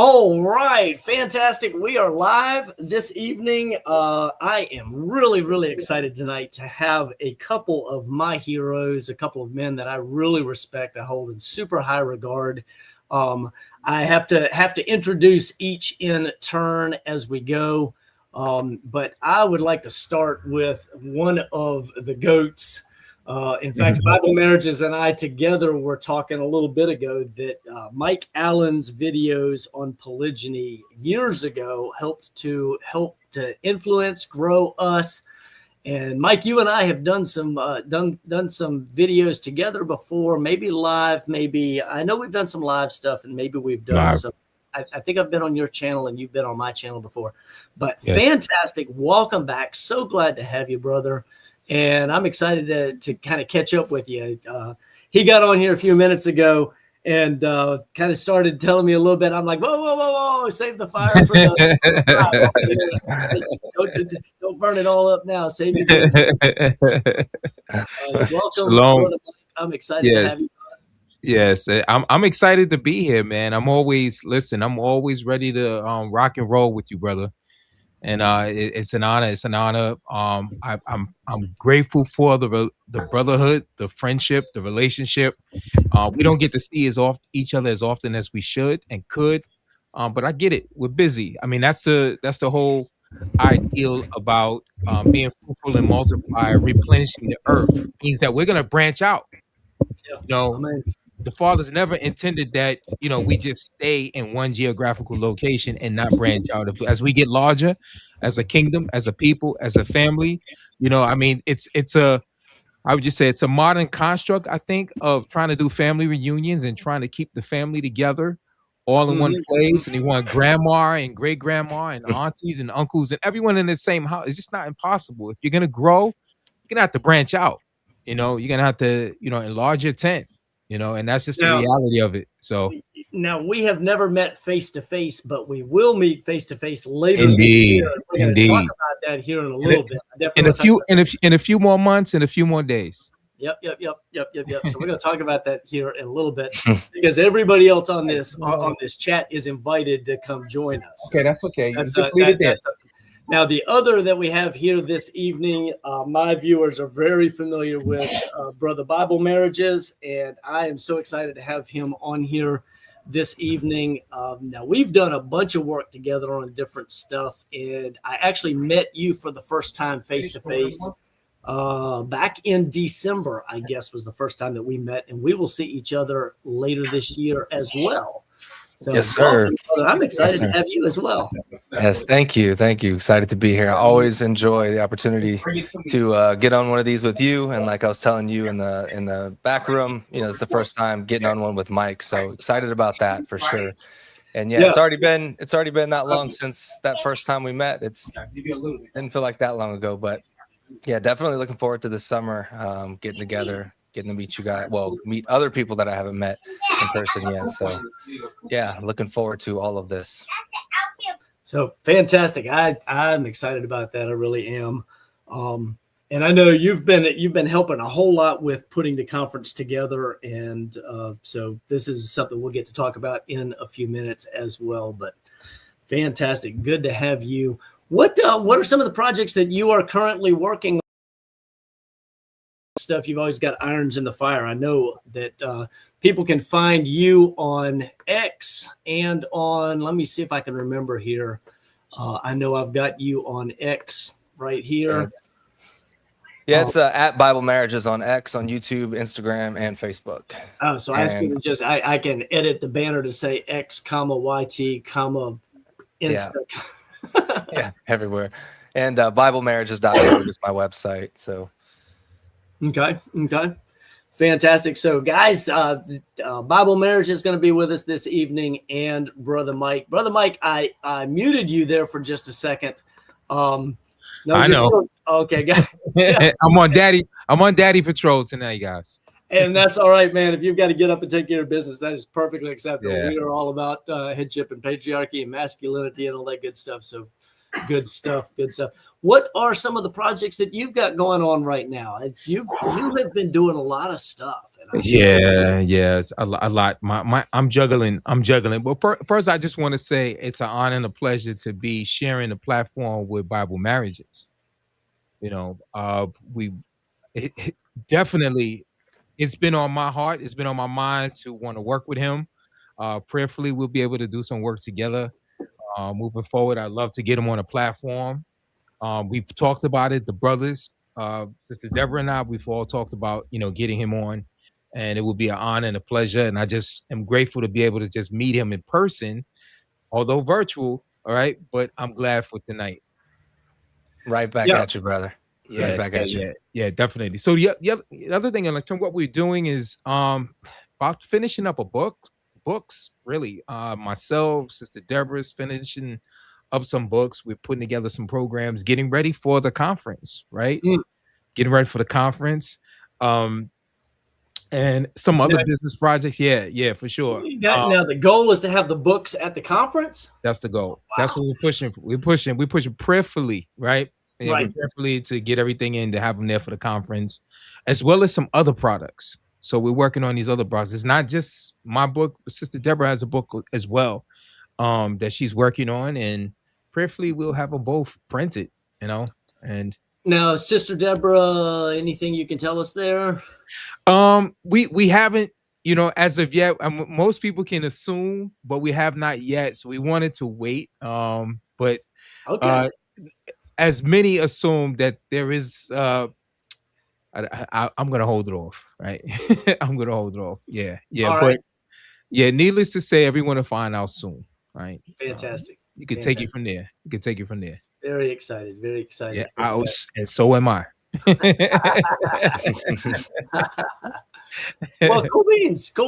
All right, fantastic. We are live this evening. I am really excited tonight to have a couple of my heroes, a couple of men that I really respect, I hold in super high regard. I have to introduce each in turn as we go, but I would like to start with one of the GOATs. In fact, Bible Marriages and I together were talking a little bit ago that Mike Allen's videos on polygyny years ago helped to influence, grow us. And Mike, you and I have done some done some videos together before, maybe live, maybe I know we've done some live stuff, and maybe we've done Live. some. I think I've been on your channel and you've been on my channel before. But Yes. Fantastic, welcome back. So glad to have you, brother. And I'm excited to kind of catch up with you. He got on here a few minutes ago and kind of started telling me a little bit. I'm like, whoa, save the fire for the don't burn it all up now. Save me this. Welcome. Shalom. Brother. I'm excited to have you. Yes, I'm excited to be here, man. I'm always ready to rock and roll with you, brother. And it's an honor. It's an honor. I'm grateful for the brotherhood, the friendship, the relationship. We don't get to see each other as often as we should and could, but I get it. We're busy. I mean, that's the whole ideal about being fruitful and multiply, replenishing the earth. Means that we're gonna branch out. Yeah. You know, Amen. the Father's never intended that, we just stay in one geographical location and not branch out. As we get larger, as a kingdom, as a people, as a family, I mean, I would just say it's a modern construct, I think, of trying to do family reunions and trying to keep the family together all in one place. And you want grandma and great grandma and aunties and uncles and everyone in the same house. It's just not impossible. If you're going to grow, you're going to have to branch out. You're going to have to, enlarge your tent. And that's just the reality of it. So now we have never met face to face, but we will meet face to face later Indeed. this year. We're going to talk Indeed. about that here in a little bit. In a few more months, in a few more days. Yep. So we're going to talk about that here in a little bit because everybody else on this chat is invited to come join us. Okay, that's okay. Just leave it there. Now, the other that we have here this evening, my viewers are very familiar with Brother Bible Marriages, and I am so excited to have him on here this evening. Now, we've done a bunch of work together on different stuff, and I actually met you for the first time face-to-face back in December, I guess, was the first time that we met, and we will see each other later this year as well. So, yes, sir. I'm excited to have you as well. Yes, thank you. Excited to be here. I always enjoy the opportunity to get on one of these with you. And like I was telling you in the back room, it's the first time getting on one with Mike. So excited about that for sure. And it's already been that long since that first time we met. Didn't feel like that long ago, but yeah, definitely looking forward to this summer, getting together. Getting to meet you guys, meet other people that I haven't met in person yet. So, yeah, looking forward to all of this. So fantastic! I'm excited about that. I really am. And I know you've been helping a whole lot with putting the conference together, and so this is something we'll get to talk about in a few minutes as well. But fantastic, good to have you. What are some of the projects that you are currently working on? Stuff, you've always got irons in the fire. I know that people can find you on X and on, let me see if I can remember here. I know I've got you on X right here. Yeah, it's at Bible Marriages on X, on YouTube, Instagram, and Facebook. Oh, so I can edit the banner to say X, YT, Insta. Yeah, everywhere. And BibleMarriages.org is my website. So. Okay. Fantastic. So, guys, Bible Marriage is going to be with us this evening, and Brother Mike. Brother Mike, I muted you there for just a second. I know. Okay, guys. Yeah. I'm on daddy patrol tonight, guys. And that's all right, man. If you've got to get up and take care of business, that is perfectly acceptable. Yeah. We are all about headship and patriarchy and masculinity and all that good stuff. So Good stuff. Good stuff. What are some of the projects that you've got going on right now? You have been doing a lot of stuff. Yeah, it's a lot. I'm juggling. But first, I just want to say it's an honor and a pleasure to be sharing the platform with Bible Marriages. You know, we definitely, it's been on my heart. It's been on my mind to want to work with him. Prayerfully, we'll be able to do some work together. Moving forward, I'd love to get him on a platform. We've talked about it. The brothers, Sister Deborah and I, we've all talked about, getting him on, and it will be an honor and a pleasure. And I just am grateful to be able to just meet him in person, although virtual. All right, but I'm glad for tonight. Right back at you, brother. Yeah, right back at you. Yeah, definitely. So the other thing, in terms of what we're doing is about finishing up books really. Myself, Sister Deborah's finishing up some books. We're putting together some programs, getting ready for the conference, right? Getting ready for the conference. And some other business projects. Yeah, for sure. Now the goal is to have the books at the conference. That's the goal. Wow. That's what we're pushing. We're pushing prayerfully, right? Yeah, right. Prayerfully to get everything in to have them there for the conference, as well as some other products. So we're working on these other products. It's not just my book. Sister Deborah has a book as well that she's working on, and prayerfully we'll have them both printed. And now, Sister Deborah, anything you can tell us there? We haven't, as of yet. Most people can assume, but we have not yet. So we wanted to wait. But okay. As many assume that there is, I'm gonna hold it off, right? I'm gonna hold it off. Yeah, all but right. Yeah. Needless to say, everyone will find out soon, right? Fantastic. You can take it from there. Very excited. Very excited. Yeah, and so am I. Well, cool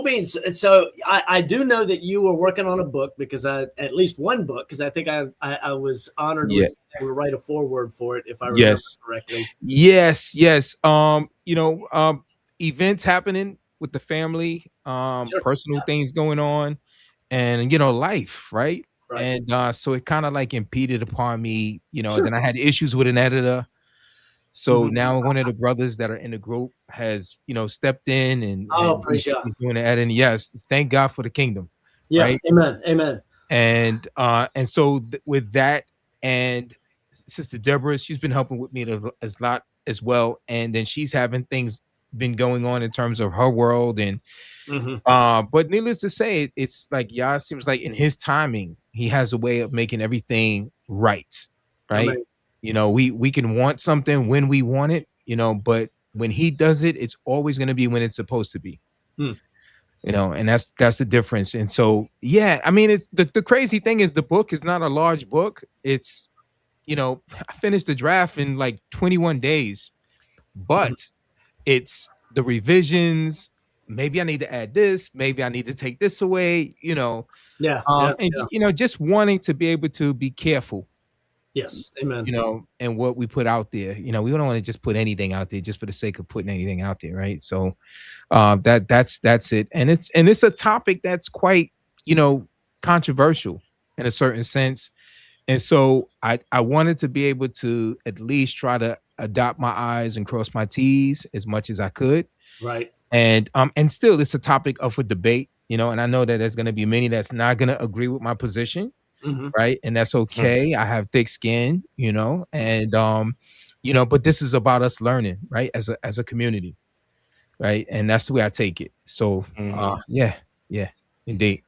beans. So I do know that you were working on a book because at least one book, because I think I was honored to write a foreword for it, if I remember correctly. Yes. Events happening with the family, personal things going on, and life, right? And so it kind of like impeded upon me, then I had issues with an editor. So now one of the brothers that are in the group has, stepped in and he's doing the editing. Yes, thank God for the kingdom. Yeah, right? Amen. And so with that, and Sister Deborah, she's been helping with me a lot as well. And then she's having things been going on in terms of her world. And but needless to say, it's like Yah seems like in his timing, he has a way of making everything right. Amen. We can want something when we want it, but when he does it, it's always going to be when it's supposed to be. And that's the difference. And so, I mean, it's the crazy thing is the book is not a large book. It's, I finished the draft in like 21 days, but it's the revisions. Maybe I need to add this. Maybe I need to take this away, just wanting to be able to be careful. Yes, amen. And what we put out there, we don't want to just put anything out there just for the sake of putting anything out there, right? So that's it. And it's a topic that's quite, controversial in a certain sense. And so I wanted to be able to at least try to dot my I's and cross my T's as much as I could. Right. And still it's a topic of a debate, and I know that there's going to be many that's not going to agree with my position. Right. And that's okay. I have thick skin, and, but this is about us learning, right. As a community. Right. And that's the way I take it. So, yeah, indeed.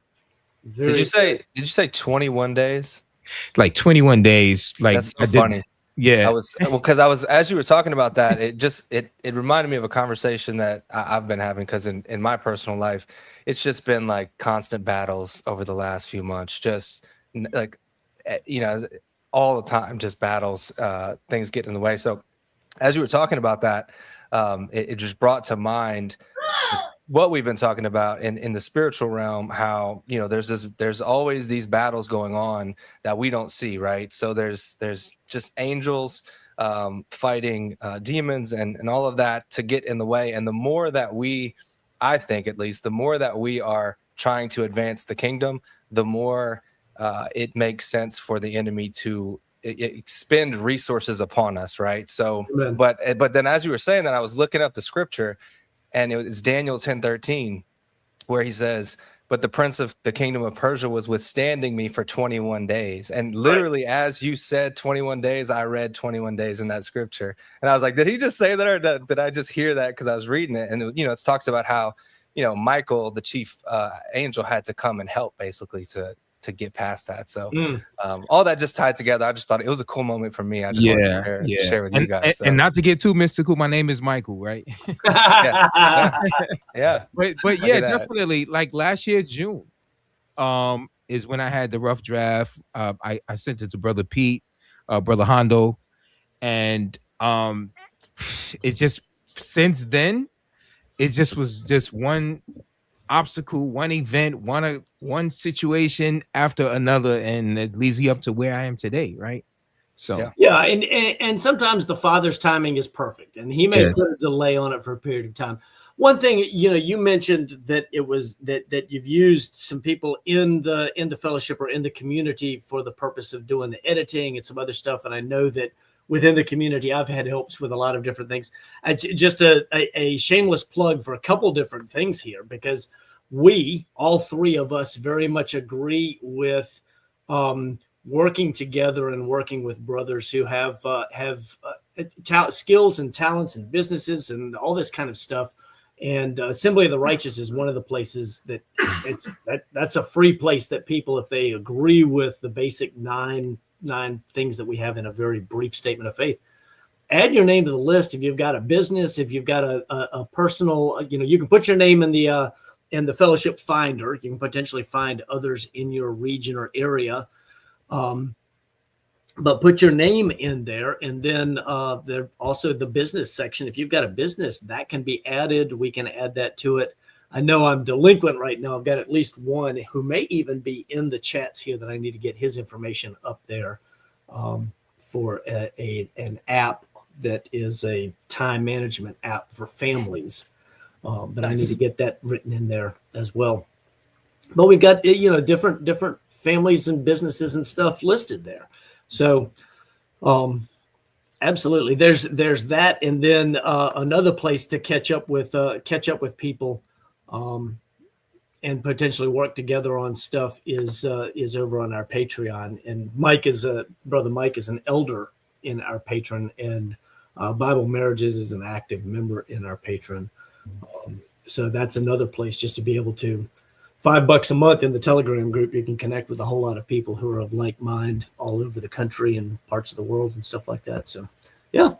Did you say 21 days? Like 21 days. Like that's so funny. Yeah. Because I was, as you were talking about that, it reminded me of a conversation that I've been having, because in my personal life, it's just been like constant battles over the last few months, just like, all the time, just battles, things get in the way. So as you were talking about that, it just brought to mind what we've been talking about in the spiritual realm, how, there's always these battles going on that we don't see, right? So there's just angels fighting demons and all of that to get in the way. And the more that I think at least, the more that we are trying to advance the kingdom, the more it makes sense for the enemy to expend resources upon us, right? So, Amen. but then as you were saying that, I was looking up the scripture, and it was Daniel 10:13, where he says, "But the prince of the kingdom of Persia was withstanding me for 21 days." And literally, as you said 21 days, I read 21 days in that scripture. And I was like, did he just say that, or did I just hear that? Because I was reading it. And, it talks about how, Michael, the chief angel, had to come and help basically to get past that. So all that just tied together. I just thought it was a cool moment for me. I just wanted to share with you guys. And not to get too mystical, my name is Michael, right? Yeah. But yeah, definitely. Like last year, June, is when I had the rough draft. I sent it to Brother Pete, Brother Hondo, and it's just since then, it just was just one obstacle, one event, one situation after another, and it leads you up to where I am today, right? So and sometimes the Father's timing is perfect, and He may put a delay on it for a period of time. One thing, you mentioned that it was that you've used some people in the fellowship or in the community for the purpose of doing the editing and some other stuff, and I know that within the community, I've had helps with a lot of different things. Just a shameless plug for a couple different things here, because we, all three of us, very much agree with working together and working with brothers who have skills and talents and businesses and all this kind of stuff. And Assembly of the Righteous is one of the places that's a free place that people, if they agree with the basic nine things that we have in a very brief statement of faith, add your name to the list. If you've got a business, if you've got a personal, you can put your name in the fellowship finder. You can potentially find others in your region or area, but put your name in there. And then there also the business section. If you've got a business, that can be added. We can add that to it. I know I'm delinquent right now. I've got at least one who may even be in the chats here that I need to get his information up there for an app that is a time management app for families. But I need to get that written in there as well. But we've got different families and businesses and stuff listed there. So absolutely, there's that, and then another place to catch up with people. And potentially work together on stuff is over on our Patreon. And Brother Mike is an elder in our patron, and Bible Marriages is an active member in our patron. So that's another place just to be able to, $5 a month in the Telegram group, you can connect with a whole lot of people who are of like mind all over the country and parts of the world and stuff like that. So yeah,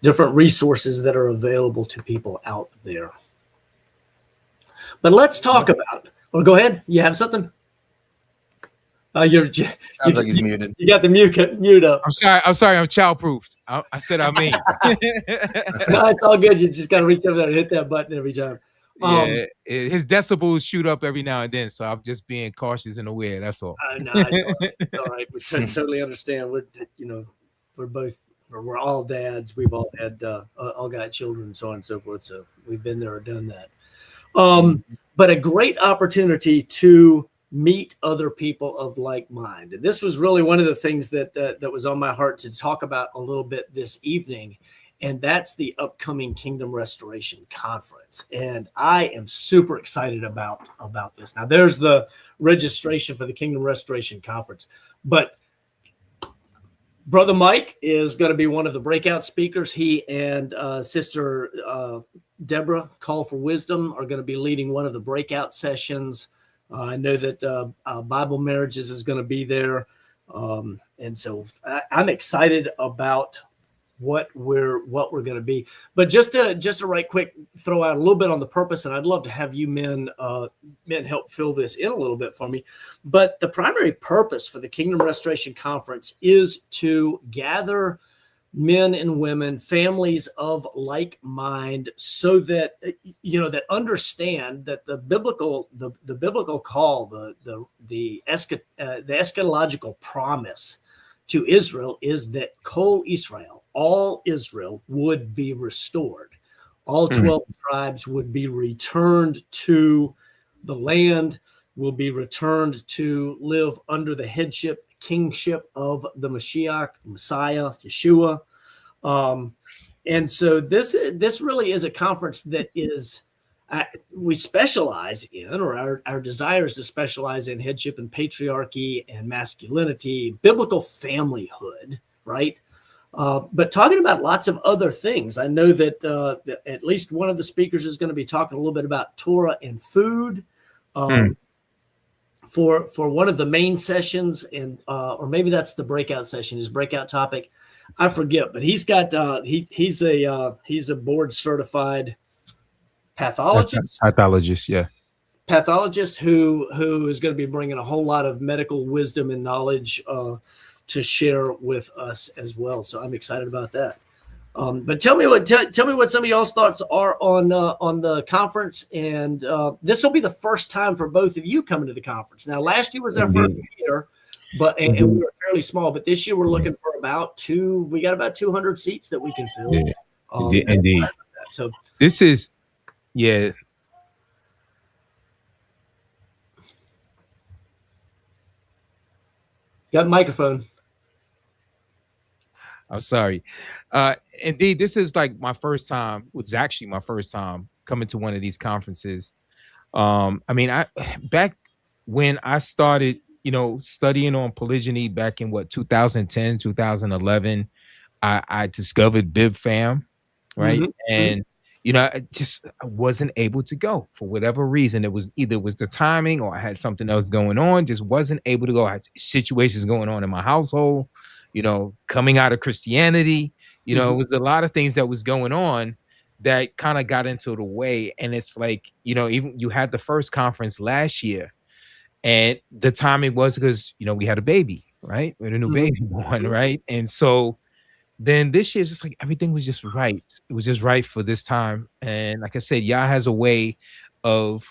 different resources that are available to people out there. But let's talk about. Well, go ahead. You have something? Sounds like he's muted. You got the mute up. I'm sorry. I'm childproofed. I said I mean. No, it's all good. You just got to reach over there and hit that button every time. His decibels shoot up every now and then, so I'm just being cautious and aware. That's all. No, it's all right. We totally understand. We're all dads. We've all had all got children and so on and so forth. So we've been there or done that. But a great opportunity to meet other people of like mind. And this was really one of the things that was on my heart to talk about a little bit this evening. And that's the upcoming Kingdom Restoration Conference. And I am super excited about this. Now, there's the registration for the Kingdom Restoration Conference. But Brother Mike is going to be one of the breakout speakers. He and Sister Deborah, Call for Wisdom, are going to be leading one of the breakout sessions. I know that Bible Marriages is going to be there. And so I'm excited about what we're going to be. But just to right quick throw out a little bit on the purpose, and I'd love to have you men help fill this in a little bit for me. But the primary purpose for the Kingdom Restoration Conference is to gather men and women, families of like mind, so that that understand that the biblical call, the eschatological promise to Israel is that Kol Israel, all Israel, would be restored. All 12 tribes would be returned to the land, will be returned to live under the headship, kingship of the Mashiach, Messiah, Yeshua. And so this really is a conference that is we specialize in, or our desire is to specialize in headship and patriarchy and masculinity, biblical familyhood, right? But talking about lots of other things. I know that at least one of the speakers is going to be talking a little bit about Torah and food for one of the main sessions, and or maybe that's the breakout session, his breakout topic. I forget, but he's got he's a board certified pathologist, yeah. Pathologist who is going to be bringing a whole lot of medical wisdom and knowledge to share with us as well. So I'm excited about that. But tell me what some of y'all's thoughts are on the conference. And this will be the first time for both of you coming to the conference. Now, last year was our first year, and we were fairly small. But this year we're looking for we got about 200 seats that we can fill. Yeah. Indeed. So this is, yeah. Got a microphone. I'm sorry. Indeed, this is like my first time. It was actually my first time coming to one of these conferences. I mean, back when I started, studying on polygyny back in 2010, 2011, I discovered BibFam, right? Mm-hmm. And I wasn't able to go for whatever reason. It was either the timing or I had something else going on. Just wasn't able to go. I had situations going on in my household. Coming out of Christianity, it was a lot of things that was going on that kind of got into the way. And it's like, even you had the first conference last year and the timing was because, we had a baby, right? We had a new baby born, right? And so then this year, just like everything was just right. It was just right for this time. And like I said, Yah has a way of,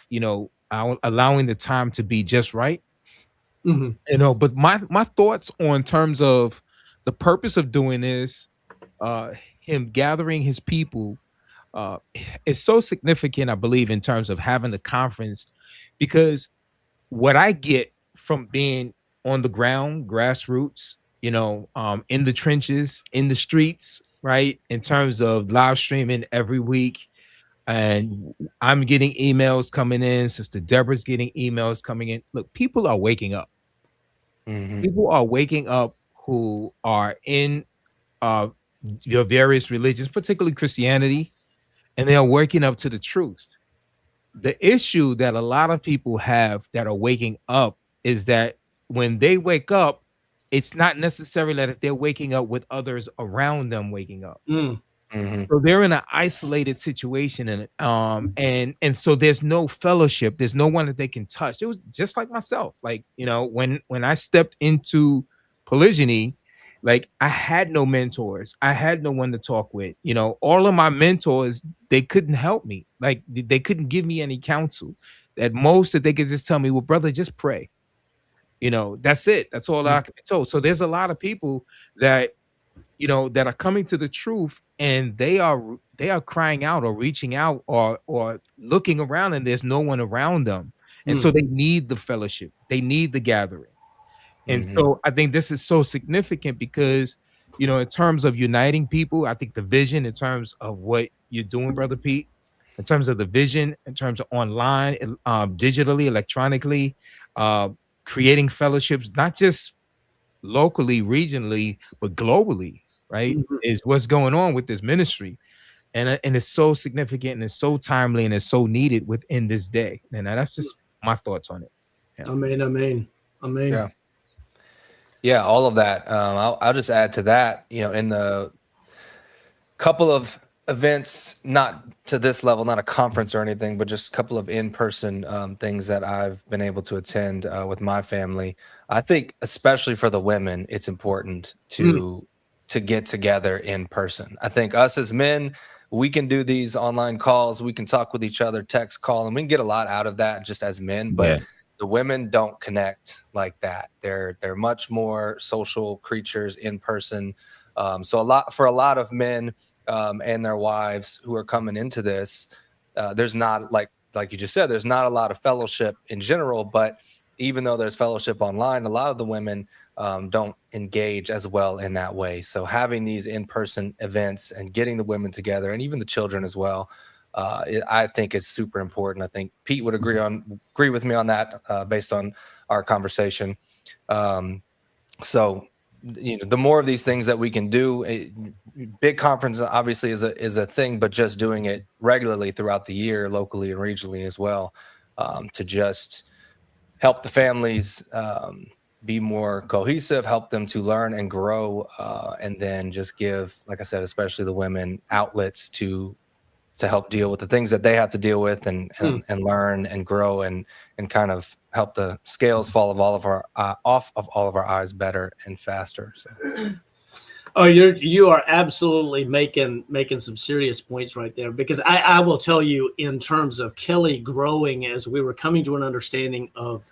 allowing the time to be just right. But my thoughts on terms of the purpose of doing this, him gathering his people, is so significant, I believe, in terms of having the conference, because what I get from being on the ground, grassroots, in the trenches, in the streets, right, in terms of live streaming every week, and I'm getting emails coming in, Sister Deborah's getting emails coming in. Look, people are waking up. People are waking up who are in your various religions, particularly Christianity, and they are waking up to the truth. The issue that a lot of people have that are waking up is that when they wake up, it's not necessarily that if they're waking up with others around them waking up. So they're in an isolated situation, and so there's no fellowship. There's no one that they can touch. It was just like myself. Like, when I stepped into polygyny, like I had no mentors. I had no one to talk with. All of my mentors, they couldn't help me. Like they couldn't give me any counsel. At most that they could just tell me, well, brother, just pray. That's it. That's all that I can be told. So there's a lot of people that that are coming to the truth, and they are crying out or reaching out or looking around, and there's no one around them. And so they need the fellowship. They need the gathering. And so I think this is so significant because, in terms of uniting people, I think the vision in terms of what you're doing, Brother Pete, in terms of the vision, in terms of online, digitally, electronically, creating fellowships, not just locally, regionally, but globally, right, is what's going on with this ministry. And it's so significant, and it's so timely, and it's so needed within this day. And that's just my thoughts on it. Yeah. Amen. Yeah, all of that. I'll just add to that, in the couple of events, not to this level, not a conference or anything, but just a couple of in-person things that I've been able to attend with my family. I think especially for the women, it's important to get together in person. I think us as men, we can do these online calls, we can talk with each other, text, call, and we can get a lot out of that just as men, but the women don't connect like that. They're much more social creatures in person. So for a lot of men and their wives who are coming into this, there's not, like you just said, there's not a lot of fellowship in general, but even though there's fellowship online, a lot of the women don't engage as well in that way. So having these in-person events and getting the women together, and even the children as well, I think is super important. I think Pete would agree with me on that, based on our conversation. So, the more of these things that we can do, big conference obviously is a thing, but just doing it regularly throughout the year, locally and regionally as well, to just help the families be more cohesive, help them to learn and grow, and then just give, like I said, especially the women, outlets to help deal with the things that they have to deal with, and learn and grow, and kind of help the scales fall off of all of our eyes better and faster. So. Oh, you are absolutely making some serious points right there, because I will tell you, in terms of Kelly growing as we were coming to an understanding of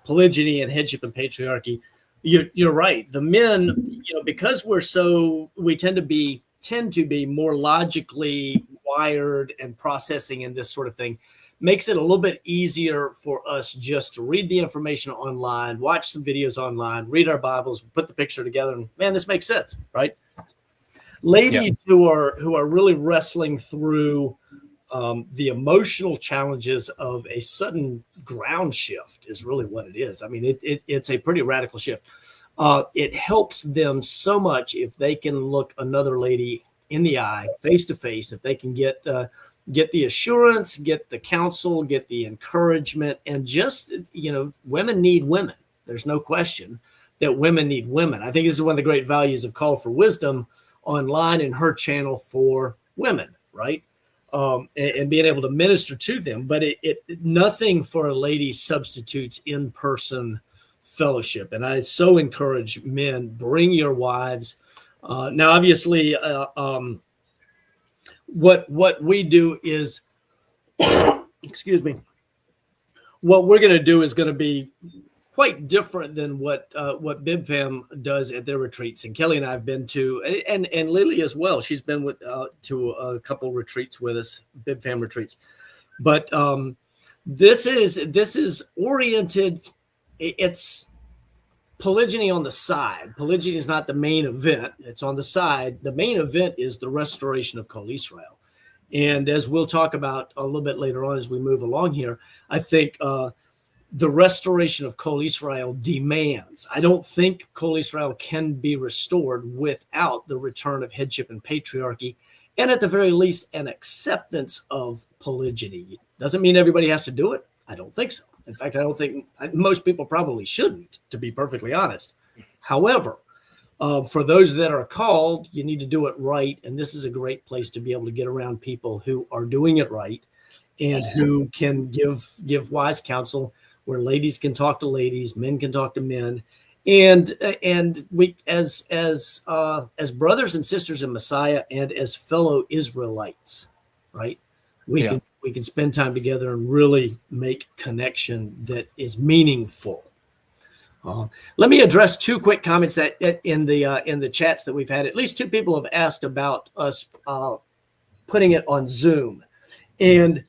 polygyny and headship and patriarchy, you're right. The men, because we tend to be more logically wired and processing and this sort of thing, makes it a little bit easier for us just to read the information online, watch some videos online, read our Bibles, put the picture together, and man, this makes sense, right? Ladies who are really wrestling through the emotional challenges of a sudden ground shift is really what it is. I mean, it's a pretty radical shift. It helps them so much if they can look another lady in the eye, face to face, if they can get the assurance, get the counsel, get the encouragement, and just, women need women. There's no question that women need women. I think this is one of the great values of Call for Wisdom online and her channel for women, right? And being able to minister to them. But nothing for a lady substitutes in-person fellowship. And I so encourage men, bring your wives. Now, obviously, what we do is, excuse me, what we're going to do is going to be quite different than what BibFam does at their retreats. And Kelly and I have been to, and Lily as well. She's been to a couple retreats with us, BibFam retreats. But this is oriented. It's polygyny on the side. Polygyny is not the main event. It's on the side. The main event is the restoration of Kol Israel. And as we'll talk about a little bit later on as we move along here, I think the restoration of Kol Israel demands. I don't think Kol Israel can be restored without the return of headship and patriarchy, and at the very least, an acceptance of polygyny. Doesn't mean everybody has to do it. I don't think so. In fact, I don't think most people probably shouldn't, to be perfectly honest. However, for those that are called, you need to do it right. And this is a great place to be able to get around people who are doing it right and who can give wise counsel, where ladies can talk to ladies, men can talk to men. And we, as brothers and sisters in Messiah and as fellow Israelites, right? We can spend time together and really make connection that is meaningful. Let me address two quick comments that in the chats that we've had. At least two people have asked about us putting it on Zoom, and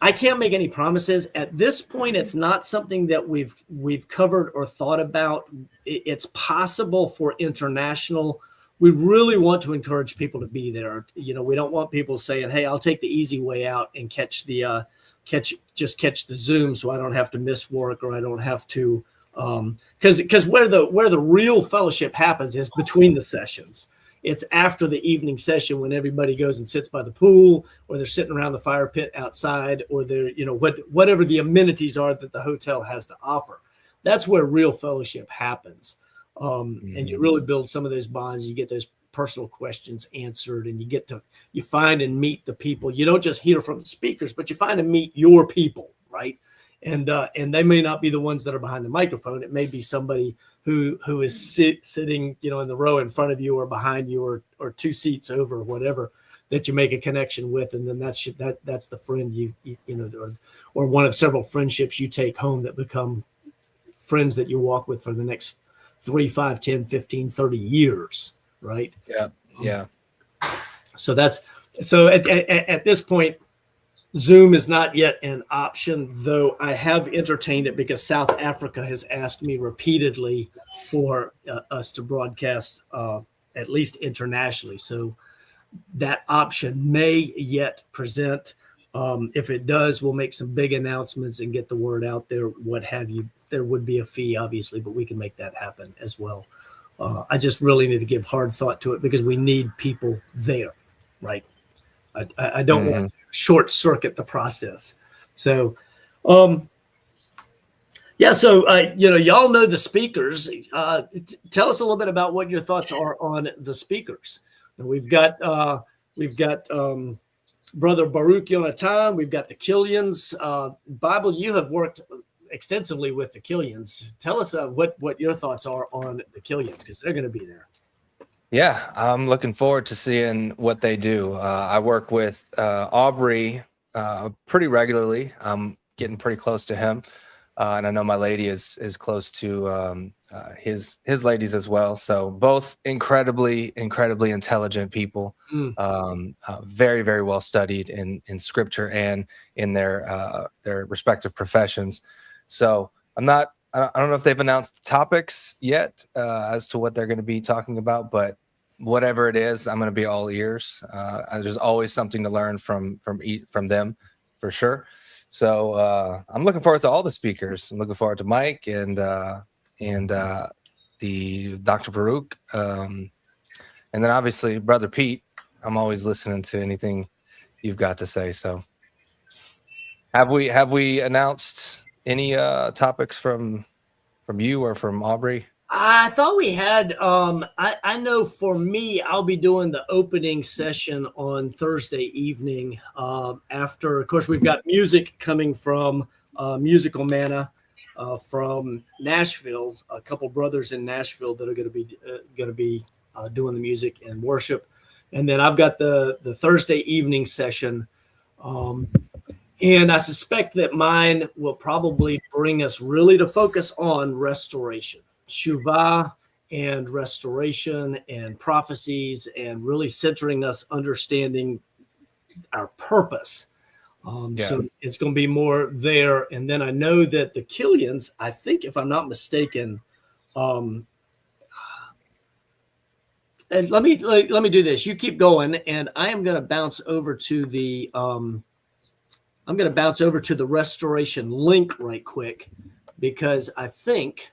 I can't make any promises at this point. It's not something that we've covered or thought about. It's possible for international. We really want to encourage people to be there. We don't want people saying, "Hey, I'll take the easy way out and catch the Zoom, so I don't have to miss work, or I don't have to." Because where the real fellowship happens is between the sessions. It's after the evening session when everybody goes and sits by the pool, or they're sitting around the fire pit outside, or they're whatever the amenities are that the hotel has to offer. That's where real fellowship happens. And you really build some of those bonds. You get those personal questions answered, and you find and meet the people. You don't just hear from the speakers, but you find and meet your people, right? And they may not be the ones that are behind the microphone. It may be somebody who is sitting, in the row in front of you or behind you or two seats over, or whatever, that you make a connection with, and then that's the friend you or one of several friendships you take home that become friends that you walk with for the next 3, 5, 10, 15, 30 years, right? Yeah. So at this point, Zoom is not yet an option, though I have entertained it because South Africa has asked me repeatedly for us to broadcast at least internationally. So that option may yet present. If it does, we'll make some big announcements and get the word out there, what have you. There would be a fee, obviously, but we can make that happen as well. I just really need to give hard thought to it because we need people there, right? I don't want to short circuit the process. So, yeah. So, y'all know the speakers. Tell us a little bit about what your thoughts are on the speakers. We've got Brother Baruch Yonatan. We've got the Killians. Bible, you have worked extensively with the Killians. Tell us what your thoughts are on the Killians, because they're going to be there. Yeah, I'm looking forward to seeing what they do. I work with Aubrey pretty regularly. I'm getting pretty close to him, and I know my lady is close to his ladies as well. So both incredibly intelligent people, very well studied in scripture and in their respective professions. So I don't know if they've announced topics yet as to what they're going to be talking about, but whatever it is, I'm going to be all ears. There's always something to learn from them, for sure. So I'm looking forward to all the speakers. I'm looking forward to Mike and the Dr. Baruch, and then obviously Brother Pete. I'm always listening to anything you've got to say. So have we announced any topics from you or from Aubrey? I thought we had. I know for me, I'll be doing the opening session on Thursday evening. After, of course, we've got music coming from Musical Manna from Nashville. A couple brothers in Nashville that are going to be doing the music and worship, and then I've got the Thursday evening session. And I suspect that mine will probably bring us really to focus on restoration, Shuvah and restoration and prophecies, and really centering us understanding our purpose. So it's going to be more there. And then I know that the Killians, I think, if I'm not mistaken, and let me do this. You keep going, and I am going to bounce over to the restoration link right quick, because I think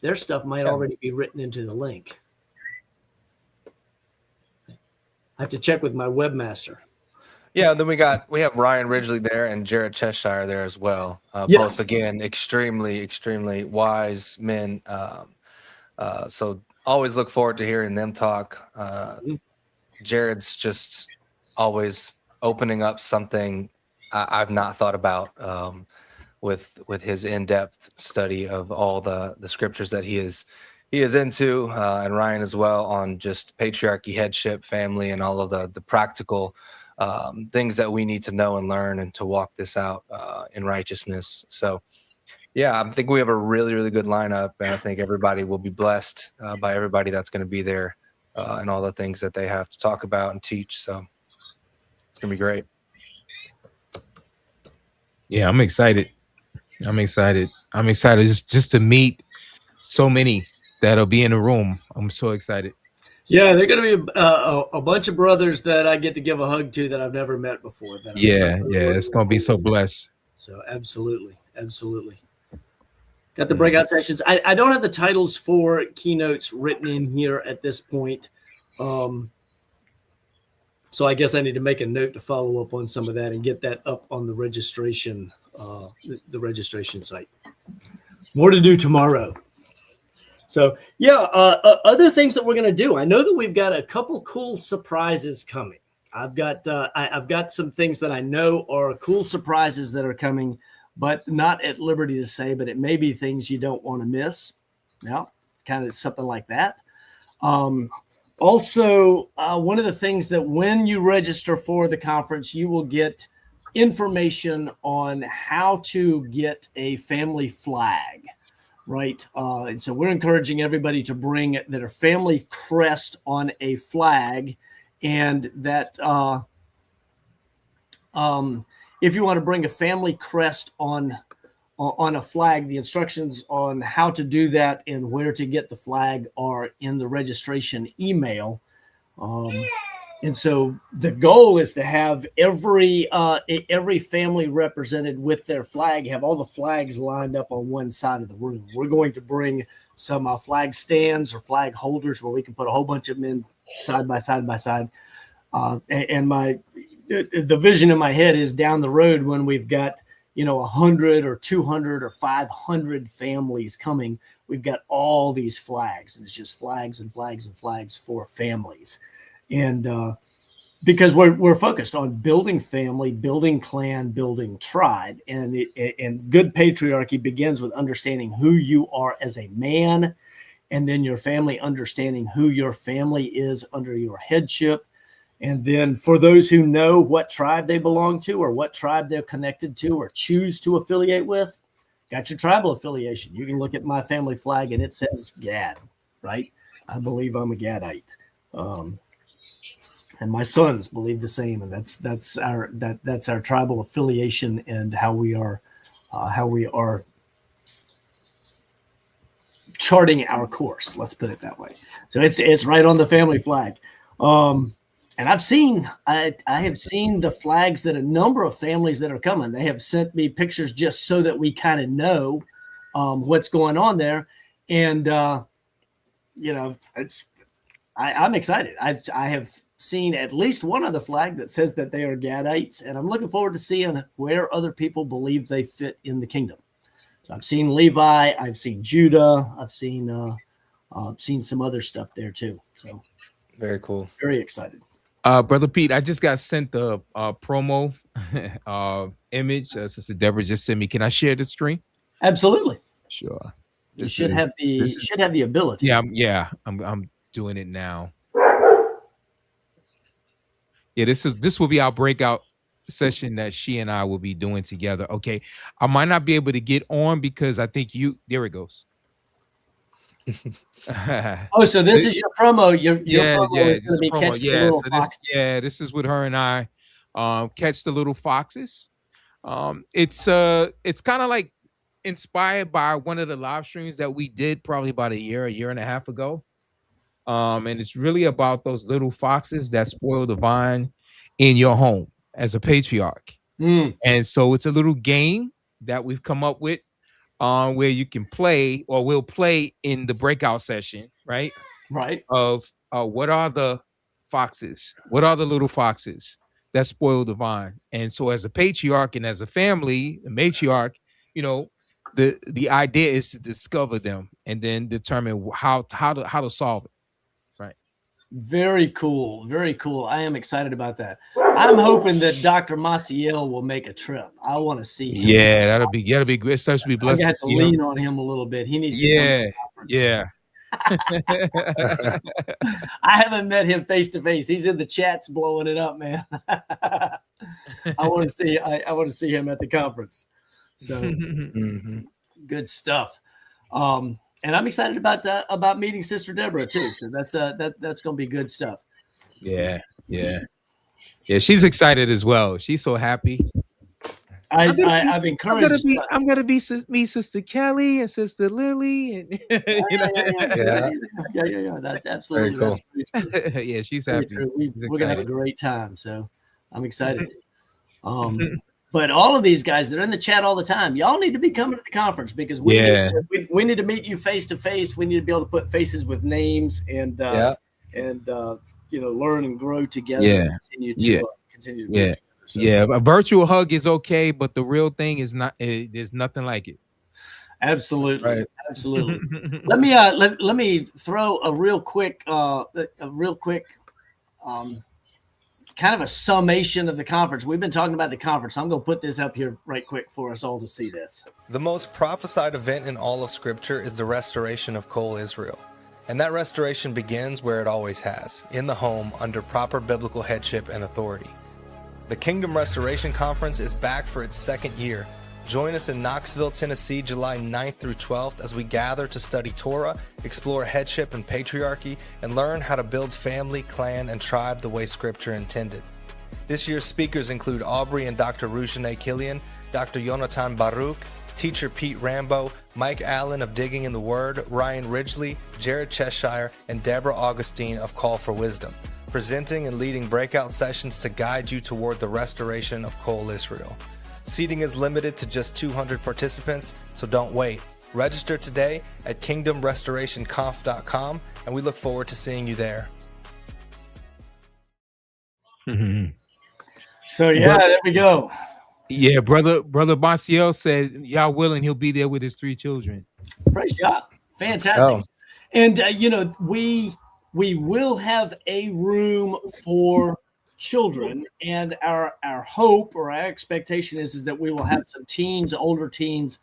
their stuff might already be written into the link. I have to check with my webmaster. Yeah, then we have Ryan Ridgely there and Jared Cheshire there as well. Yes. Both, again, extremely wise men. So always look forward to hearing them talk. Jared's just always opening up something I've not thought about, with his in-depth study of all the scriptures that he is into, and Ryan as well, on just patriarchy, headship, family, and all of the practical things that we need to know and learn and to walk this out in righteousness. So yeah, I think we have a really good lineup, and I think everybody will be blessed by everybody that's going to be there, and all the things that they have to talk about and teach. So it's gonna be great. Yeah, I'm excited just to meet so many that'll be in the room. I'm so excited. Yeah, they're going to be a bunch of brothers that I get to give a hug to that I've never met before. It's going to be so blessed. So absolutely. Got the breakout sessions. I don't have the titles for keynotes written in here at this point. So I guess I need to make a note to follow up on some of that and get that up on the registration site. More to do tomorrow. So yeah, other things that we're going to do. I know that we've got a couple cool surprises coming. I've got some things that I know are cool surprises that are coming, but not at liberty to say. But it may be things you don't want to miss. Yeah, kind of something like that. Also, one of the things that when you register for the conference, you will get information on how to get a family flag, right? And so we're encouraging everybody to bring their family crest on a flag, and that If you want to bring a family crest on a flag, the instructions on how to do that and where to get the flag are in the registration email. And so the goal is to have every family represented with their flag, have all the flags lined up on one side of the room. We're going to bring some flag stands or flag holders where we can put a whole bunch of men side by side by side. And the vision in my head is down the road when we've got 100 or 200 or 500 families coming, we've got all these flags, and it's just flags and flags and flags for families. And because we're focused on building family, building clan, building tribe, and good patriarchy begins with understanding who you are as a man, and then your family understanding who your family is under your headship. And then for those who know what tribe they belong to or what tribe they're connected to or choose to affiliate with, got your tribal affiliation. You can look at my family flag and it says Gad, right? I believe I'm a Gadite. And my sons believe the same. And that's our tribal affiliation and how we are charting our course. Let's put it that way. So it's right on the family flag. And I have seen the flags that a number of families that are coming, they have sent me pictures just so that we kind of know what's going on there. And, I'm excited. I have seen at least one other flag that says that they are Gadites, and I'm looking forward to seeing where other people believe they fit in the kingdom. So I've seen Levi, I've seen Judah, I've seen some other stuff there too. So very cool. Very excited. Brother Pete, I just got sent the promo image. Sister Deborah just sent me. Can I share the screen? Absolutely. Sure. You should have the ability. Yeah. I'm doing it now. Yeah, this will be our breakout session that she and I will be doing together. Okay. I might not be able to get on because I think there it goes. So this is your promo. Your promo is going to be catch the little foxes. This is with her and I. Catch the little foxes. It's kind of like inspired by one of the live streams that we did probably about a year and a half ago. And it's really about those little foxes that spoil the vine in your home as a patriarch. And so it's a little game that we've come up with where you can play, or we'll play in the breakout session, right? Right. Of what are the foxes? What are the little foxes that spoil the vine? And so as a patriarch and as a family, the matriarch, the idea is to discover them and then determine how to solve it. Right. Very cool. Very cool. I am excited about that. I'm hoping that Dr. Maciel will make a trip. I want to see him. Yeah, that'll be great. It's supposed to be blessed. I got to lean on him a little bit. He needs to come to the conference. Yeah. I haven't met him face to face. He's in the chats blowing it up, man. I want to see him at the conference. So good stuff. And I'm excited about meeting Sister Deborah too. So that's going to be good stuff. Yeah. She's excited as well. She's so happy. I've encouraged. I'm gonna meet Sister Kelly and Sister Lily, and yeah. That's absolutely very cool. Yeah, she's happy. We're gonna have a great time, so I'm excited. But all of these guys that are in the chat all the time, y'all need to be coming to the conference because we need to meet you face to face. We need to be able to put faces with names and learn and grow together. Yeah. And continue to grow. So. Yeah, a virtual hug is okay, but the real thing is not. There's nothing like it. Absolutely, right. Absolutely. let me throw a real quick, kind of a summation of the conference. We've been talking about the conference. I'm going to put this up here right quick for us all to see this. The most prophesied event in all of Scripture is the restoration of Kol Israel. And that restoration begins where it always has, in the home under proper biblical headship and authority. The Kingdom Restoration Conference is back for its second year. Join us in Knoxville, Tennessee, July 9th through 12th as we gather to study Torah, explore headship and patriarchy, and learn how to build family, clan, and tribe the way Scripture intended. This year's speakers include Aubrey and Dr. Rujane Killian, Dr. Yonatan Baruch, teacher Pete Rambo, Mike Allen of Digging in the Word, Ryan Ridgely, Jared Cheshire, and Deborah Augustine of Call for Wisdom, presenting and leading breakout sessions to guide you toward the restoration of Kol Israel. Seating is limited to just 200 participants, so don't wait. Register today at kingdomrestorationconf.com, and we look forward to seeing you there. So yeah, there we go. Yeah, brother Marcial said, y'all willing, he'll be there with his 3 children. Praise God. Fantastic. Oh. And we will have a room for children, and our hope or our expectation is that we will have some teens, older teens,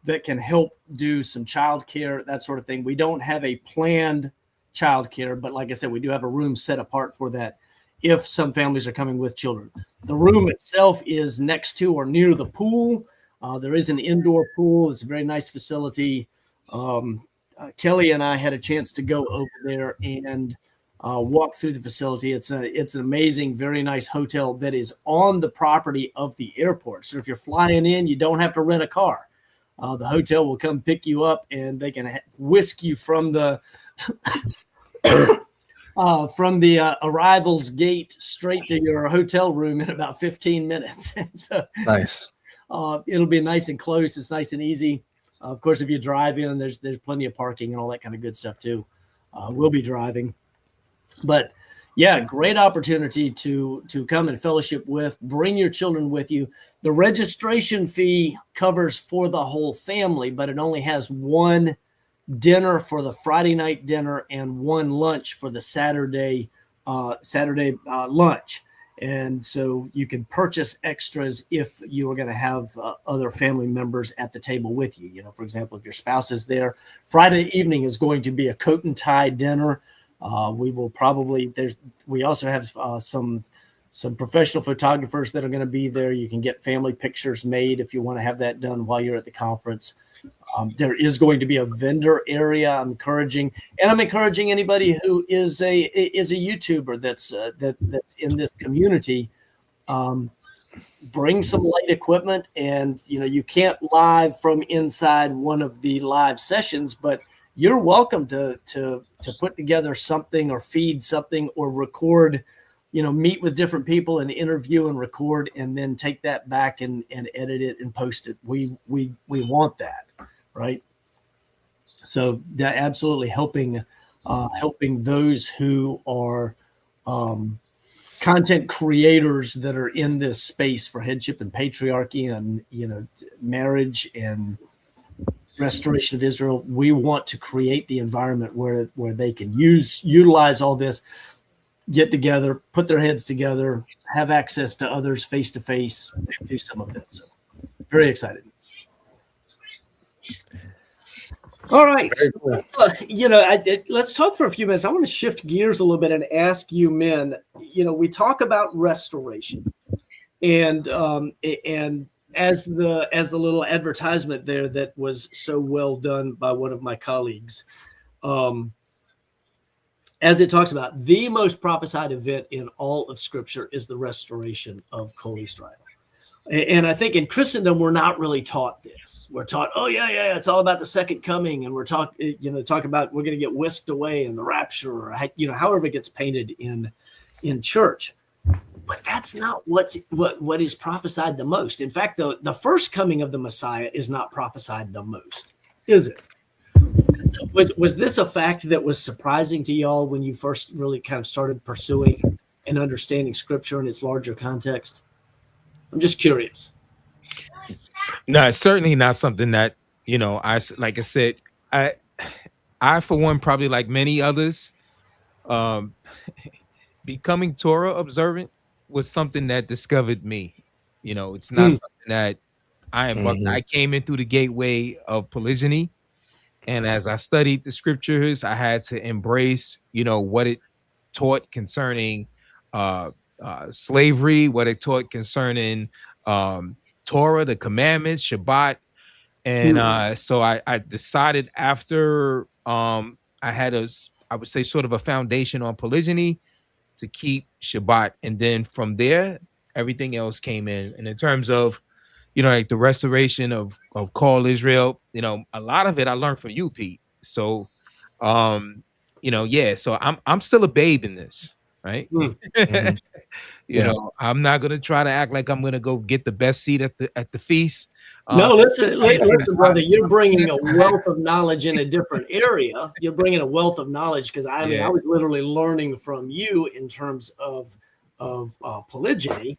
that can help do some childcare, that sort of thing. We don't have a planned childcare, but like I said, we do have a room set apart for that if some families are coming with children. The room itself is next to or near the pool. There is an indoor pool. It's a very nice facility. Kelly and I had a chance to go over there and walk through the facility. It's an amazing, very nice hotel that is on the property of the airport. So if you're flying in, you don't have to rent a car. The hotel will come pick you up, and they can whisk you from the arrivals gate straight to your hotel room in about 15 minutes. So, Nice. It'll be nice and close. It's nice and easy. Of course, if you drive in, there's plenty of parking and all that kind of good stuff too. We'll be driving, but yeah, great opportunity to come and fellowship with. Bring your children with you. The registration fee covers for the whole family, but it only has one dinner for the Friday night dinner and one lunch for the Saturday lunch. And so you can purchase extras if you are going to have other family members at the table with you. For example, if your spouse is there, Friday evening is going to be a coat and tie dinner. We also have some professional photographers that are going to be there. You can get family pictures made if you want to have that done while you're at the conference. There is going to be a vendor area. I'm encouraging anybody who is a YouTuber that's in this community. Bring some light equipment, and you can't live from inside one of the live sessions, but you're welcome to put together something or feed something or record. Meet with different people and interview and record, and then take that back and edit it and post it. We want that, right? So that absolutely helping those who are content creators that are in this space for headship and patriarchy and marriage and restoration of Israel. We want to create the environment where they can utilize all this, get together, put their heads together, have access to others face to face, do some of this. So, very excited. All right. Cool. Let's talk for a few minutes. I want to shift gears a little bit and ask you men, we talk about restoration, and as the little advertisement there that was so well done by one of my colleagues, as it talks about, the most prophesied event in all of Scripture is the restoration of Kol Israel. And I think in Christendom, we're not really taught this. We're taught, it's all about the second coming, and we're talk about we're going to get whisked away in the rapture, or however it gets painted in church. But that's not what is prophesied the most. In fact, the first coming of the Messiah is not prophesied the most, is it? Was this a fact that was surprising to y'all when you first really kind of started pursuing and understanding Scripture in its larger context? I'm just curious. No, it's certainly not something that, like I said, I for one, probably like many others, becoming Torah observant was something that discovered me. It's not something that I came in through the gateway of polygyny. And as I studied the scriptures, I had to embrace, what it taught concerning slavery, what it taught concerning Torah, the commandments, Shabbat. And so I decided after I had I would say sort of a foundation on polygyny to keep Shabbat. And then from there, everything else came in. And in terms of, like the restoration of Call Israel, a lot of it I learned from you, Pete. So, so I'm still a babe in this, right? Mhm. Yeah. I'm not gonna try to act like I'm gonna go get the best seat at the feast. No, listen, I'm not listen, brother. You're bringing a gonna- wealth of knowledge in a different area. You're bringing a wealth of knowledge because I mean, Yeah. I was literally learning from you in terms of polygyny,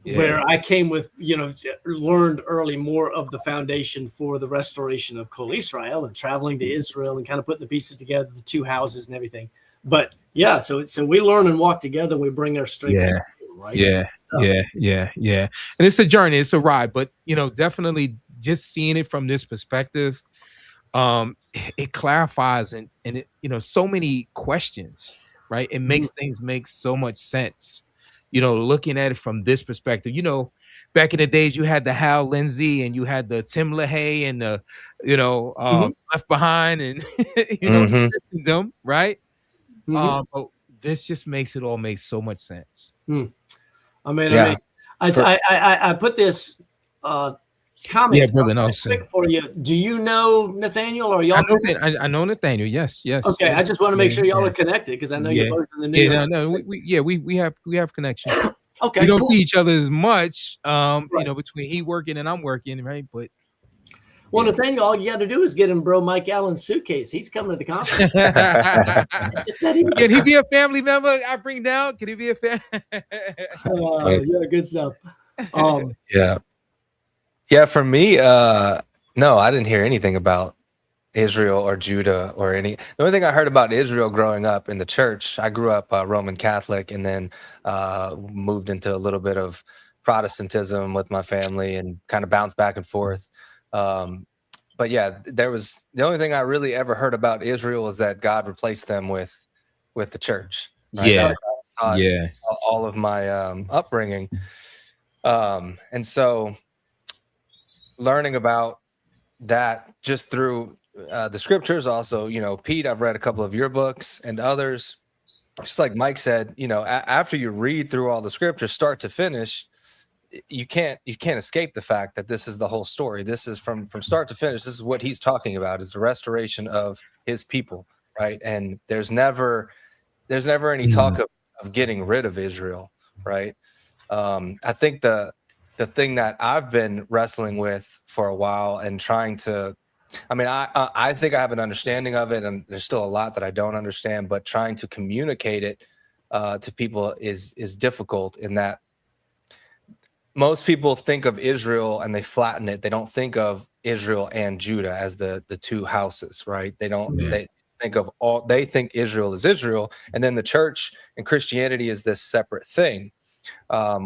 where I came with, learned early more of the foundation for the restoration of Kol Israel and traveling to Israel and kind of putting the pieces together, the two houses and everything. But yeah, so we learn and walk together. And we bring our strengths, Yeah. together, right? Yeah. And it's a journey, it's a ride, but definitely just seeing it from this perspective, it clarifies and it, so many questions, right? It makes things make so much sense. Looking at it from this perspective, back in the days you had the Hal Lindsey and you had the Tim LaHaye and the, Left Behind and Mhm. them, right? Mhm. But this just makes it all make so much sense. I mean, Yeah. I put this comment Yeah, brother. No, quick for you. Do you know Nathaniel or y'all? I know Nathaniel. Yes. Okay, Yes. I just want to make sure y'all are connected because I know you're both in the New York. We have connection. Okay, We don't cool. see each other as much, Right. between he working and I'm working, right? But Well, Nathaniel, all you got to do is get him bro Mike Allen's suitcase. He's coming to the conference. Just that easy. can he be a family member? I bring down. Can he be a fan? Yeah, good stuff. Yeah, for me, no, I didn't hear anything about Israel or Judah or any. The only thing I heard about Israel growing up in the church, I grew up Roman Catholic and then moved into a little bit of Protestantism with my family and kind of bounced back and forth. But yeah, there was the only thing I really ever heard about Israel was that God replaced them with the church. Right? Yeah, That's how I taught yeah, all of my upbringing, and so learning about that just through the scriptures. Also, Pete, I've read a couple of your books and others. Just like Mike said, after you read through all the scriptures, start to finish, you can't escape the fact that this is the whole story. This is from start to finish. This is what he's talking about: is the restoration of his people, right? And there's never any talk of getting rid of Israel, right? I think the thing that I've been wrestling with for a while and trying to, I mean, I think I have an understanding of it, and there's still a lot that I don't understand, but trying to communicate it to people is difficult in that most people think of Israel and they flatten it. They don't think of Israel and Judah as the two houses, right? They don't, they think Israel is Israel, and then the church and Christianity is this separate thing.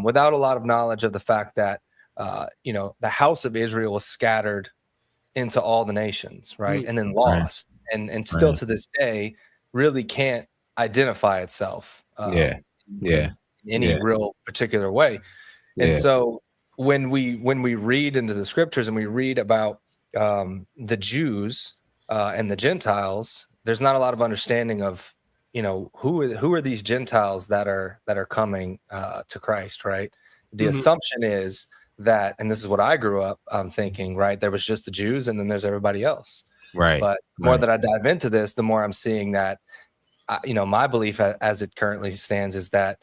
Without a lot of knowledge of the fact that the house of Israel was scattered into all the nations, right, and then lost, and still to this day really can't identify itself in any real particular way. And so when we read into the scriptures and we read about the Jews and the Gentiles, there's not a lot of understanding of who are these Gentiles that are coming to Christ, right? The assumption is that, and this is what I grew up thinking, right? There was just the Jews and then there's everybody else, right? But the more that I dive into this, the more I'm seeing that my belief as it currently stands is that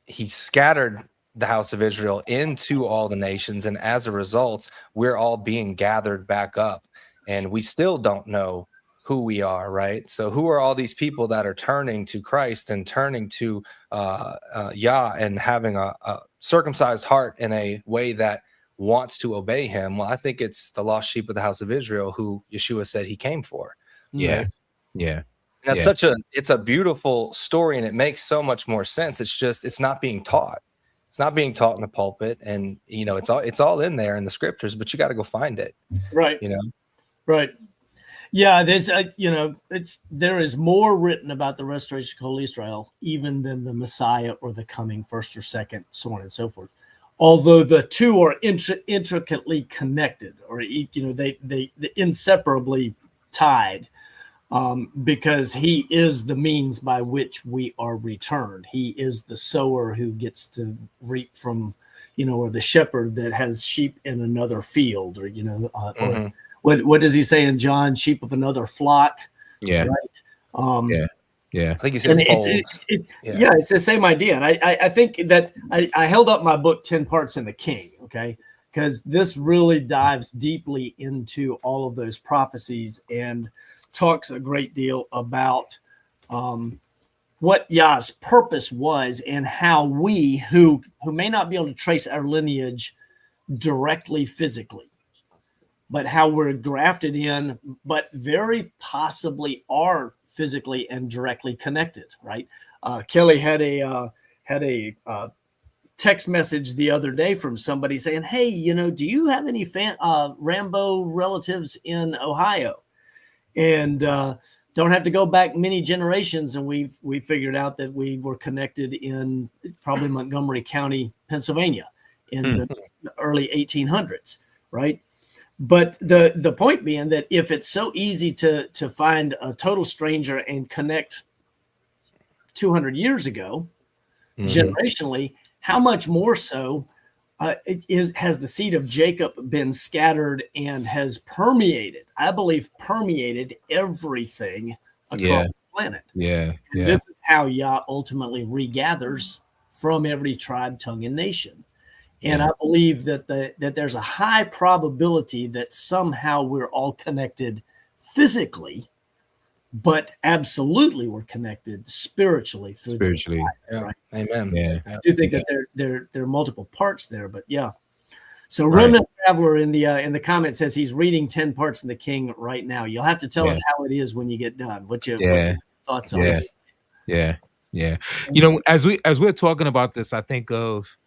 he scattered the house of Israel into all the nations, and as a result, we're all being gathered back up, and we still don't know who we are, right? So who are all these people that are turning to Christ and turning to Yah and having a circumcised heart in a way that wants to obey him? Well, I think it's the lost sheep of the house of Israel who Yeshua said he came for. Yeah. Right? Yeah. And that's it's a beautiful story, and it makes so much more sense. It's just, it's not being taught. It's not being taught in the pulpit, and it's all in there in the scriptures, but you got to go find it. Right. Right. Yeah, there's there is more written about the restoration of Kol Israel even than the Messiah or the coming first or second, so on and so forth. Although the two are intricately connected, or they inseparably tied. because he is the means by which we are returned. He is the sower who gets to reap from, or the shepherd that has sheep in another field, or or what does he say in John? Sheep of another flock. Yeah. Right. Yeah. I think you said folds. Yeah, it's the same idea. And I think that I held up my book, 10 Parts in the King, okay? Because this really dives deeply into all of those prophecies and talks a great deal about what Yah's purpose was, and how we who may not be able to trace our lineage directly physically, but how we're grafted in, but very possibly are physically and directly connected, right? Kelly had a text message the other day from somebody saying, "Hey, do you have any Rambo relatives in Ohio?" And don't have to go back many generations, and we figured out that we were connected in probably Montgomery County, Pennsylvania, in the early 1800s, right? But the point being that if it's so easy to find a total stranger and connect 200 years ago, generationally, how much more so has the seed of Jacob been scattered and has permeated? I believe permeated everything across the planet. Yeah. And this is how Yah ultimately regathers from every tribe, tongue, and nation. And I believe that that there's a high probability that somehow we're all connected physically, but absolutely we're connected spiritually through spiritually. Right? Amen. Yeah. I do think that there are multiple parts there, but yeah. So Remnant Traveler in the comment says he's reading 10 Parts in the King right now. You'll have to tell us how it is when you get done. What your thoughts on it? Yeah. As we're talking about this, I think of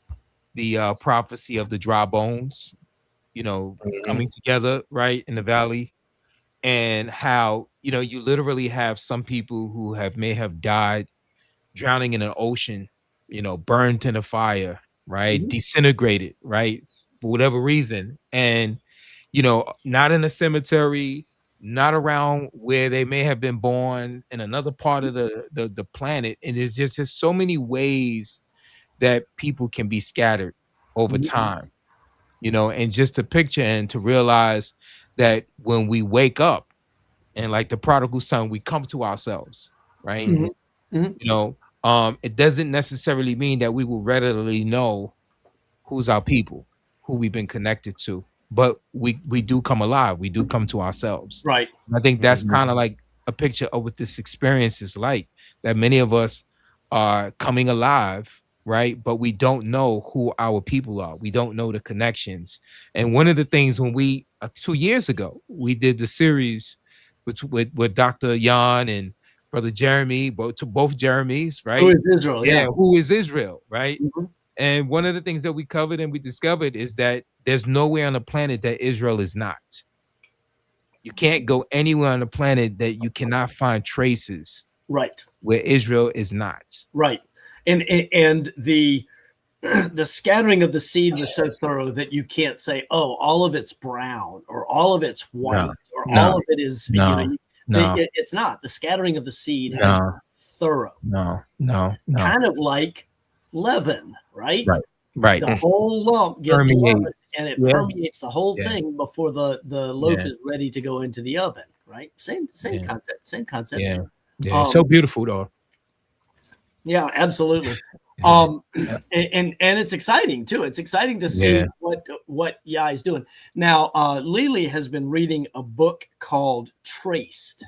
the prophecy of the dry bones, coming together right in the valley, and how you literally have some people who may have died drowning in an ocean, burned in a fire, right, disintegrated, right, for whatever reason, and not in a cemetery, not around where they may have been born, in another part of the planet. And there's just so many ways that people can be scattered over time, and just to picture and to realize that when we wake up and like the prodigal son, we come to ourselves, right? It doesn't necessarily mean that we will readily know who's our people, who we've been connected to, but we do come alive. We do come to ourselves. Right. And I think that's kind of like a picture of what this experience is like, that many of us are coming alive, right? But we don't know who our people are. We don't know the connections. And one of the things when we 2 years ago, we did the series with Dr. Jan and Brother Jeremy, both Jeremys, right? Who is Israel? Yeah, who is Israel, right? Mm-hmm. And one of the things that we covered and we discovered is that there's nowhere on the planet that Israel is not. You can't go anywhere on the planet that you cannot find traces, right, where Israel is not. Right. And the scattering of the seed was so thorough that you can't say, oh, all of it's brown or all of it's white all of it is, it's not. The scattering of the seed has been thorough. No. Kind of like leaven, right? Right. The whole lump gets leavened, and it permeates the whole thing before the loaf is ready to go into the oven, right? Same concept. Yeah. So beautiful though. Yeah, absolutely. And it's exciting too. It's exciting to see what Yah is doing. Now, Lily has been reading a book called Traced.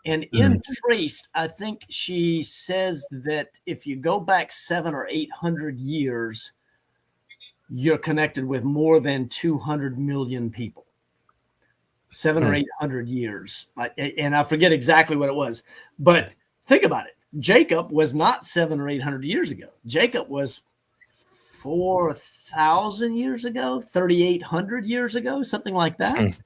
And in Traced, I think she says that if you go back 700 or 800 years, you're connected with more than 200 million people. 700 or 800 years. And I forget exactly what it was. But think about it. Jacob was not 700 or 800 years ago. Jacob was 4,000 years ago, 3,800 years ago, something like that.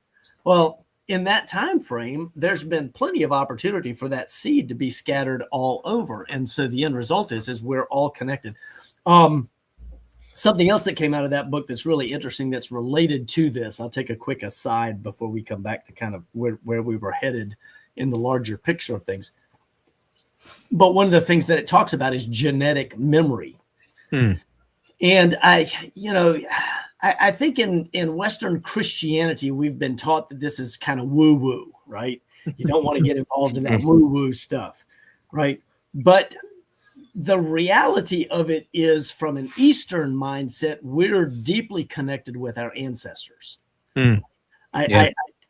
Well, in that time frame, there's been plenty of opportunity for that seed to be scattered all over. And so the end result is we're all connected. Something else that came out of that book that's really interesting that's related to this, I'll take a quick aside before we come back to kind of where we were headed in the larger picture of things. But one of the things that it talks about is genetic memory. And I think in Western Christianity, we've been taught that this is kind of woo-woo, right? You don't want to get involved in that woo-woo stuff, right? But the reality of it is, from an Eastern mindset, we're deeply connected with our ancestors.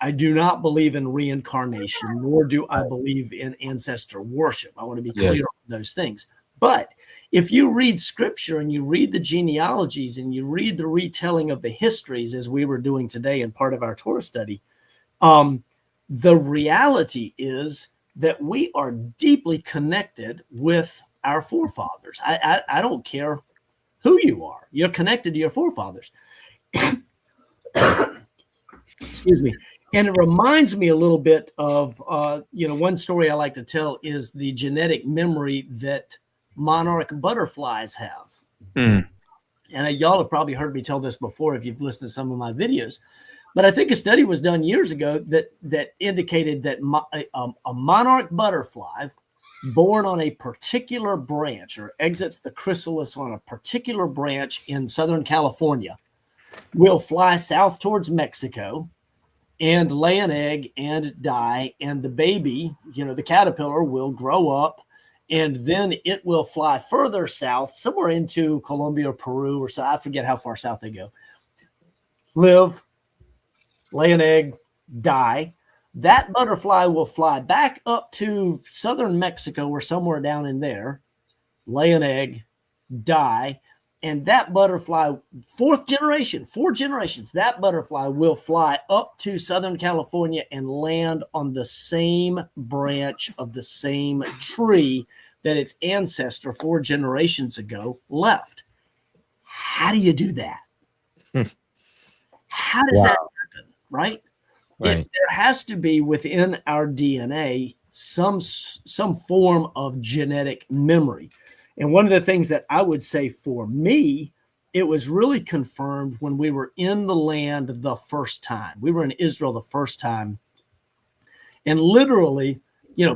I do not believe in reincarnation, nor do I believe in ancestor worship. I want to be clear on those things. But if you read scripture and you read the genealogies and you read the retelling of the histories, as we were doing today in part of our Torah study, the reality is that we are deeply connected with our forefathers. I don't care who you are. You're connected to your forefathers. Excuse me. And it reminds me a little bit of, one story I like to tell is the genetic memory that monarch butterflies have. And y'all have probably heard me tell this before if you've listened to some of my videos. But I think a study was done years ago that indicated that a monarch butterfly born on a particular branch, or exits the chrysalis on a particular branch in Southern California, will fly south towards Mexico and lay an egg and die. And the baby, the caterpillar, will grow up, and then it will fly further south, somewhere into Colombia or Peru, or so. I forget how far south they go. Live, lay an egg, die. That butterfly will fly back up to southern Mexico or somewhere down in there, lay an egg, die. And that butterfly, four generations, that butterfly will fly up to Southern California and land on the same branch of the same tree that its ancestor 4 generations ago left. How do you do that? How does that happen, right? There has to be within our DNA some form of genetic memory. And one of the things that I would say for me, it was really confirmed when we were in the land the first time. We were in Israel the first time. And literally,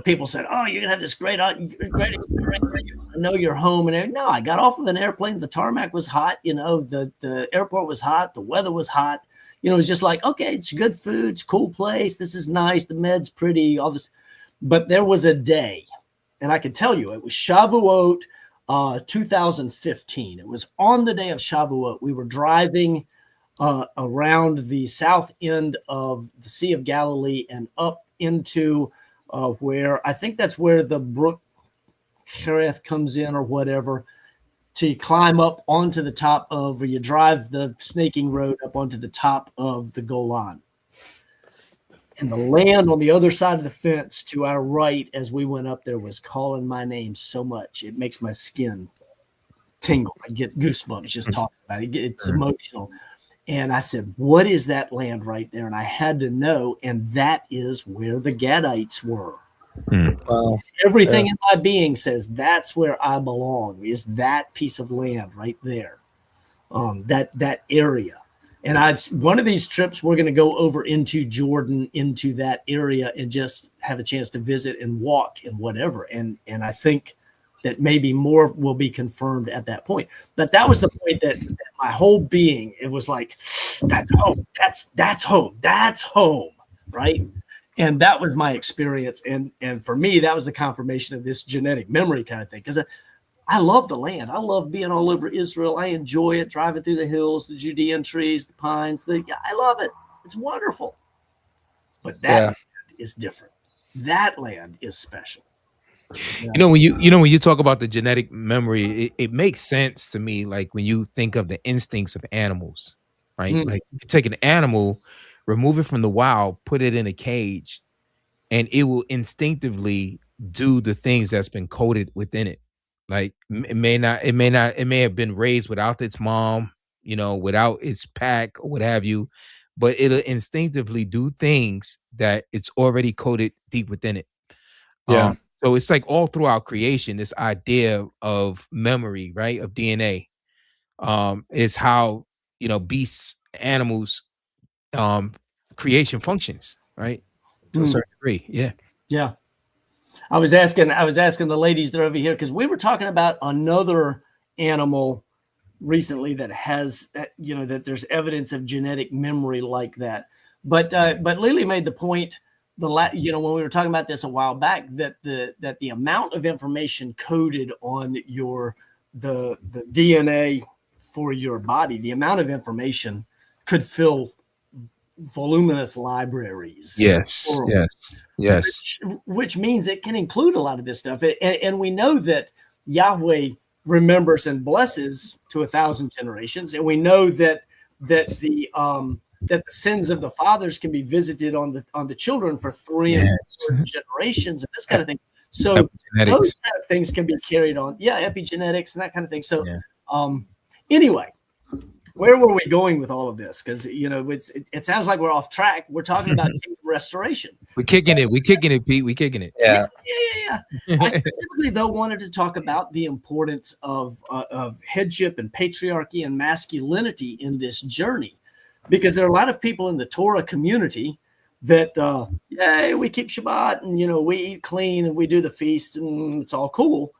people said, oh, you're going to have this great experience. I know you're home. And no, I got off of an airplane. The tarmac was hot. The airport was hot. The weather was hot. It was just like, okay, it's good food. It's a cool place. This is nice. The med's pretty, all this. But there was a day, and I can tell you, it was Shavuot, 2015. It was on the day of Shavuot. We were driving around the south end of the Sea of Galilee and up into where, I think that's where the brook Cherith comes in or whatever, to climb up onto the top of, or you drive the snaking road up onto the top of the Golan. And the land on the other side of the fence to our right as we went up there was calling my name so much. It makes my skin tingle. I get goosebumps just talking about it. It's emotional. And I said, what is that land right there? And I had to know. And that is where the Gadites were. Everything in my being says that's where I belong, is that piece of land right there, that area. And one of these trips, we're going to go over into Jordan, into that area, and just have a chance to visit and walk and whatever. And I think that maybe more will be confirmed at that point. But that was the point that my whole being, it was like, that's home. That's home. That's home. Right. And that was my experience. And for me, that was the confirmation of this genetic memory kind of thing. Because I love the land. I love being all over Israel. I enjoy it, driving through the hills, the Judean trees, the pines. I love it. It's wonderful. But that land is different. That land is special. Yeah. When you talk about the genetic memory, it makes sense to me. Like when you think of the instincts of animals, right? Like you could take an animal, remove it from the wild, put it in a cage, and it will instinctively do the things that's been coded within it. Like it may have been raised without its mom, without its pack or what have you, but it'll instinctively do things that it's already coded deep within it. Yeah. So it's like all throughout creation, this idea of memory, right, of DNA, is how beasts, animals, creation functions, right, to a certain degree. Yeah. I was asking the ladies that are over here because we were talking about another animal recently that has, that there's evidence of genetic memory like that. But Lily made the point when we were talking about this a while back that the amount of information coded on the DNA for your body, the amount of information could fill voluminous libraries. Yes, yes. Which means it can include a lot of this stuff. And we know that Yahweh remembers and blesses to 1,000 generations, and we know that the sins of the fathers can be visited on the children for 3 and 4 generations, and this kind of thing. So those kind of things can be carried on. Yeah, epigenetics and that kind of thing. So anyway, where were we going with all of this? Because it sounds like we're off track. We're talking about restoration. We're kicking it, Pete. We're kicking it. Yeah. I specifically, though, wanted to talk about the importance of headship and patriarchy and masculinity in this journey, because there are a lot of people in the Torah community that we keep Shabbat and we eat clean and we do the feast and it's all cool.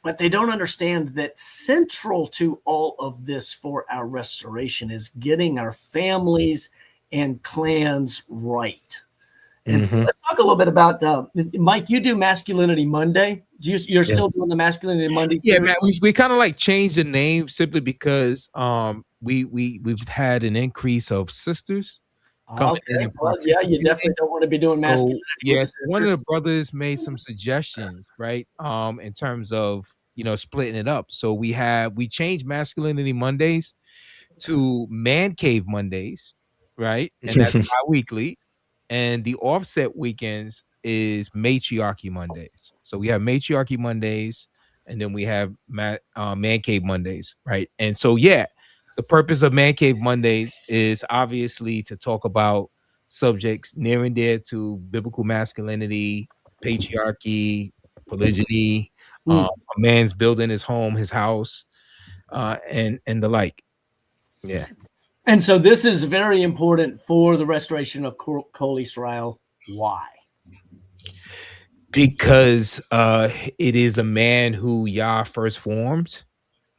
But they don't understand that central to all of this for our restoration is getting our families and clans right. And so let's talk a little bit about Mike. You do Masculinity Monday. You're still doing the Masculinity Monday. Yeah, man. We kind of like changed the name simply because we've had an increase of sisters. Okay. Well, yeah, you definitely don't want to be doing masculinity. Yes, one of the brothers made some suggestions, right? In terms of splitting it up. So we changed Masculinity Mondays to Man Cave Mondays, right? And that's bi-weekly. And the offset weekends is Matriarchy Mondays. So we have Matriarchy Mondays, and then we have Man Cave Mondays, right? And so the purpose of Man Cave Mondays is obviously to talk about subjects near and dear to biblical masculinity, patriarchy, polygyny, a man's building his home, his house, and the like. Yeah. And so this is very important for the restoration of Kol Israel. Why? Because it is a man who Yah first formed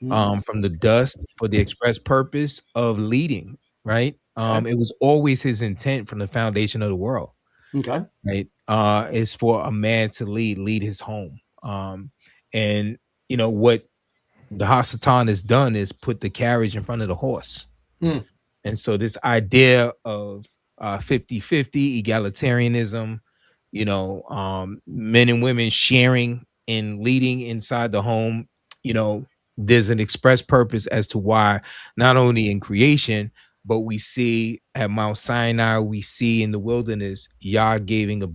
from the dust for the express purpose of leading, right? It was always his intent from the foundation of the world. Okay. Right. Is for a man to lead his home. And what the Hasatan has done is put the carriage in front of the horse. And so this idea of 50-50 egalitarianism, men and women sharing and leading inside the home, there's an express purpose as to why not only in creation, but we see at Mount Sinai, we see in the wilderness, Yah giving a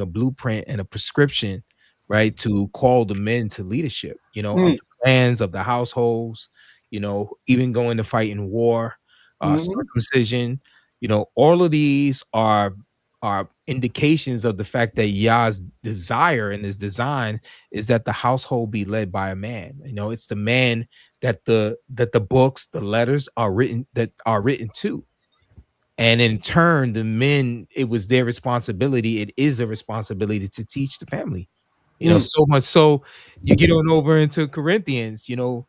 blueprint and a prescription, right, to call the men to leadership, of the clans, of the households, even going to fight in war, circumcision, all of these are indications of the fact that Yah's desire and his design is that the household be led by a man. It's the man that the books, the letters are written to. And in turn, the men, it was their responsibility. It is a responsibility to teach the family. So much so you get on over into Corinthians, Rob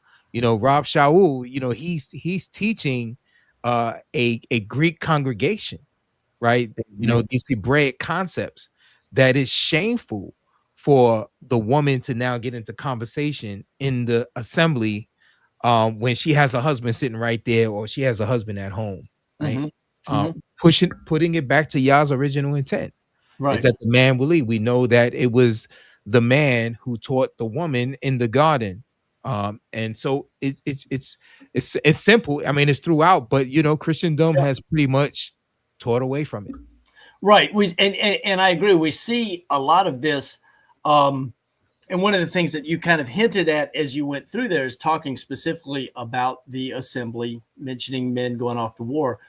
Shaul, he's teaching a Greek congregation, right? These Hebraic concepts that is shameful for the woman to now get into conversation in the assembly when she has a husband sitting right there, or she has a husband at home, right? Putting it back to Yah's original intent, right? Is that the man will lead. We know that it was the man who taught the woman in the garden. And so it's simple. I mean, it's throughout, but Christendom has pretty much taught away from it. Right. And I agree. We see a lot of this. And one of the things that you kind of hinted at as you went through there is talking specifically about the assembly, mentioning men going off to war.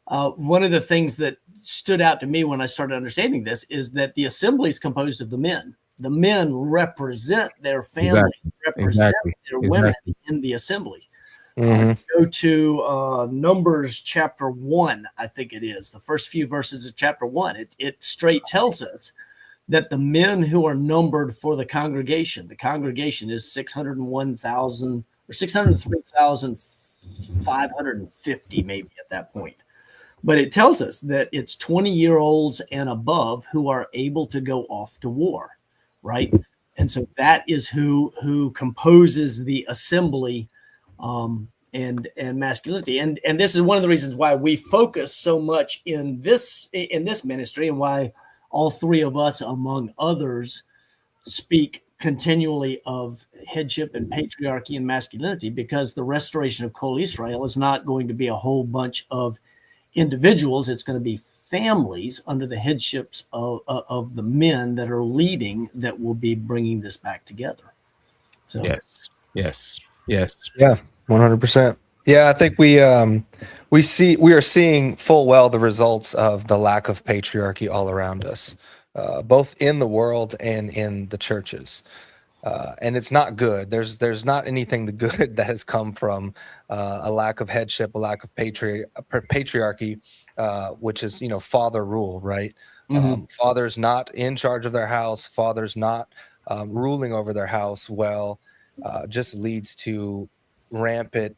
One of the things that stood out to me when I started understanding this is that the assembly is composed of the men. The men represent their family, represent their women in the assembly. Go to Numbers chapter 1, I think it is. The first few verses of chapter 1. It straight tells us that the men who are numbered for the congregation is 601,000 or 603,550 maybe at that point. But it tells us that it's 20-year-olds and above who are able to go off to war, right? And so that is who composes the assembly, and masculinity. And this is one of the reasons why we focus so much in this ministry, and why all three of us, among others, speak continually of headship and patriarchy and masculinity, because the restoration of Kol Israel is not going to be a whole bunch of individuals. It's going to be families under the headships of the men that are leading, that will be bringing this back together. So Yes. Yeah, 100%. Yeah, I think we are seeing full well the results of the lack of patriarchy all around us, both in the world and in the churches. And it's not good. There's not anything the good that has come from a lack of headship, a lack of patriarchy, which is, father rule, right? Father's not in charge of their house. Father's not ruling over their house well. Just leads to rampant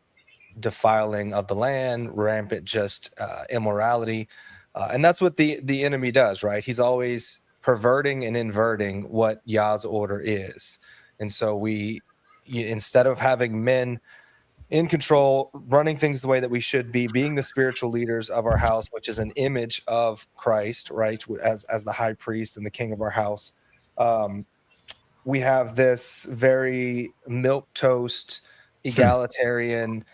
defiling of the land, rampant just immorality. And that's what the enemy does, right? He's always perverting and inverting what Yah's order is. And so instead of having men in control, running things the way that we should be, being the spiritual leaders of our house, which is an image of Christ, right? As the high priest and the king of our house. We have this very milquetoast, egalitarian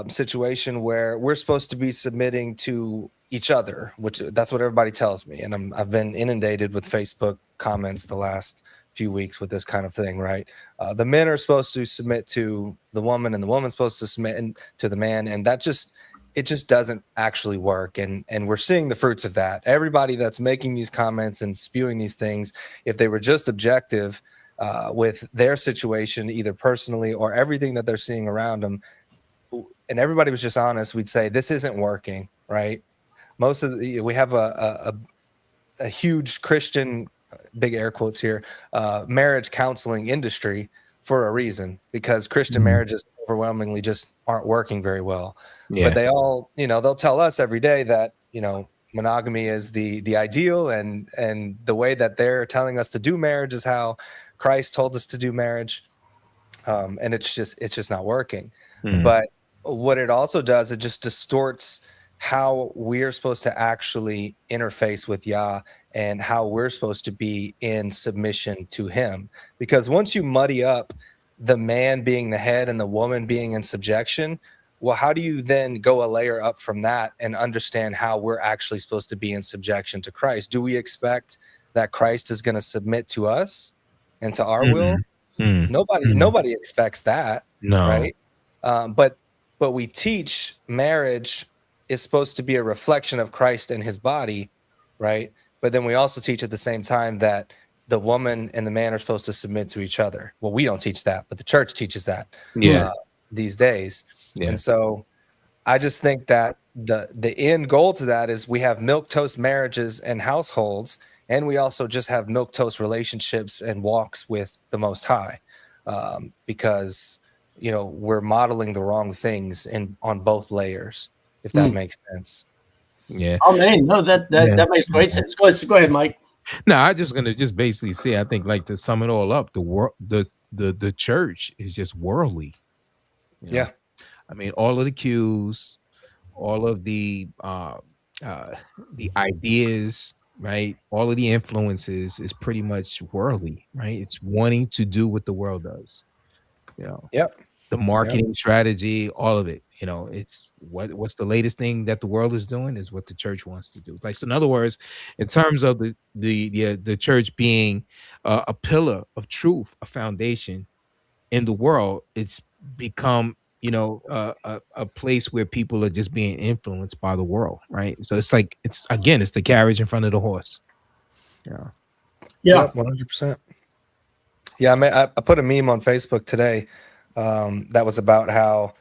situation where we're supposed to be submitting to each other, which that's what everybody tells me. And I've been inundated with Facebook comments the last few weeks with this kind of thing, right? The men are supposed to submit to the woman, and the woman's supposed to submit to the man, and it just doesn't actually work. And we're seeing the fruits of that. Everybody that's making these comments and spewing these things, if they were just objective with their situation, either personally or everything that they're seeing around them, and everybody was just honest, we'd say this isn't working, right? We have a huge Christian, big air quotes here, marriage counseling industry for a reason, because Christian marriages overwhelmingly just aren't working very well. Yeah. But they all, they'll tell us every day that, monogamy is the ideal, and the way that they're telling us to do marriage is how Christ told us to do marriage. And it's just not working. But what it also does, it just distorts how we're supposed to actually interface with Yah, and how we're supposed to be in submission to him. Because once you muddy up the man being the head and the woman being in subjection, well, how do you then go a layer up from that and understand how we're actually supposed to be in subjection to Christ? Do we expect that Christ is going to submit to us and to our will? Nobody expects that, no. Right? But we teach marriage is supposed to be a reflection of Christ and his body, right? But then we also teach at the same time that the woman and the man are supposed to submit to each other. Well, we don't teach that, but the church teaches that these days. Yeah. And so I just think that the end goal to that is we have milquetoast marriages and households, and we also just have milquetoast relationships and walks with the Most High, because we're modeling the wrong things on both layers, if that makes sense. Yeah. Oh man, no, that makes great sense. Go ahead, Mike. No, I'm just gonna basically say, I think, like, to sum it all up, the church is just worldly. Yeah. I mean, all of the cues, all of the ideas, right? All of the influences is pretty much worldly, right? It's wanting to do what the world does. Yep. The marketing strategy, all of it. It's what's the latest thing that the world is doing is what the church wants to do. Like, so in other words, in terms of the church being a pillar of truth, a foundation in the world, it's become a place where people are just being influenced by the world, right? So it's like it's the carriage in front of the horse. Yeah, 100%. Yeah, I put a meme on Facebook today that was about how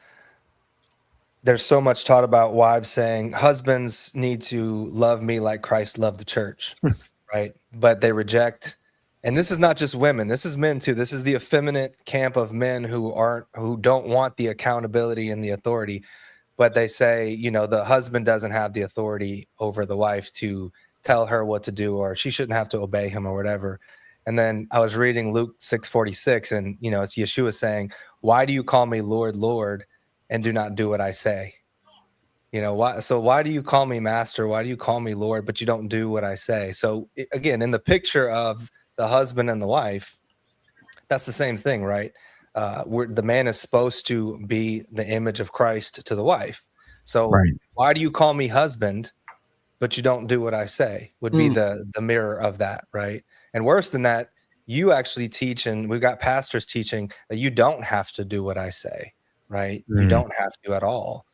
there's so much taught about wives saying husbands need to love me like Christ loved the church, right? But they reject And this is not just women, this is men too. This is the effeminate camp of men who don't want the accountability and the authority, but they say, you know, the husband doesn't have the authority over the wife to tell her what to do, or she shouldn't have to obey him or whatever. And then I was reading Luke 6:46, and you know, it's Yeshua saying, "Why do you call me Lord, Lord, and do not do what I say?" You know, why do you call me master? Why do you call me Lord, but you don't do what I say? So again, in the picture of the husband and the wife, that's the same thing, right? The man is supposed to be the image of Christ to the wife. So Right. why do you call me husband, but you don't do what I say? Would be the mirror of that, right? And worse than that, you actually teach, and we've got pastors teaching that you don't have to do what I say, right? You don't have to at all.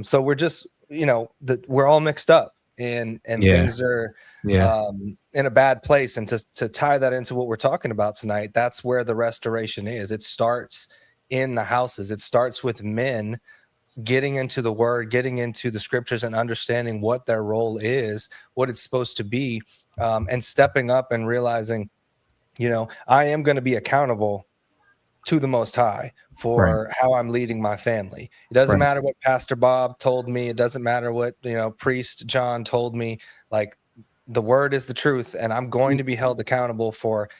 So we're just, you know, we're all mixed up, and things are in a bad place. And to tie that into what we're talking about tonight, that's where the restoration is. It starts in the houses. It starts with men getting into the word, getting into the scriptures, and understanding what their role is, what it's supposed to be, and stepping up and realizing, you know, I am going to be accountable to the Most High for how I'm leading my family. It doesn't matter what Pastor Bob told me. It doesn't matter what, you know, Priest John told me. Like, the word is the truth, and I'm going to be held accountable for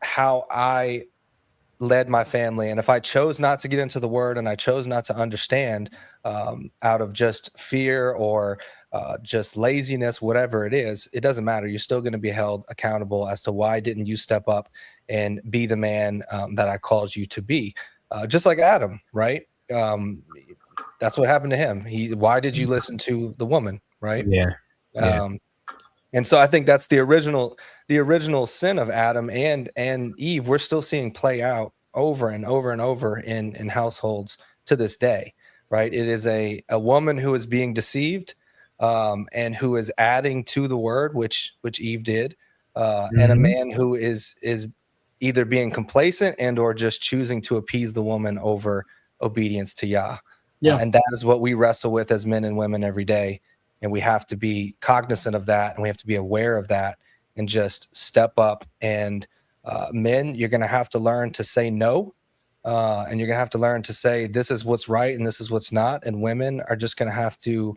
how I led my family. And if I chose not to get into the word, and I chose not to understand, out of just fear or just laziness, whatever it is, it doesn't matter. You're still going to be held accountable as to why didn't you step up and be the man that I called you to be. Just like Adam, right? That's what happened to him. Why did you listen to the woman, right? And so I think that's the original sin of Adam and Eve. We're still seeing play out over and over and over in households to this day, right? It is a woman who is being deceived, and who is adding to the word, which Eve did, and a man who is either being complacent and or just choosing to appease the woman over obedience to Yah. And that is what we wrestle with as men and women every day. And we have to be cognizant of that, and we have to be aware of that, and just step up. And men, you're going to have to learn to say no, and you're going to have to learn to say this is what's right and this is what's not. And women are just going to have to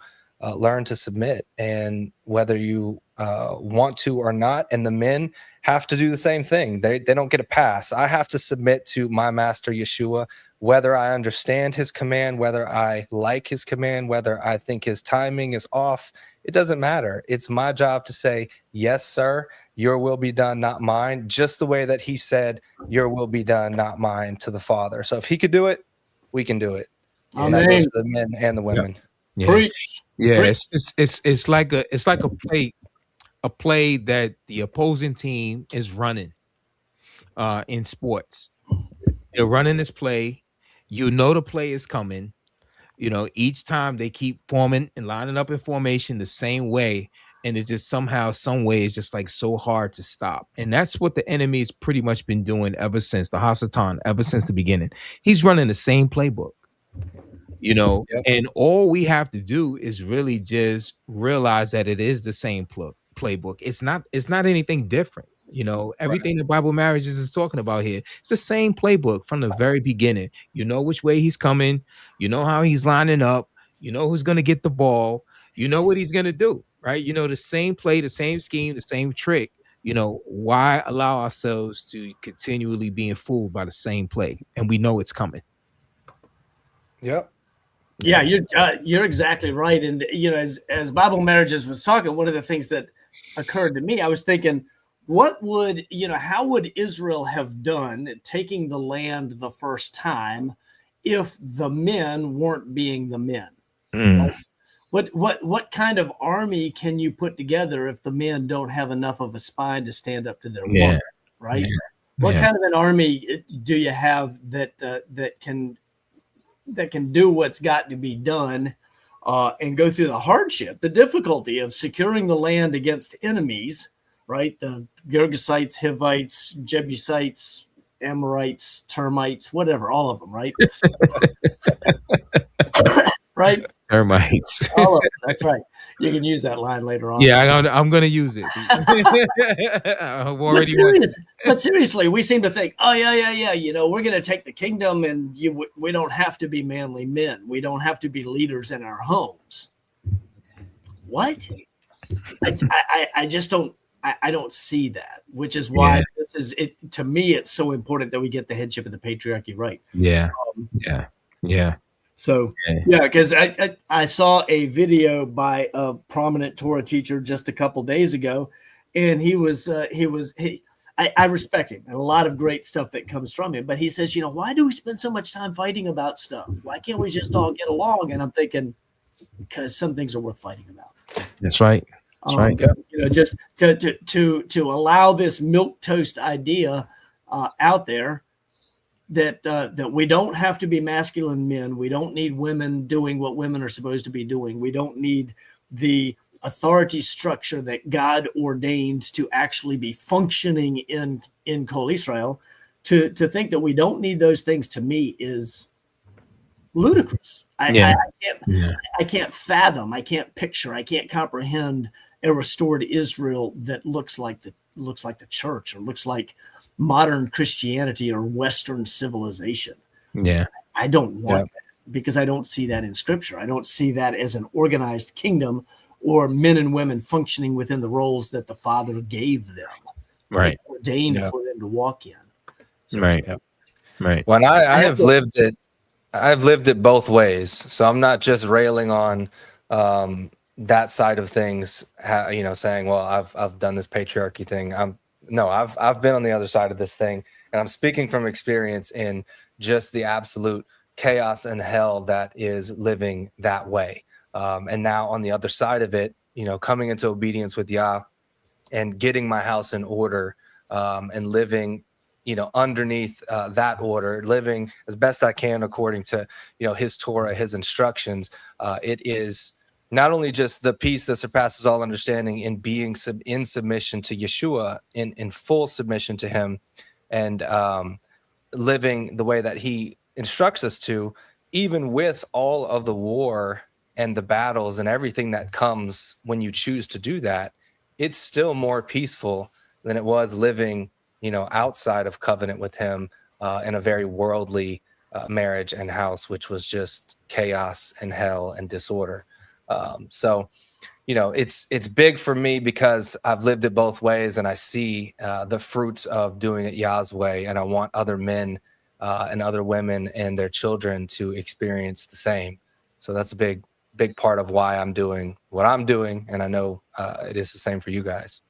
learn to submit, and whether you want to or not. And the men have to do the same thing. They don't get a pass. I have to submit to my master Yeshua, whether I understand his command, whether I like his command, whether I think his timing is off. It doesn't matter. It's my job to say, yes, sir, your will be done, not mine, just the way that he said, your will be done, not mine, to the Father. So if he could do it, we can do it. And that goes for the men and the women. Preach. It's like a play that the opposing team is running in sports. They're running this play. You know the play is coming. You know, each time they keep forming and lining up in formation the same way, and it's just somehow, some way, it's just like so hard to stop. And that's what the enemy's pretty much been doing ever since the Hasatan, ever since the beginning. He's running the same playbook. You know, and all we have to do is really just realize that it is the same playbook. It's not anything different. You know, everything the Bible marriages is talking about here, it's the same playbook from the very beginning. You know which way he's coming. You know how he's lining up. You know who's going to get the ball. You know what he's going to do, right? You know, the same play, the same scheme, the same trick. You know, why allow ourselves to continually being fooled by the same play? And we know it's coming. Yeah, you're exactly right. And you know, as Bible Marriages was talking, one of the things that occurred to me, I was thinking, how would Israel have done taking the land the first time if the men weren't being the men? Right? What kind of army can you put together if the men don't have enough of a spine to stand up to their woman? Right? What kind of an army do you have that can do what's got to be done, and go through the hardship, the difficulty of securing the land against enemies, right? The Girgasites, Hivites, Jebusites, Amorites, termites, whatever, all of them, right? Right. Termites. All of it. That's right. You can use that line later on. Yeah, I'm gonna use it. I've already But seriously, we seem to think, oh yeah. We're going to take the kingdom, and we don't have to be manly men. We don't have to be leaders in our homes. What? I just don't. I don't see that, which is why this is it. To me, it's so important that we get the headship of the patriarchy right. Yeah. So because I saw a video by a prominent Torah teacher just a couple days ago, and I respect him and a lot of great stuff that comes from him. But he says, why do we spend so much time fighting about stuff? Why can't we just all get along? And I'm thinking, because some things are worth fighting about. That's right. That's right. Just to allow this milk toast idea out there that we don't have to be masculine men. We don't need women doing what women are supposed to be doing. We don't need the authority structure that God ordained to actually be functioning in Kol Israel. To think that we don't need those things, to me, is ludicrous. I can't fathom, I can't picture, I can't comprehend a restored Israel that looks like the church, or looks like modern Christianity or Western civilization. Yeah. I don't want that, because I don't see that in Scripture. I don't see that as an organized kingdom or men and women functioning within the roles that the Father gave them, right, ordained for them to walk in. So, right. When I have lived it, I've lived it both ways. So I'm not just railing on that side of things, saying, well, I've done this patriarchy thing. I've been on the other side of this thing, and I'm speaking from experience in just the absolute chaos and hell that is living that way. And now on the other side of it, coming into obedience with Yah and getting my house in order, and living, underneath that order, living as best I can according to, his Torah, his instructions. It is not only just the peace that surpasses all understanding in being in submission to Yeshua, in full submission to him, and living the way that he instructs us to, even with all of the war and the battles and everything that comes when you choose to do that, it's still more peaceful than it was living, outside of covenant with him in a very worldly marriage and house, which was just chaos and hell and disorder. So, it's big for me because I've lived it both ways, and I see the fruits of doing it Yah's way, and I want other men and other women and their children to experience the same. So that's a big part of why I'm doing what I'm doing, and I know it is the same for you guys.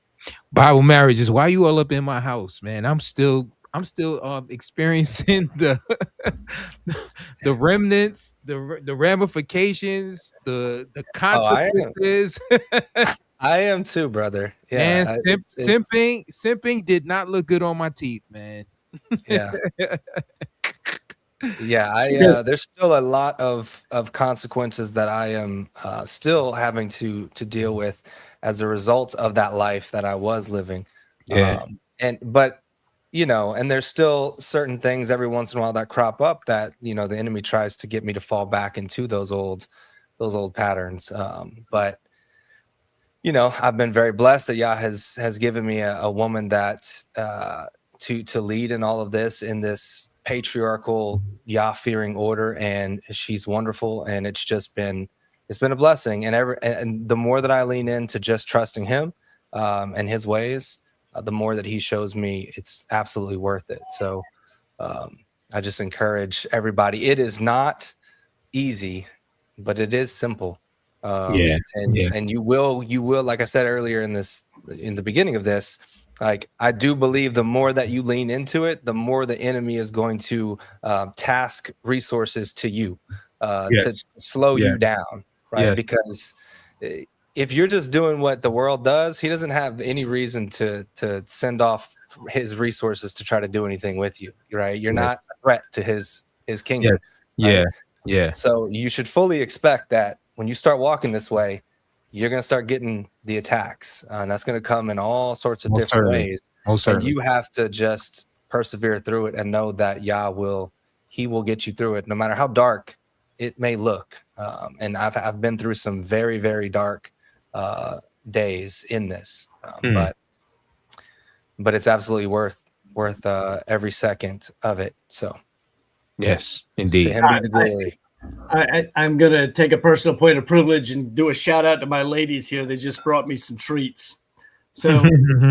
Bible marriages. Why you all up in my house, man? I'm still experiencing the the remnants, the ramifications, the consequences. I am too, brother. Yeah, man, simping did not look good on my teeth, man. Yeah. Yeah, there's still a lot of consequences that I am still having to deal with as a result of that life that I was living. Yeah. But and there's still certain things every once in a while that crop up that, the enemy tries to get me to fall back into those old patterns. But I've been very blessed that Yah has given me a woman that to lead in all of this, in this patriarchal Yah-fearing order, and she's wonderful, and it's been a blessing. And the more that I lean into just trusting him and his ways, the more that he shows me it's absolutely worth it. So I just encourage everybody. It is not easy, but it is simple. And you will, like I said earlier in the beginning of this, like, I do believe the more that you lean into it, the more the enemy is going to task resources to you to slow you down, right? Yes. Because if you're just doing what the world does, he doesn't have any reason to send off his resources to try to do anything with you, right? You're not a threat to his kingdom. Yes. Right? Yeah. So you should fully expect that when you start walking this way, you're going to start getting the attacks, and that's going to come in all sorts of different ways. And you have to just persevere through it and know that Yah will get you through it, no matter how dark it may look. And I've been through some very, very dark days in this, but it's absolutely worth every second of it. So yes, to indeed. him be the glory. I'm going to take a personal point of privilege and do a shout out to my ladies here. They just brought me some treats. So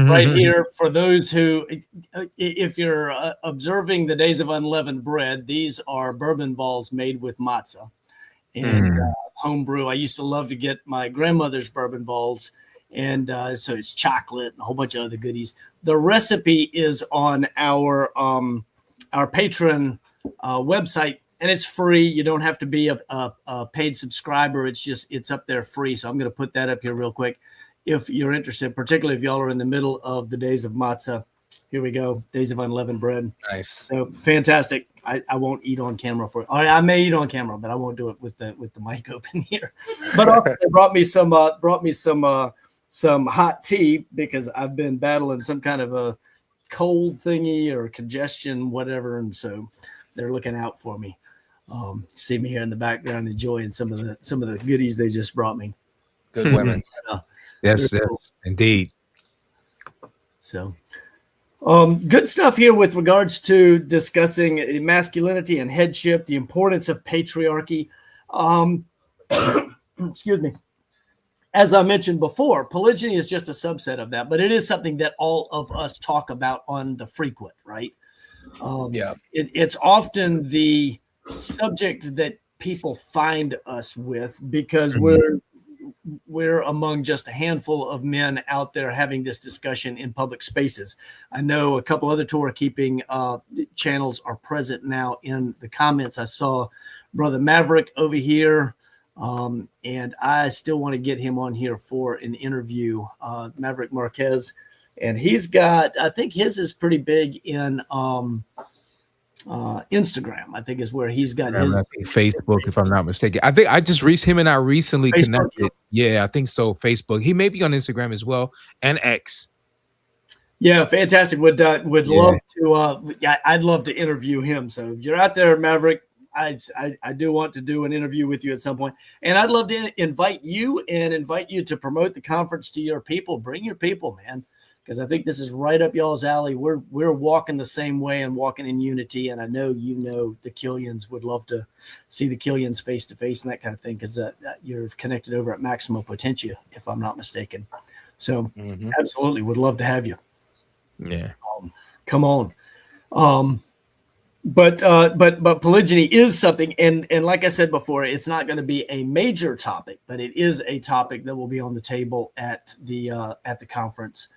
right here, for those who, if you're observing the Days of Unleavened Bread, these are bourbon balls made with matzah and homebrew. I used to love to get my grandmother's bourbon balls. And so it's chocolate and a whole bunch of other goodies. The recipe is on our Patreon website, and it's free. You don't have to be a paid subscriber. It's up there free. So I'm going to put that up here real quick. If you're interested, particularly if y'all are in the middle of the Days of Matzah, here we go. Days of Unleavened Bread. Nice. So fantastic. I won't eat on camera for it. I may eat on camera, but I won't do it with the mic open here. But also they brought me some hot tea because I've been battling some kind of a cold thingy or congestion, whatever. And so they're looking out for me. See me here in the background enjoying some of the goodies they just brought me. Good women. Yes, indeed. So, good stuff here with regards to discussing masculinity and headship, the importance of patriarchy. Excuse me. As I mentioned before, polygyny is just a subset of that, but it is something that all of us talk about on the frequent, right? It's often the subject that people find us with because we're among just a handful of men out there having this discussion in public spaces. I know a couple other Torah keeping channels are present now in the comments. I saw Brother Maverick over here, and I still want to get him on here for an interview, Maverick Marquez. And he's got, I think his is pretty big in Instagram, I think is where he's got his. Facebook, if I'm not mistaken. I think him and I recently Facebook, connected. Yeah, I think so. Facebook. He may be on Instagram as well, and X. Yeah, fantastic. Would love to. I'd love to interview him. So if you're out there, Maverick, I do want to do an interview with you at some point, and I'd love to invite you to promote the conference to your people. Bring your people, man. Because I think this is right up y'all's alley. We're walking the same way and walking in unity. And I know the Killians would love to see the Killians face to face and that kind of thing because you're connected over at Maximum Potentia, if I'm not mistaken. So absolutely would love to have you. Yeah, come on. But polygyny is something, and like I said before, it's not going to be a major topic, but it is a topic that will be on the table at the conference.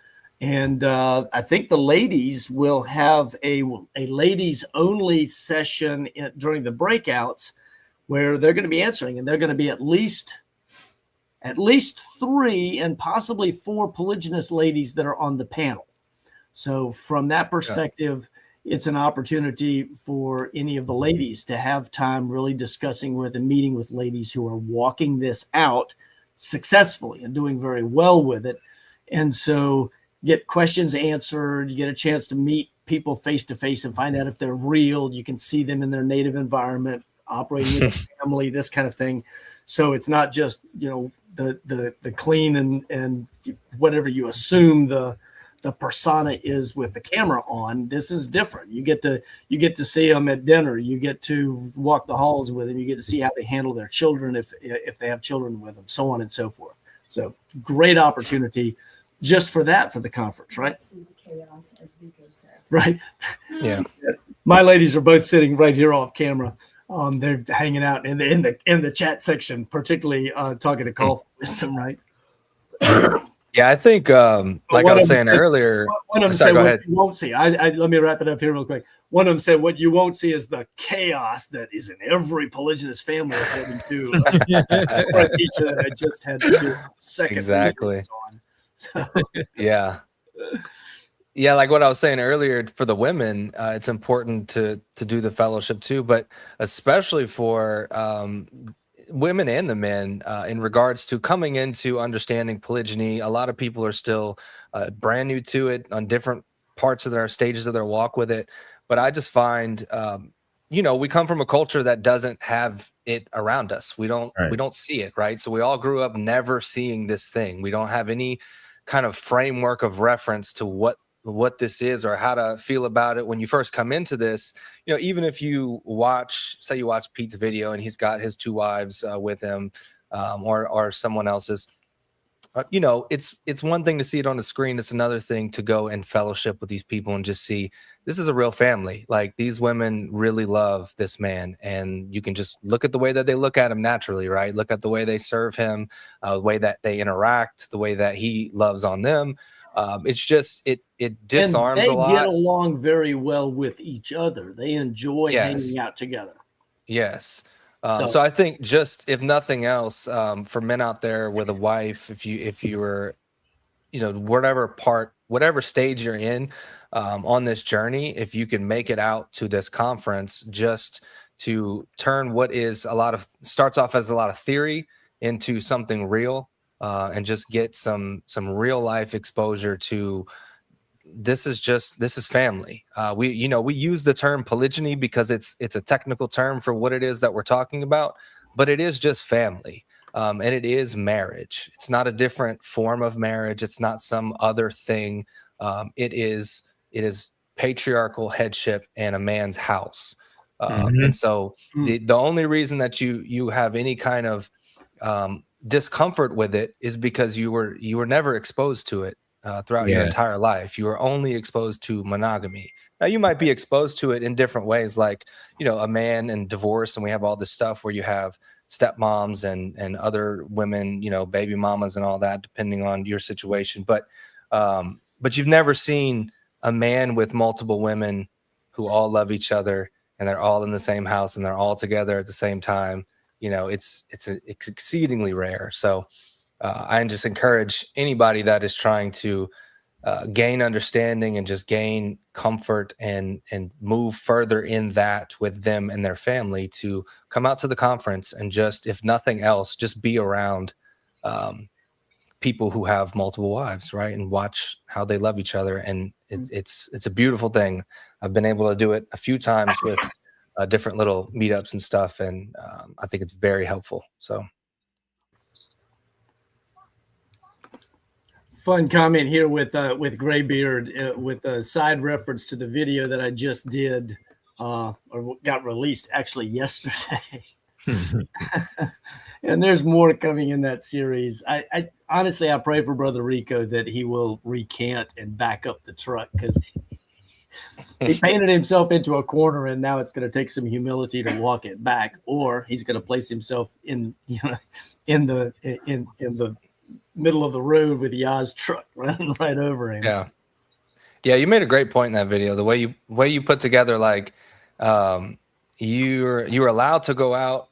And I think the ladies will have a ladies only session during the breakouts where they're going to be answering, and they're going to be at least 3 and possibly 4 polygynous ladies that are on the panel. So from that perspective, it's an opportunity for any of the ladies to have time really discussing with and meeting with ladies who are walking this out successfully and doing very well with it. And so get questions answered, you get a chance to meet people face to face and find out if they're real. You can see them in their native environment, operating in a family, this kind of thing. So it's not just, the clean and whatever you assume the persona is with the camera on. This is different. You get to see them at dinner. You get to walk the halls with them. You get to see how they handle their children if they have children with them, so on and so forth. So great opportunity just for the conference, right? Right. Yeah. My ladies are both sitting right here off camera. They're hanging out in the chat section, particularly talking to Call for Wisdom, right? Yeah, I think like I was saying earlier. One of them said what you won't see. Let me wrap it up here real quick. One of them said what you won't see is the chaos that is in every polygynous family according to a teacher that I just had to do second exactly on. So. Yeah, like what I was saying earlier, for the women, it's important to do the fellowship too, but especially for women and the men in regards to coming into understanding polygyny. A lot of people are still brand new to it on different parts of their stages of their walk with it. But I just find, we come from a culture that doesn't have it around us. We don't see it, right? So we all grew up never seeing this thing. We don't have any kind of framework of reference to what this is or how to feel about it when you first come into this. Even if you watch Pete's video and he's got his 2 wives with him, or someone else's. It's one thing to see it on the screen. It's another thing to go and fellowship with these people and just see this is a real family. Like, these women really love this man, and you can just look at the way that they look at him naturally, right? Look at the way they serve him, the way that they interact, the way that he loves on them. It's just it disarms and a lot. They get along very well with each other. They enjoy hanging out together. Yes. So I think, just if nothing else, for men out there with a wife, if you were, whatever stage you're in on this journey, if you can make it out to this conference, just to turn what is starts off as a lot of theory into something real, and just get some real life exposure to. This is family. We use the term polygyny because it's a technical term for what it is that we're talking about, but it is just family. And it is marriage. It's not a different form of marriage. It's not some other thing. It is patriarchal headship and a man's house. And so the only reason that you have any kind of discomfort with it is because you were never exposed to it. Throughout your entire life, you were only exposed to monogamy. Now, you might be exposed to it in different ways, like, a man and divorce, and we have all this stuff where you have stepmoms and other women, baby mamas and all that, depending on your situation. But you've never seen a man with multiple women who all love each other, and they're all in the same house, and they're all together at the same time. It's exceedingly rare. So I just encourage anybody that is trying to gain understanding and just gain comfort and move further in that with them and their family to come out to the conference and just, if nothing else, just be around people who have multiple wives, right? And watch how they love each other. And it's a beautiful thing. I've been able to do it a few times with different little meetups and stuff. And I think it's very helpful. So. Fun comment here with Graybeard with a side reference to the video that I just did or got released actually yesterday. And there's more coming in that series. I honestly, I pray for Brother Rico that he will recant and back up the truck, because he painted himself into a corner, and now it's going to take some humility to walk it back, or he's going to place himself in the middle of the road with Yah's truck running right over him. Yeah, you made a great point in that video. The way you put together, like, you're allowed to go out,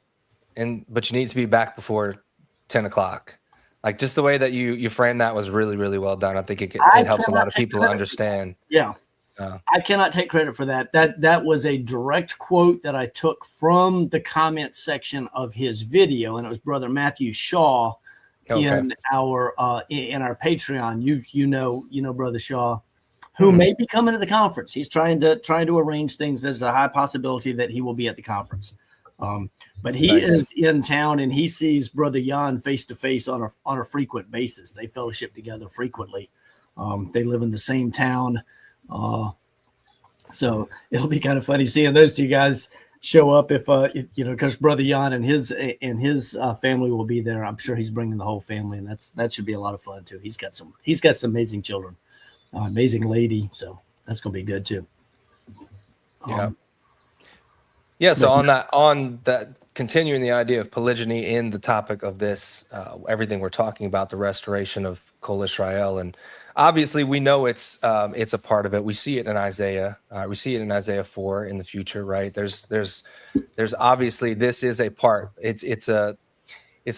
but you need to be back before 10 o'clock. Like, just the way that you framed that was really, really well done. I think it helps a lot of people understand. Yeah. I cannot take credit for that. That was a direct quote that I took from the comment section of his video, and it was Brother Matthew Shaw. In our Patreon, you know Brother Shaw, who may be coming to the conference. He's trying to arrange things. There's a high possibility that he will be at the conference, but he is in town, and he sees Brother Jan face to face on a frequent basis. They fellowship together frequently. They live in the same town, so it'll be kind of funny seeing those two guys show up if because Brother Jan and his family will be there. I'm sure he's bringing the whole family, and that should be a lot of fun too. He's got some amazing children, amazing lady, so that's gonna be good too. So on that, continuing the idea of polygyny in the topic of this, everything we're talking about, the restoration of Kol Israel, and obviously we know it's a part of it. We see it in Isaiah. We see it in Isaiah 4 in the future, right? There's obviously, this is a part. It's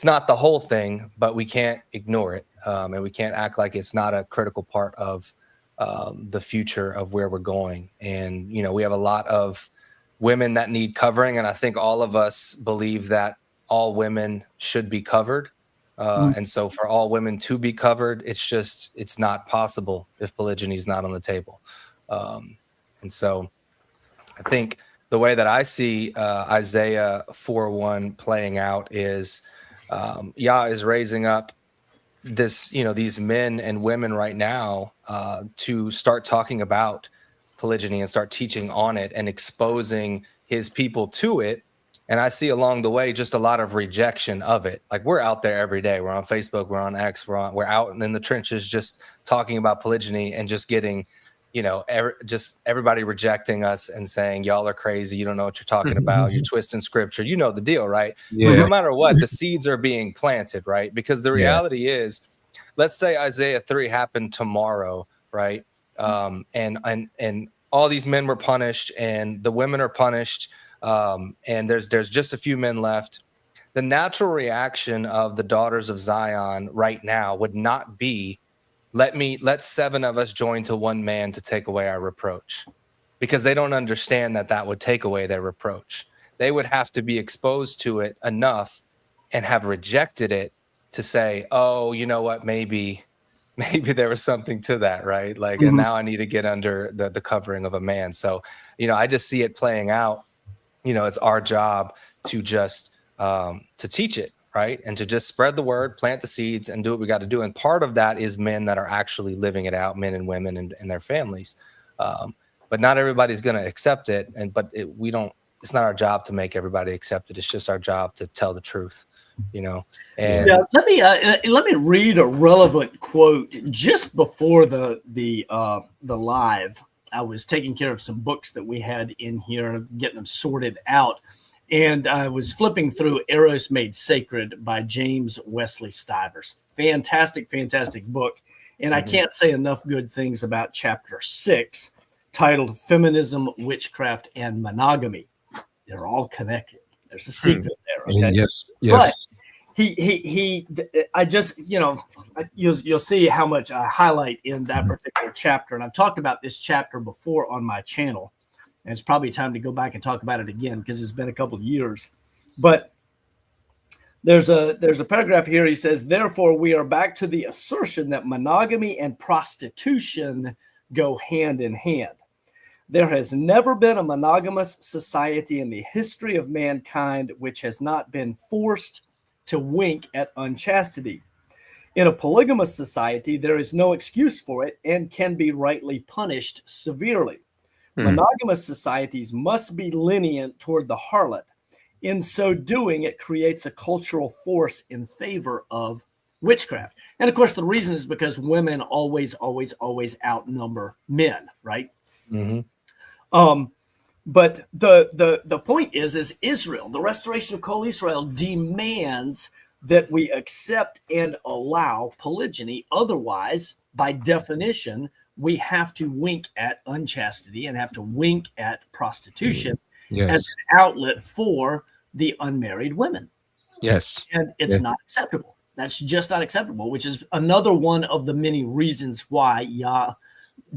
not the whole thing, but we can't ignore it, and we can't act like it's not a critical part of the future of where we're going. And we have a lot of women that need covering, and I think all of us believe that all women should be covered. And so for all women to be covered, it's not possible if polygyny is not on the table. And so I think the way that I see Isaiah 4:1 playing out is Yah is raising up these men and women right now to start talking about polygyny and start teaching on it and exposing his people to it. And I see along the way just a lot of rejection of it. Like, we're out there every day. We're on Facebook, we're on X, we're out in the trenches just talking about polygyny and just getting, just everybody rejecting us and saying, y'all are crazy. You don't know what you're talking about. You're twisting scripture. You know the deal, right? Yeah. But no matter what, the seeds are being planted, right? Because the reality is, let's say Isaiah 3 happened tomorrow, right? And all these men were punished and the women are punished. And there's just a few men left. The natural reaction of the daughters of Zion right now would not be, let 7 of us join to one man to take away our reproach, because they don't understand that would take away their reproach. They would have to be exposed to it enough and have rejected it to say, oh, you know what, maybe there was something to that, right? Like, and now I need to get under the covering of a man. So, I just see it playing out. It's our job to just to teach it, right? And to just spread the word, plant the seeds, and do what we got to do. And part of that is men that are actually living it out, men and women and their families. But not everybody's going to accept it. It's not our job to make everybody accept it. It's just our job to tell the truth, And let me read a relevant quote just before the live. I was taking care of some books that we had in here and getting them sorted out. And I was flipping through Eros Made Sacred by James Wesley Stivers. Fantastic, fantastic book. And I can't say enough good things about chapter 6, titled Feminism, Witchcraft, and Monogamy. They're all connected. There's a secret there. Okay? Yes. But I just, you'll see how much I highlight in that particular chapter. And I've talked about this chapter before on my channel. And it's probably time to go back and talk about it again because it's been a couple of years. But there's a paragraph here. He says, therefore, we are back to the assertion that monogamy and prostitution go hand in hand. There has never been a monogamous society in the history of mankind which has not been forced to wink at unchastity. In a polygamous society, there is no excuse for it and can be rightly punished severely. Monogamous societies must be lenient toward the harlot. In so doing, it creates a cultural force in favor of witchcraft. And of course, the reason is because women always outnumber men, right? But the point is Israel, the restoration of Kol Israel, demands that we accept and allow polygyny. Otherwise, by definition, we have to wink at unchastity and have to wink at prostitution as an outlet for the unmarried women. Yes. And it's not acceptable. That's just not acceptable, which is another one of the many reasons why Yah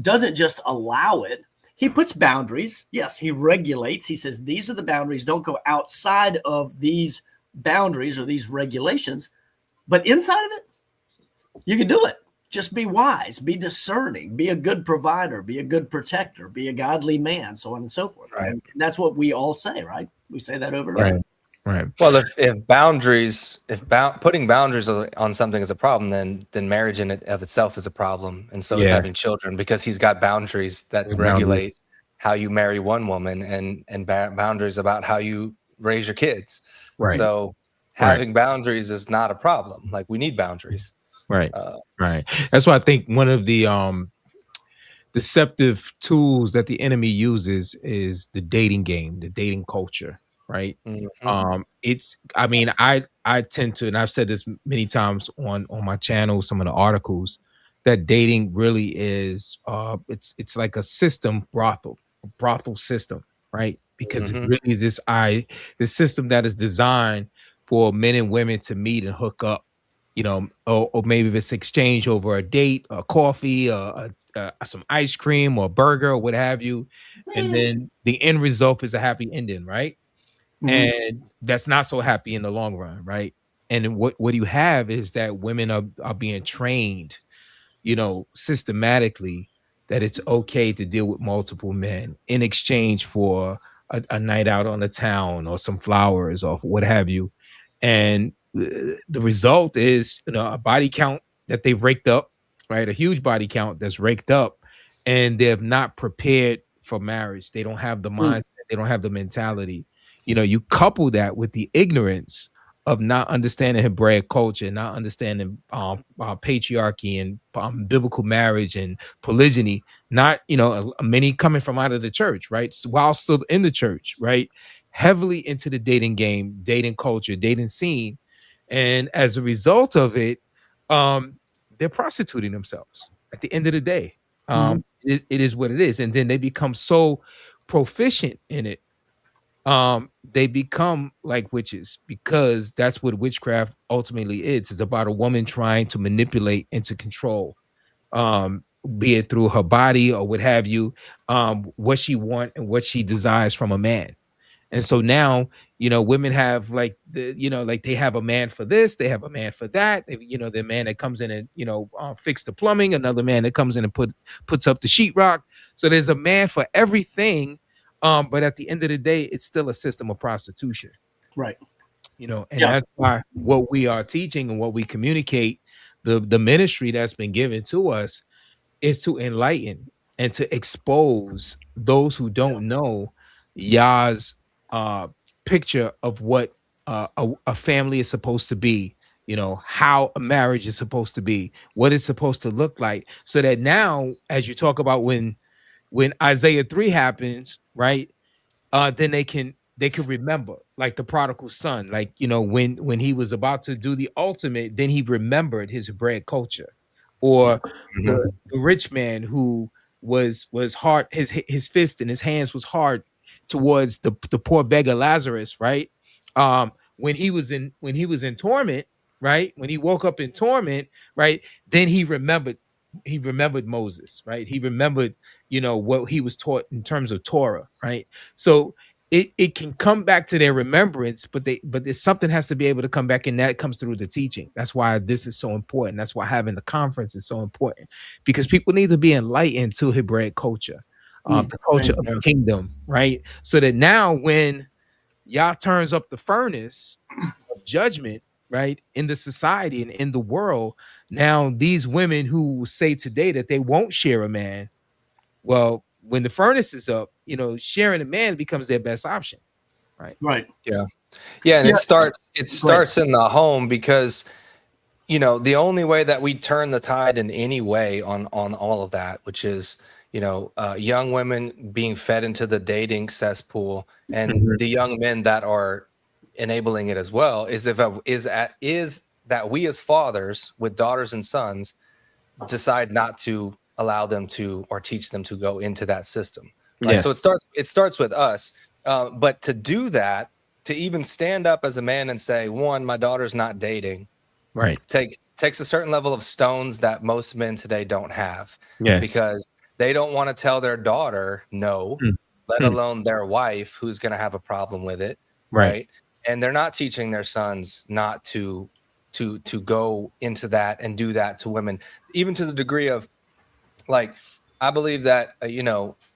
doesn't just allow it. He puts boundaries. Yes, he regulates. He says, these are the boundaries. Don't go outside of these boundaries or these regulations. But inside of it, you can do it. Just be wise, be discerning, be a good provider, be a good protector, be a godly man, so on and so forth. Right. And that's what we all say, right? We say that over and over. Right. Well, if putting boundaries on something is a problem, then marriage in it of itself is a problem, and so is having children, because he's got boundaries that regulate how you marry one woman and boundaries about how you raise your kids. Right. So having boundaries is not a problem. Like, we need boundaries. Right. That's why I think one of the deceptive tools that the enemy uses is the dating game, the dating culture. Right. I tend to, and I've said this many times on my channel, some of the articles, that dating really is it's like a brothel system, right? Because it's really this system that is designed for men and women to meet and hook up, or maybe if it's exchange over a date, a coffee, some ice cream or a burger or what have you, and then the end result is a happy ending, right? And that's not so happy in the long run, right? And what you have is that women are being trained, systematically, that it's okay to deal with multiple men in exchange for a night out on the town or some flowers or what have you. And the result is, a body count that they've raked up, right? A huge body count that's raked up, and they have not prepared for marriage. They don't have the mindset, they don't have the mentality. You couple that with the ignorance of not understanding Hebraic culture, not understanding patriarchy and biblical marriage and polygyny, not, many coming from out of the church, right? So while still in the church, right? Heavily into the dating game, dating culture, dating scene. And as a result of it, they're prostituting themselves at the end of the day. It is what it is. And then they become so proficient in it, they become like witches, because that's what witchcraft ultimately is. It's about a woman trying to manipulate and to control, be it through her body or what have you, what she want and what she desires from a man. And so now, women have like like they have a man for this, they have a man for that. The man that comes in and fix the plumbing, another man that comes in and puts up the sheetrock. So there's a man for everything. But at the end of the day, it's still a system of prostitution, right? And that's why what we are teaching and what we communicate, the ministry that's been given to us, is to enlighten and to expose those who don't know Yah's picture of what a family is supposed to be, how a marriage is supposed to be, what it's supposed to look like, so that now, as you talk about when Isaiah 3 happens, right? Then they can remember, like the prodigal son, like when he was about to do the ultimate, then he remembered his Hebraic culture, or the rich man who was hard, his fist and his hands was hard towards the poor beggar Lazarus, right? When he was in torment, right? When he woke up in torment, right? Then he remembered Moses, right? He remembered, what he was taught in terms of Torah, right? So it can come back to their remembrance, but there's something has to be able to come back, and that comes through the teaching. That's why this is so important. That's why having the conference is so important, because people need to be enlightened to Hebraic culture, the culture of the kingdom, right? So that now when Yah turns up the furnace of judgment, right, in the society and in the world, now these women who say today that they won't share a man, well, when the furnace is up, sharing a man becomes their best option, right? Right. Yeah. And it starts in the home, because the only way that we turn the tide in any way on all of that, which is young women being fed into the dating cesspool, and the young men that are enabling it as well, is that we as fathers with daughters and sons decide not to allow them to, or teach them to go into that system. Right? Yeah. So it starts with us. But to do that, to even stand up as a man and say, one, my daughter's not dating, right, takes a certain level of stones that most men today don't have. Yes. Because they don't want to tell their daughter no, let alone their wife, who's going to have a problem with it. Right. And they're not teaching their sons not to go into that and do that to women, even to the degree of, like, I believe that,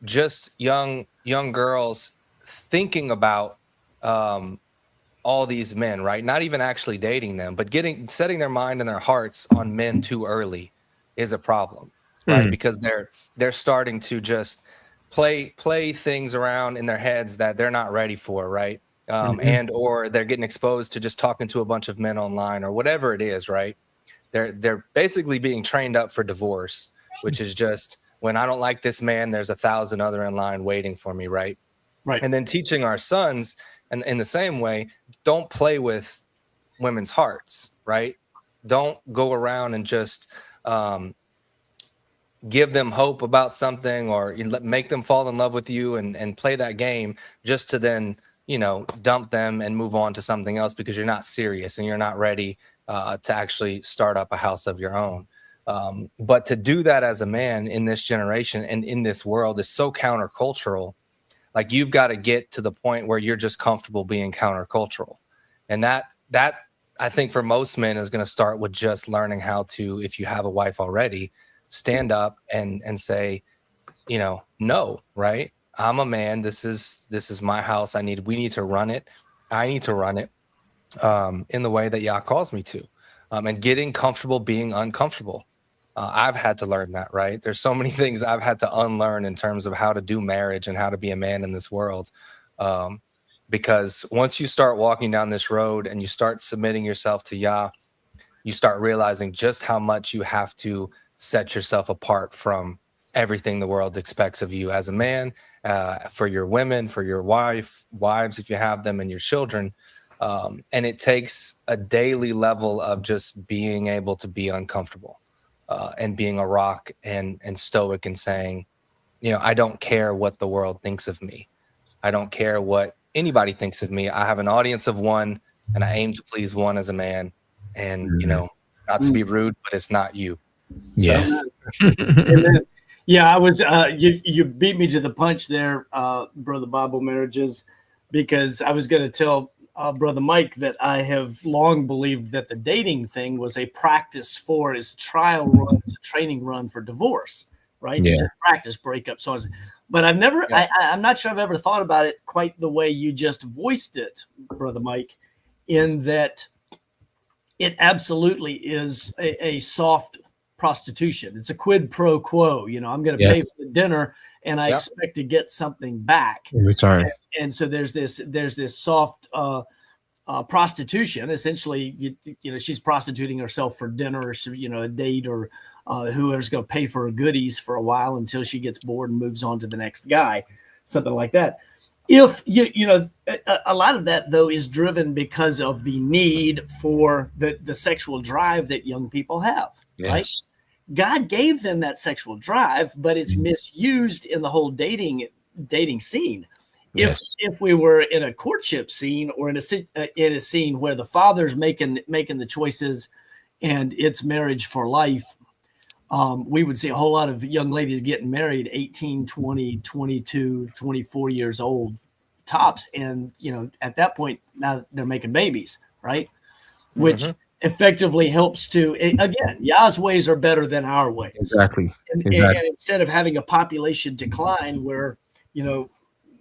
just young girls thinking about all these men, right? Not even actually dating them, but setting their mind and their hearts on men too early is a problem, right? Because they're starting to just play things around in their heads that they're not ready for, right? And or they're getting exposed to just talking to a bunch of men online or whatever it is, right? They're basically being trained up for divorce, which is just, when I don't like this man, there's 1,000 other in line waiting for me, right? Right. And then teaching our sons, and in the same way, don't play with women's hearts, right? Don't go around and just give them hope about something, or make them fall in love with you and play that game just to then, dump them and move on to something else, because you're not serious and you're not ready to actually start up a house of your own. But to do that as a man in this generation and in this world is so countercultural. Like, you've got to get to the point where you're just comfortable being countercultural. And that I think for most men is going to start with just learning how to, if you have a wife already, stand up and say, no, right? I'm a man. This is my house. We need to run it. I need to run it in the way that Yah calls me to, and getting comfortable being uncomfortable. I've had to learn that, right? There's so many things I've had to unlearn in terms of how to do marriage and how to be a man in this world. Because once you start walking down this road and you start submitting yourself to Yah, you start realizing just how much you have to set yourself apart from everything the world expects of you as a man, for your women, for your wives, if you have them, and your children. And it takes a daily level of just being able to be uncomfortable, and being a rock and stoic and saying, I don't care what the world thinks of me. I don't care what anybody thinks of me. I have an audience of one, and I aim to please one as a man. And not to be rude, but it's not you. Yeah. So. Yeah, I was. You beat me to the punch there, Brother Bible Marriages, because I was going to tell Brother Mike that I have long believed that the dating thing was a practice for his trial run, a training run for divorce, right? Yeah. Just practice breakup, so on. But I've never. Yeah. I'm not sure I've ever thought about it quite the way you just voiced it, Brother Mike, in that it absolutely is a soft prostitution. It's a quid pro quo. I'm going to pay for the dinner, and I expect to get something back in return. And so there's this soft prostitution. Essentially, she's prostituting herself for dinner, or a date, or whoever's going to pay for her goodies for a while until she gets bored and moves on to the next guy, something like that. If a lot of that though is driven because of the need for the sexual drive that young people have, right? God gave them that sexual drive, but it's misused in the whole dating scene. If we were in a courtship scene, or in a scene where the father's making the choices and it's marriage for life, we would see a whole lot of young ladies getting married 18, 20, 22, 24 years old tops. And, at that point, now they're making babies, right? Which effectively helps to, again, Yah's ways are better than our ways. Exactly. And instead of having a population decline where,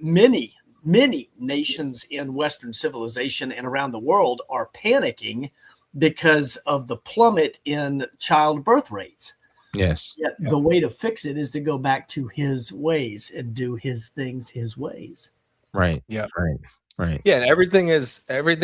many nations in Western civilization and around the world are panicking because of the plummet in childbirth rates. Yes. Yet the way to fix it is to go back to his ways and do his things his ways. Right. Yeah. Right. Yeah. And everything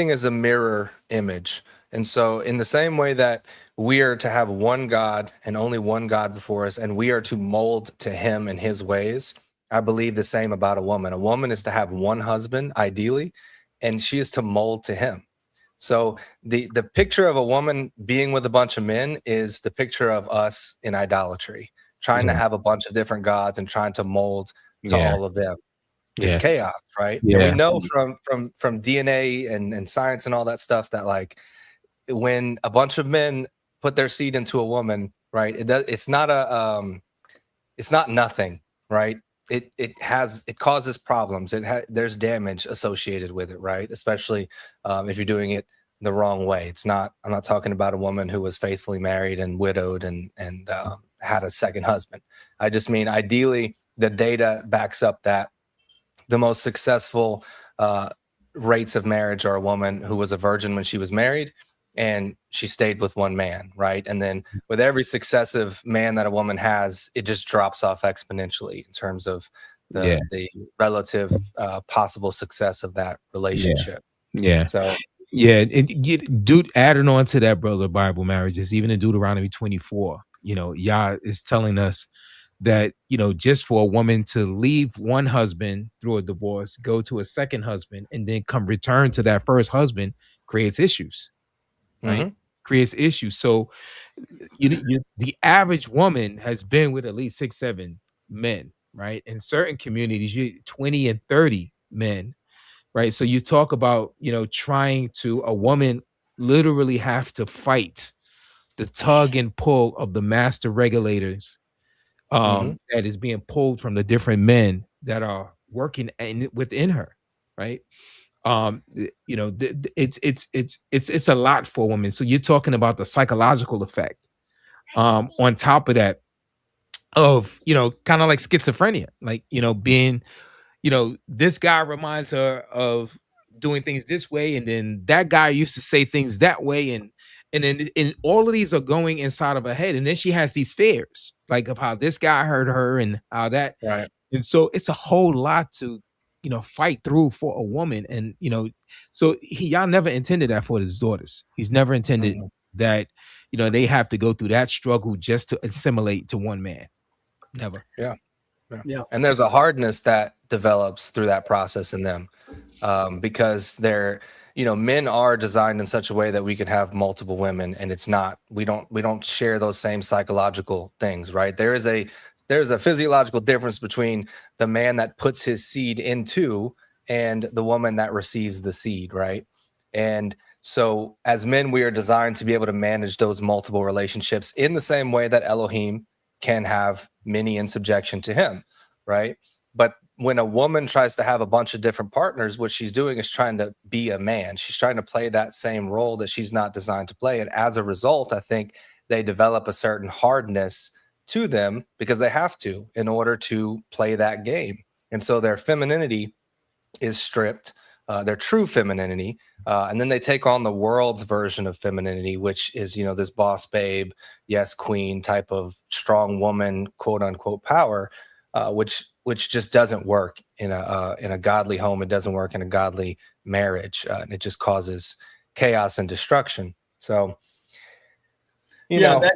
is a mirror image. And so in the same way that we are to have one God and only one God before us, and we are to mold to him and his ways, I believe the same about a woman. A woman is to have one husband, ideally, and she is to mold to him. So the picture of a woman being with a bunch of men is the picture of us in idolatry, trying to have a bunch of different gods and trying to mold to all of them. It's chaos, right? Yeah. And we know from DNA and science and all that stuff that, like, when a bunch of men put their seed into a woman, right, it's not nothing, right? It causes problems. There's damage associated with it, right? Especially if you're doing it the wrong way. I'm not talking about a woman who was faithfully married and widowed and had a second husband. I just mean, ideally, the data backs up that the most successful rates of marriage are a woman who was a virgin when she was married and she stayed with one man, right? And then with every successive man that a woman has, it just drops off exponentially in terms of the relative possible success of that relationship. Yeah. So dude, adding on to that, brother, Bible Marriages, even in Deuteronomy 24, Yah is telling us that, just for a woman to leave one husband through a divorce, go to a second husband, and then return to that first husband creates issues. Right? Creates issues. So the average woman has been with at least 6-7 men, right? In certain communities, 20 and 30 men, right? So you talk about, trying to, a woman literally have to fight the tug and pull of the master regulators that is being pulled from the different men that are working within her, right? It's a lot for a woman. So you're talking about the psychological effect on top of that of, kind of like schizophrenia, like, being you know, this guy reminds her of doing things this way, and then that guy used to say things that way, and then and all of these are going inside of her head, and then she has these fears like of how this guy hurt her and how that, Right. and so it's a whole lot to, you know, fight through for a woman. And you know, so y'all never intended that for his daughters. He's never intended that, you know, they have to go through that struggle just to assimilate to one man. Never. Yeah. Yeah. And there's a hardness that develops through that process in them, because they're, you know, men are designed in such a way that we can have multiple women, and it's not, we don't share those same psychological things, right? There's a physiological difference between the man that puts his seed into and the woman that receives the seed, right? And so as men, we are designed to be able to manage those multiple relationships in the same way that Elohim can have many in subjection to him, right? But when a woman tries to have a bunch of different partners, what she's doing is trying to be a man. She's trying to play that same role that she's not designed to play. And as a result, I think they develop a certain hardness to them because they have to in order to play that game. And so their femininity is stripped, their true femininity, and then they take on the world's version of femininity, which is, you know, this boss babe, yes, queen type of strong woman, quote unquote power, which just doesn't work in a godly home. It doesn't work in a godly marriage, and it just causes chaos and destruction. So, you know,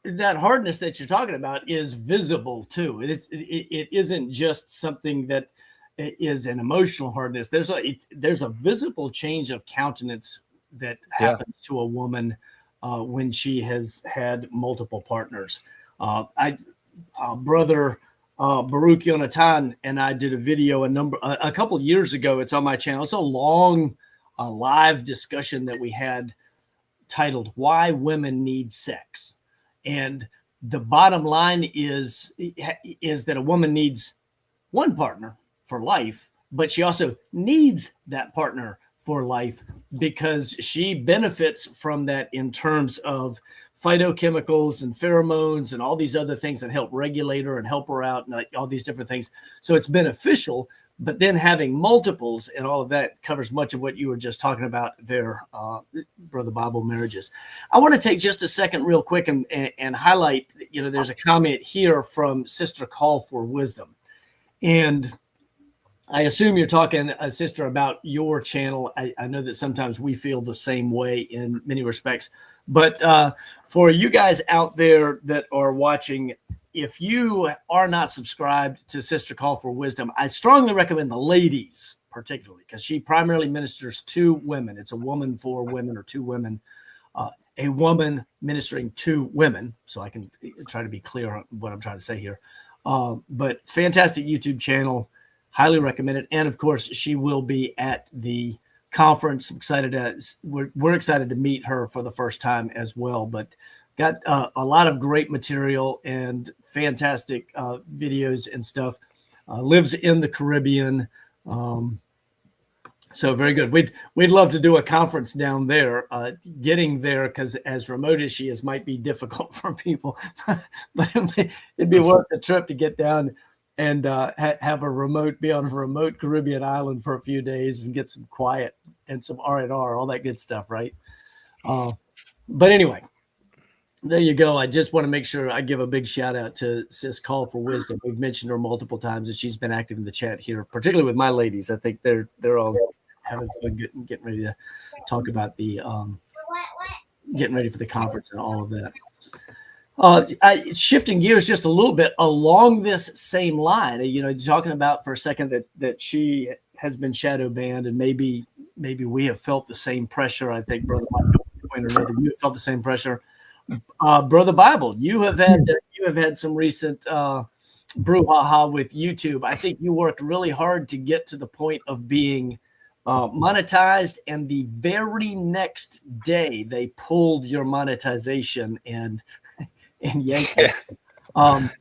that hardness that you're talking about is visible too. It isn't just something that is an emotional hardness. There's a visible change of countenance that happens to a woman when she has had multiple partners. Brother Baruch Yonatan and I did a video a couple years ago. It's on my channel. It's a long live discussion that we had titled "Why Women Need Sex," and the bottom line is that a woman needs one partner for life, but she also needs that partner for life because she benefits from that in terms of phytochemicals and pheromones and all these other things that help regulate her and help her out and all these different things. So it's beneficial, but then having multiples and all of that covers much of what you were just talking about there, Brother Bible marriages. I want to take just a second real quick and highlight, you know, there's a comment here from Sister Call for Wisdom. And I assume you're talking, sister, about your channel. I know that sometimes we feel the same way in many respects. But for you guys out there that are watching, if you are not subscribed to Sister Call for Wisdom, I strongly recommend the ladies, particularly, because she primarily ministers to women. It's a woman for women or two women, a woman ministering to women. So I can try to be clear on what I'm trying to say here. But fantastic YouTube channel. Highly recommend it. And of course, she will be at the conference. We're excited to meet her for the first time as well. But got a lot of great material and fantastic videos and stuff. Lives in the Caribbean. So very good. We'd love to do a conference down there. Getting there, because as remote as she is, might be difficult for people. But it'd be worth the trip to get down and have be on a remote Caribbean island for a few days and get some quiet and some R&R, all that good stuff, right? But anyway, there you go. I just want to make sure I give a big shout out to Sis Call for Wisdom. We've mentioned her multiple times, and she's been active in the chat here, particularly with my ladies. I think they're all having fun getting ready to talk about the getting ready for the conference and all of that. Shifting gears just a little bit along this same line, you know, talking about for a second that she has been shadow banned, and maybe we have felt the same pressure. I think Brother Michael, point or another, you have felt the same pressure. Brother Bible, you have had some recent brouhaha with YouTube. I think you worked really hard to get to the point of being monetized, and the very next day they pulled your monetization and yanked it.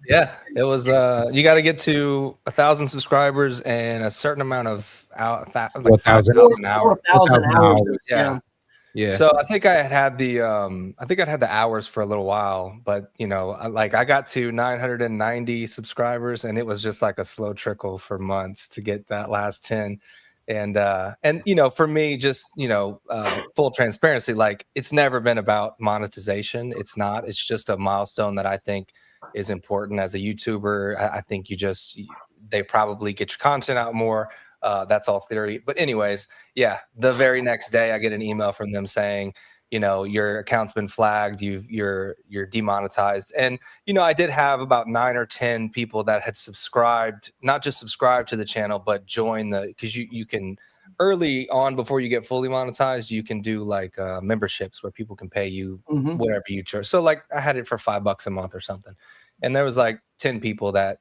Yeah, it was you got to get to 1,000 subscribers and a certain amount of 4,000 hours. Yeah. Yeah. So I think I had the hours for a little while, but I got to 990 subscribers, and it was just like a slow trickle for months to get that last 10. And for me, just full transparency, like, it's never been about monetization. It's not. It's just a milestone that I think is important as a YouTuber. I think they probably get your content out more. That's all theory. But anyways, yeah, the very next day I get an email from them saying, your account's been flagged, you're demonetized. And I did have about 9 or 10 people that had subscribed, not just subscribed to the channel, but join because you can early on, before you get fully monetized, you can do like memberships where people can pay you whatever you charge. So like I had it for $5 a month or something, and there was like 10 people that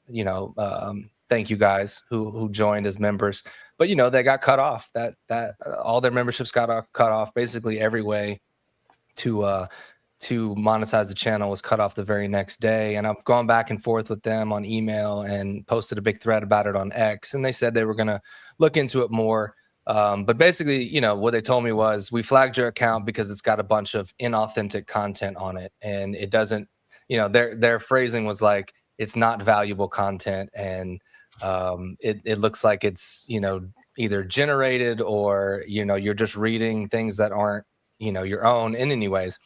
thank you guys who joined as members, but they got cut off. That all their memberships got cut off. Basically every way to monetize the channel was cut off the very next day. And I've gone back and forth with them on email and posted a big thread about it on X, and they said they were going to look into it more. But basically, what they told me was, we flagged your account because it's got a bunch of inauthentic content on it, and it doesn't, their phrasing was like, it's not valuable content, and it looks like it's either generated or you're just reading things that aren't your own. And anyways,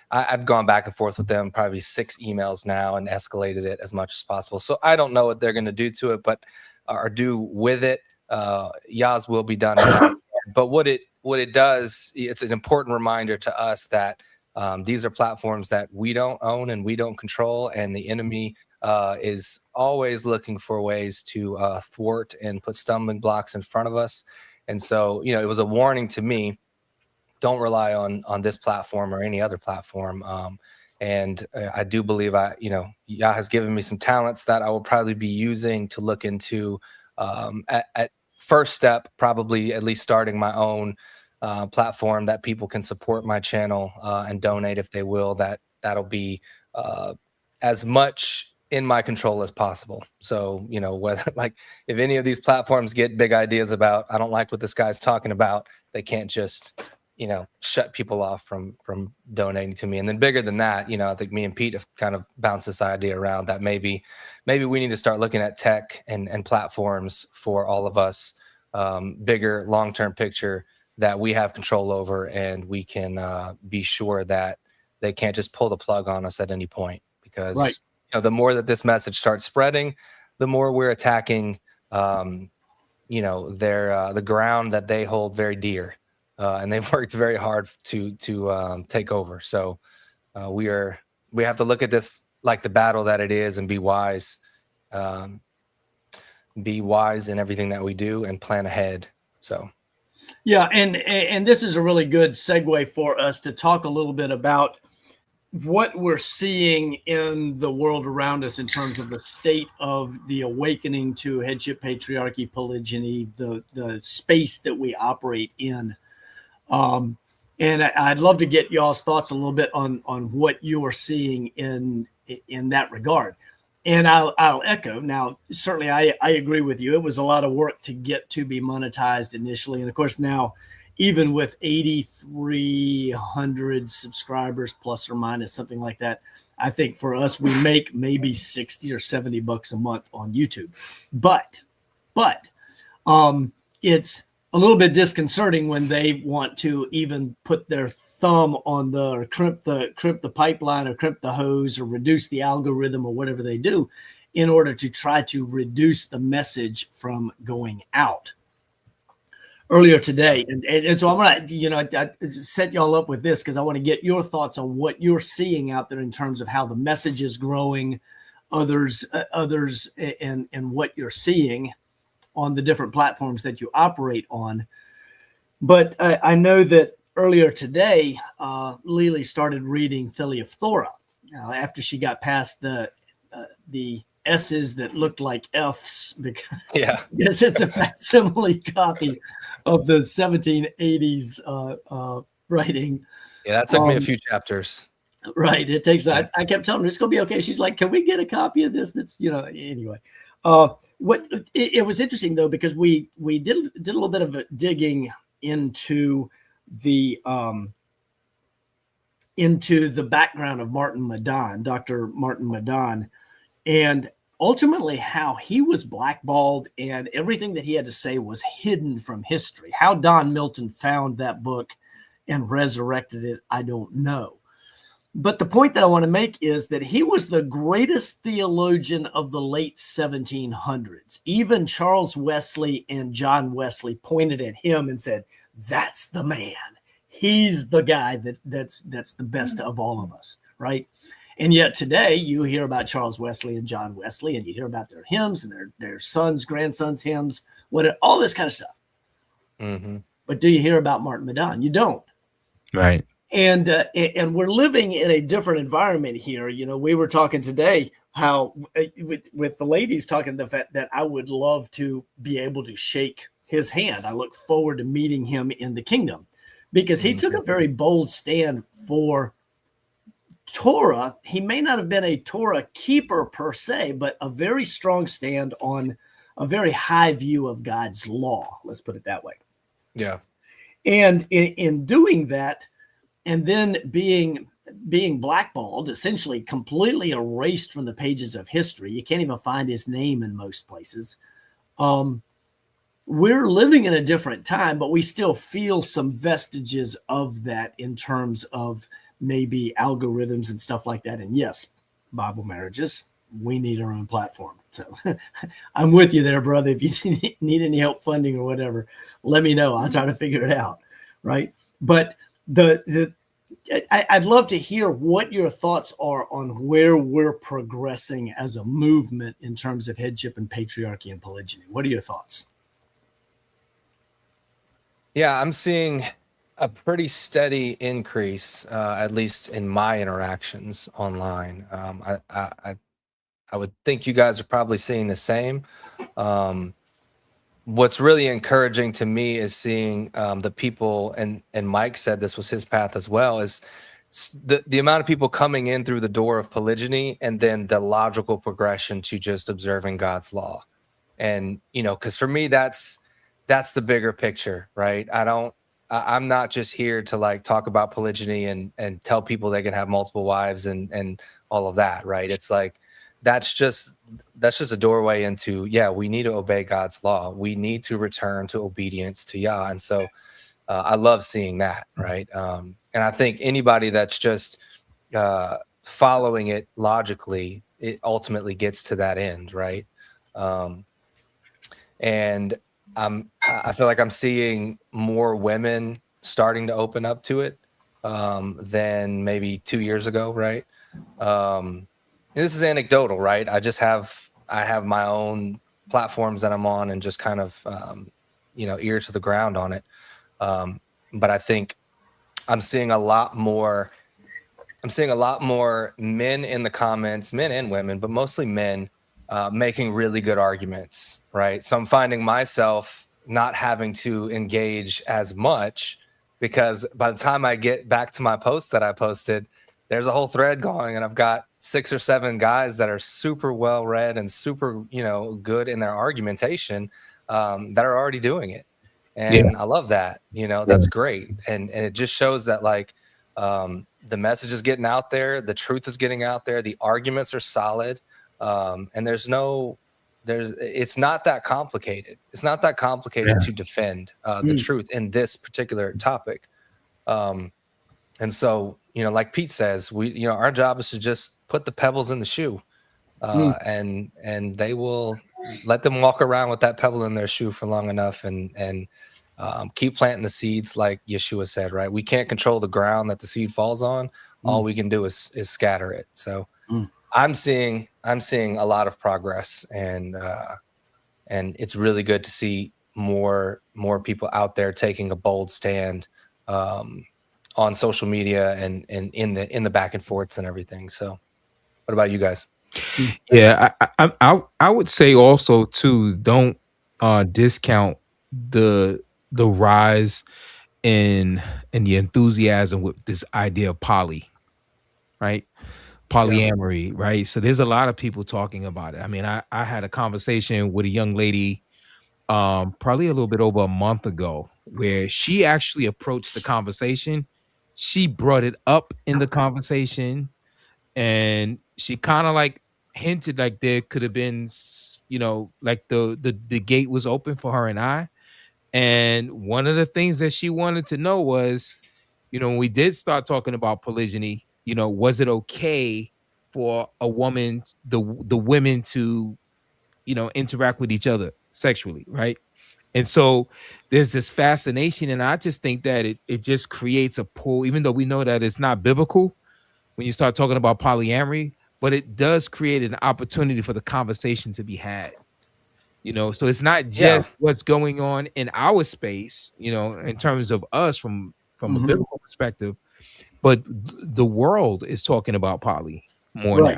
I've gone back and forth with them, probably 6 emails now, and escalated it as much as possible. So I don't know what they're going to do to it, but or do with it. Yaz will be done in that. But what it does, it's an important reminder to us that these are platforms that we don't own and we don't control, and the enemy is always looking for ways to thwart and put stumbling blocks in front of us. And so, it was a warning to me. Don't rely on this platform or any other platform. And I do believe Yah has given me some talents that I will probably be using to look into at first step, probably at least starting my own platform that people can support my channel and donate if they will. That'll be as much in my control as possible. So, whether like if any of these platforms get big ideas about, I don't like what this guy's talking about, they can't just shut people off from donating to me. And then bigger than that, I think me and Pete have kind of bounced this idea around that maybe we need to start looking at tech and platforms for all of us, bigger long-term picture that we have control over, and we can be sure that they can't just pull the plug on us at any point. Because the more that this message starts spreading, the more we're attacking the ground that they hold very dear. And they've worked very hard to take over. So we have to look at this like the battle that it is, and be wise in everything that we do, and plan ahead. So yeah, and this is a really good segue for us to talk a little bit about what we're seeing in the world around us in terms of the state of the awakening to headship, patriarchy, polygyny, the space that we operate in. And I'd love to get y'all's thoughts a little bit on what you are seeing in that regard. And I'll echo. Now, certainly I agree with you. It was a lot of work to get to be monetized initially. And of course, now, even with 8,300 subscribers, plus or minus, something like that, I think for us, we make maybe 60 or 70 bucks a month on YouTube. But it's a little bit disconcerting when they want to even put their thumb on or crimp the pipeline, or crimp the hose, or reduce the algorithm, or whatever they do, in order to try to reduce the message from going out. Earlier today, and so I'm gonna I set y'all up with this because I want to get your thoughts on what you're seeing out there in terms of how the message is growing, others, and what you're seeing on the different platforms that you operate on. But I know that earlier today, Lily started reading Thora after she got past the S's that looked like F's, because yes, it's a facsimile copy of the 1780s writing. Yeah, that took me a few chapters. Right. It takes, I kept telling her it's going to be okay. She's like, can we get a copy of this? That's, anyway. It was interesting though, because we did a little bit of a digging into the into the background of Martin Madon, Dr. Martin Madon, and ultimately how he was blackballed and everything that he had to say was hidden from history. How Don Milton found that book and resurrected it, I don't know. But the point that I want to make is that he was the greatest theologian of the late 1700s. Even Charles Wesley and John Wesley pointed at him and said, "That's the man. He's the guy that's the best of all of us," right? And yet today you hear about Charles Wesley and John Wesley, and you hear about their hymns and their sons, grandsons' hymns, all this kind of stuff. Mm-hmm. But do you hear about Martin Madon? You don't. Right. And we're living in a different environment here. You know, we were talking today how with the ladies talking the fact that I would love to be able to shake his hand. I look forward to meeting him in the kingdom because he took a very bold stand for Torah. He may not have been a Torah keeper per se, but a very strong stand on a very high view of God's law. Let's put it that way. Yeah. And in doing that, and then being blackballed, essentially completely erased from the pages of history. You can't even find his name in most places. We're living in a different time, but we still feel some vestiges of that in terms of maybe algorithms and stuff like that. And yes, Bible marriages, we need our own platform. So I'm with you there, brother. If you need any help funding or whatever, let me know. I'll try to figure it out. Right. But I'd love to hear what your thoughts are on where we're progressing as a movement in terms of headship and patriarchy and polygyny. What are your thoughts? Yeah, I'm seeing a pretty steady increase, at least in my interactions online. I would think you guys are probably seeing the same. What's really encouraging to me is seeing the people, and Mike said this was his path as well, is the amount of people coming in through the door of polygyny and then the logical progression to just observing God's law. And, you know, because for me, that's the bigger picture, right? I'm not just here to like talk about polygyny and tell people they can have multiple wives and all of that, right? It's like, that's just a doorway into, yeah, we need to obey God's law. We need to return to obedience to Yah. And so I love seeing that, right? And I think anybody that's just following it logically, it ultimately gets to that end, right? And I feel like I'm seeing more women starting to open up to it than maybe 2 years ago, right? This is anecdotal, right? I have my own platforms that I'm on and just kind of, ear to the ground on it. But I think I'm seeing a lot more men in the comments, men and women, but mostly men, making really good arguments, right? So I'm finding myself not having to engage as much because by the time I get back to my post that I posted, there's a whole thread going, and I've got 6 or 7 guys that are super well read and super, good in their argumentation, that are already doing it. And I love that, that's great. And it just shows that like, the message is getting out there, the truth is getting out there, the arguments are solid. And it's not that complicated. It's not that complicated to defend the truth in this particular topic. And so, like Pete says, our job is to just put the pebbles in the shoe, and they will let them walk around with that pebble in their shoe for long enough and keep planting the seeds, like Yeshua said, right? We can't control the ground that the seed falls on. All we can do is scatter it. So I'm seeing a lot of progress, and it's really good to see more people out there taking a bold stand on social media and in the back and forths and everything. So what about you guys? Yeah, I would say also too, don't discount the rise in the enthusiasm with this idea of right? Polyamory, right? So there's a lot of people talking about it. I mean, I had a conversation with a young lady probably a little bit over a month ago where she actually approached the conversation she brought it up in the conversation, and she kind of like hinted like there could have been, like the gate was open for her and I. And one of the things that she wanted to know was, when we did start talking about polygyny, was it okay for a woman, the women to, interact with each other sexually, right? And so there's this fascination, and I just think that it just creates a pull, even though we know that it's not biblical when you start talking about polyamory, but it does create an opportunity for the conversation to be had. So it's not Yeah. just what's going on in our space, in terms of us from a Mhm. biblical perspective, but the world is talking about poly more now.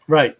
Right.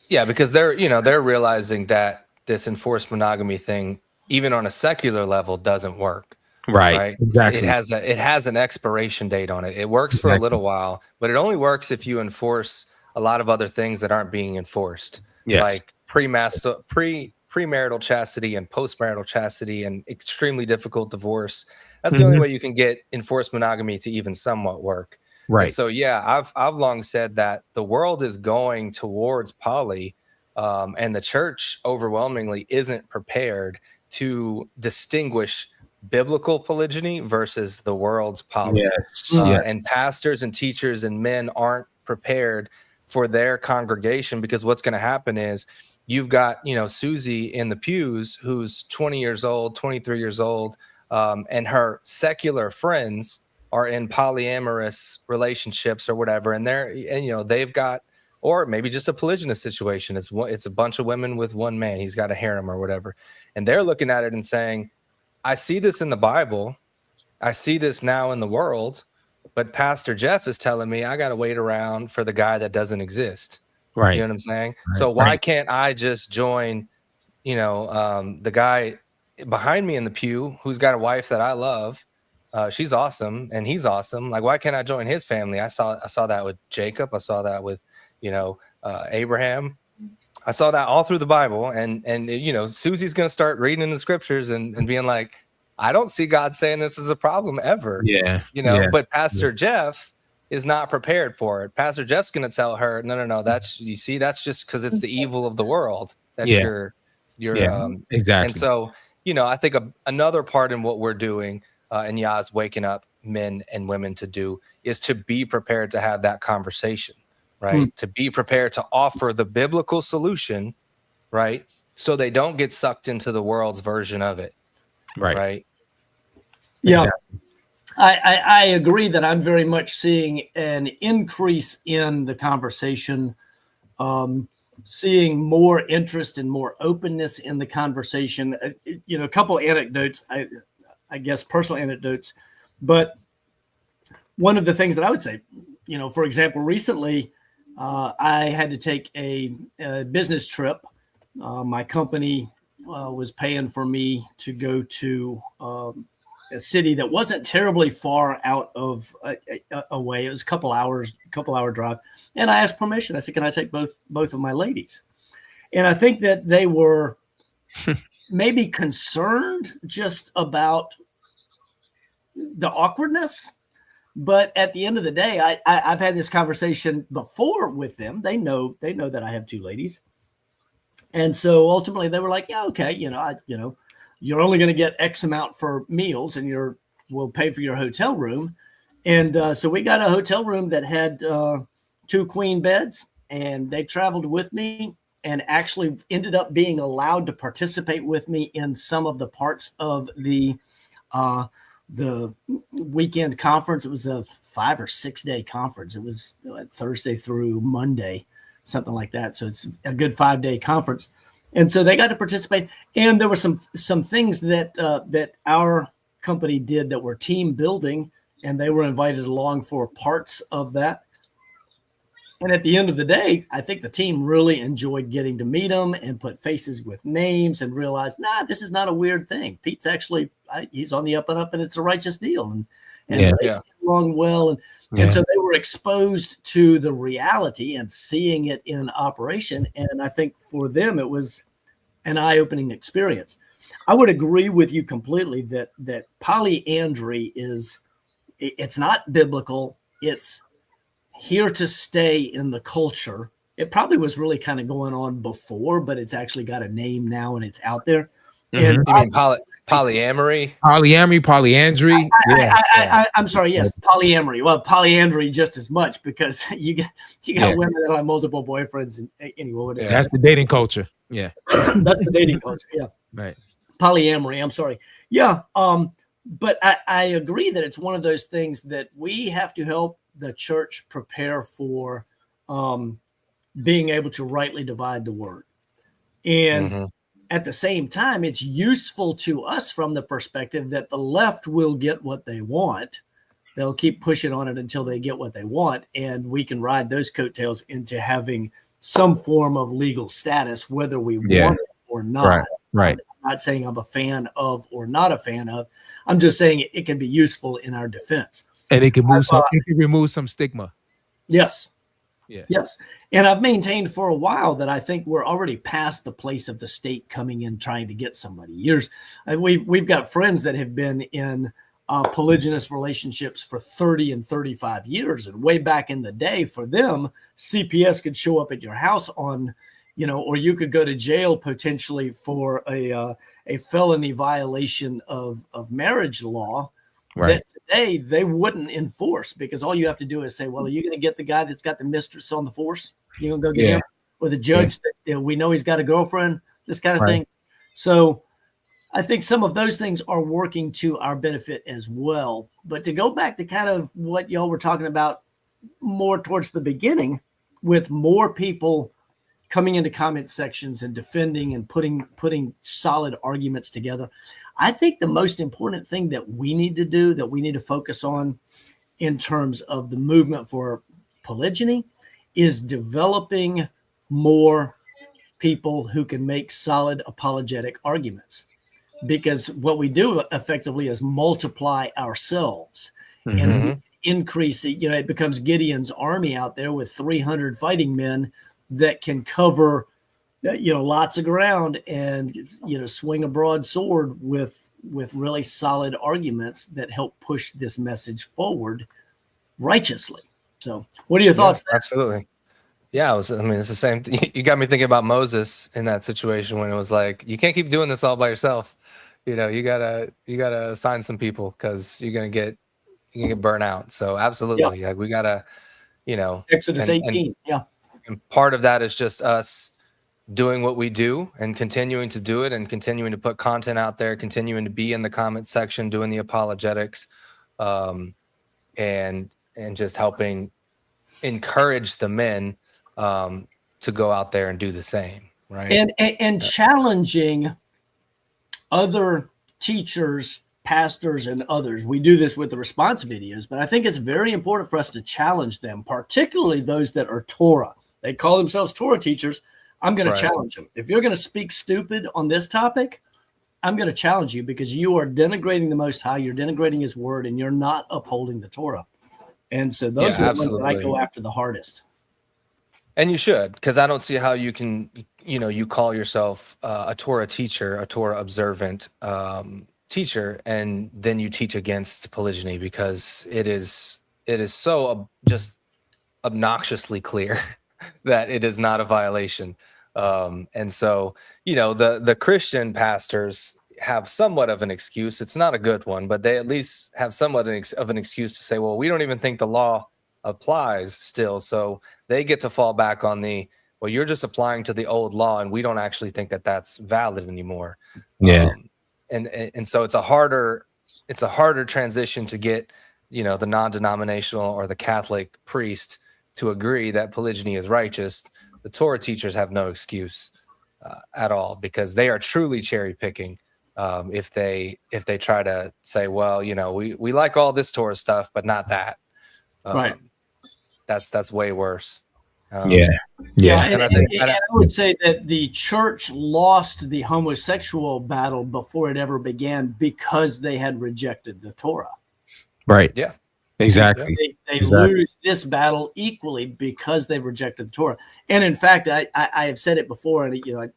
Yeah, because they're realizing that this enforced monogamy thing, even on a secular level, doesn't work. Right. Exactly. It has an expiration date on it. It works for a little while, but it only works if you enforce a lot of other things that aren't being enforced. Yes. Like premarital chastity and postmarital chastity and extremely difficult divorce. That's the only way you can get enforced monogamy to even somewhat work. Right. And so, yeah, I've long said that the world is going towards poly, and the church overwhelmingly isn't prepared to distinguish biblical polygyny versus the world's poly. Yes. And pastors and teachers and men aren't prepared for their congregation, because what's going to happen is you've got, Susie in the pews who's 20 years old, 23 years old, and her secular friends are in polyamorous relationships or whatever. And they've got, or maybe just a polygynous situation. It's a bunch of women with one man. He's got a harem or whatever. And they're looking at it and saying, I see this in the Bible. I see this now in the world, but Pastor Jeff is telling me I got to wait around for the guy that doesn't exist. Right. You know what I'm saying? So why can't I just join, the guy behind me in the pew who's got a wife that I love? She's awesome and he's awesome. Like, why can't I join his family? I saw that with Jacob. I saw that with, Abraham. I saw that all through the Bible, and Susie's going to start reading in the scriptures and being like, I don't see God saying this is a problem ever. Yeah. But Pastor Jeff is not prepared for it. Pastor Jeff's going to tell her, no, that's just because it's the evil of the world. That's you're exactly. And so, I think another part in what we're doing, and Yah's waking up men and women to do, is to be prepared to have that conversation. Right. To be prepared to offer the biblical solution, right? So they don't get sucked into the world's version of it. Right. Yeah. Exactly. I agree that I'm very much seeing an increase in the conversation, seeing more interest and more openness in the conversation. A couple of anecdotes, I guess personal anecdotes, but one of the things that I would say, for example, recently, I had to take a business trip. My company was paying for me to go to a city that wasn't terribly far out of away. It was a couple hour drive. And I asked permission. I said, can I take both of my ladies? And I think that they were maybe concerned just about the awkwardness. But at the end of the day, I've had this conversation before with them. They know that I have two ladies. And so ultimately they were like, yeah, okay. You're only going to get X amount for meals and we'll pay for your hotel room. And so we got a hotel room that had 2 queen beds, and they traveled with me and actually ended up being allowed to participate with me in some of the parts of the weekend conference. It was a 5 or 6 day conference. It was Thursday through Monday, something like that. So it's a good 5 day conference. And so they got to participate. And there were some things that our company did that were team building, and they were invited along for parts of that. And at the end of the day, I think the team really enjoyed getting to meet them and put faces with names and realize, this is not a weird thing. Pete's actually, he's on the up and up, and it's a righteous deal. And they get along well. And so they were exposed to the reality and seeing it in operation. And I think for them, it was an eye-opening experience. I would agree with you completely that polyandry is it's not biblical. It's here to stay in the culture. It probably was really kind of going on before, but it's actually got a name now and it's out there. And You mean polyamory? Polyamory, polyandry. I'm sorry. Yes, polyamory. Well, polyandry just as much, because you got women that have multiple boyfriends. And anyway, that's the dating culture. Yeah, that's the dating culture. Yeah, right. Polyamory. I'm sorry. Yeah. But I agree that it's one of those things that we have to help the church prepare for, being able to rightly divide the word. And at the same time, it's useful to us from the perspective that the left will get what they want. They'll keep pushing on it until they get what they want. And we can ride those coattails into having some form of legal status, whether we want it or not. Right. I'm not saying I'm a fan of or not a fan of. I'm just saying it can be useful in our defense. And it can remove some stigma. Yes. Yeah. Yes. And I've maintained for a while that I think we're already past the place of the state coming in trying to get somebody. We've got friends that have been in polygynous relationships for 30 and 35 years. And way back in the day, for them, CPS could show up at your house on, or you could go to jail potentially for a felony violation of marriage law. Right. That today they wouldn't enforce, because all you have to do is say, well, are you going to get the guy that's got the mistress on the force? You going to go get him? Or the judge that we know he's got a girlfriend, this kind of thing. So I think some of those things are working to our benefit as well. But to go back to kind of what y'all were talking about more towards the beginning, with more people coming into comment sections and defending and putting solid arguments together, I think the most important thing that we need to do, that we need to focus on in terms of the movement for polygyny, is developing more people who can make solid apologetic arguments. Because what we do effectively is multiply ourselves and increase it. It becomes Gideon's army out there with 300 fighting men that can cover lots of ground and, swing a broadsword with really solid arguments that help push this message forward righteously. So what are your thoughts? Absolutely. Yeah. It's the same thing. You got me thinking about Moses in that situation when it was like, you can't keep doing this all by yourself. You gotta assign some people, because you're going to get burnt out. So absolutely. Like we gotta, Exodus 18. And part of that is just us doing what we do and continuing to do it and continuing to put content out there, continuing to be in the comment section, doing the apologetics, and just helping encourage the men to go out there and do the same, right? And challenging other teachers, pastors, and others. We do this with the response videos, but I think it's very important for us to challenge them, particularly those that are Torah. They call themselves Torah teachers. I'm going to challenge them. If you're going to speak stupid on this topic, I'm going to challenge you, because you are denigrating the Most High, you're denigrating His word, and you're not upholding the Torah. And so those are the ones that I go after the hardest. And you should, because I don't see how you can, you call yourself a Torah teacher, a Torah observant teacher, and then you teach against polygyny, because it is so just obnoxiously clear that it is not a violation. And so, the Christian pastors have somewhat of an excuse. It's not a good one, but they at least have somewhat of an excuse to say, well, we don't even think the law applies still. So they get to fall back on well, you're just applying to the old law, and we don't actually think that that's valid anymore. Yeah. And so it's a harder transition to get, the non-denominational or the Catholic priest to agree that polygyny is righteous. The Torah teachers have no excuse at all, because they are truly cherry picking. If they try to say, well, we like all this Torah stuff, but not that. Right. That's way worse. And I would say that the church lost the homosexual battle before it ever began, because they had rejected the Torah. Right. Yeah. Exactly. They lose this battle equally because they've rejected the Torah. And in fact, I have said it before, and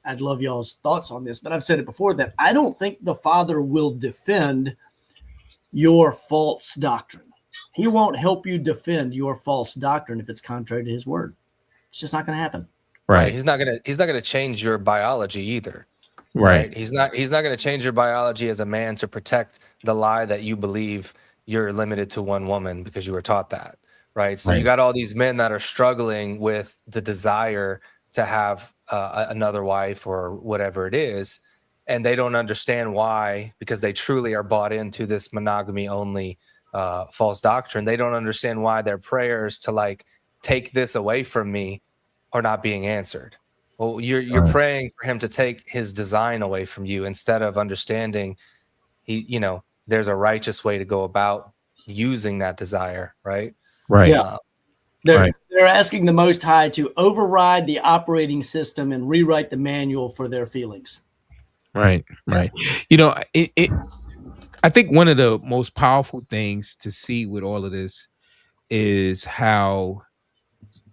I'd love y'all's thoughts on this, but I've said it before that I don't think the Father will defend your false doctrine. He won't help you defend your false doctrine if it's contrary to his word. It's just not going to happen. Right. He's not gonna change your biology either. Right. He's not gonna change your biology as a man to protect the lie that you believe you're limited to one woman because you were taught that. Right. So you got all these men that are struggling with the desire to have another wife or whatever it is, and they don't understand why, because they truly are bought into this monogamy only false doctrine. They don't understand why their prayers to like take this away from me are not being answered. Well, you're praying for him to take his design away from you instead of understanding there's a righteous way to go about using that desire, right? Right. Yeah. They're asking the Most High to override the operating system and rewrite the manual for their feelings. Right. You know, I think one of the most powerful things to see with all of this is how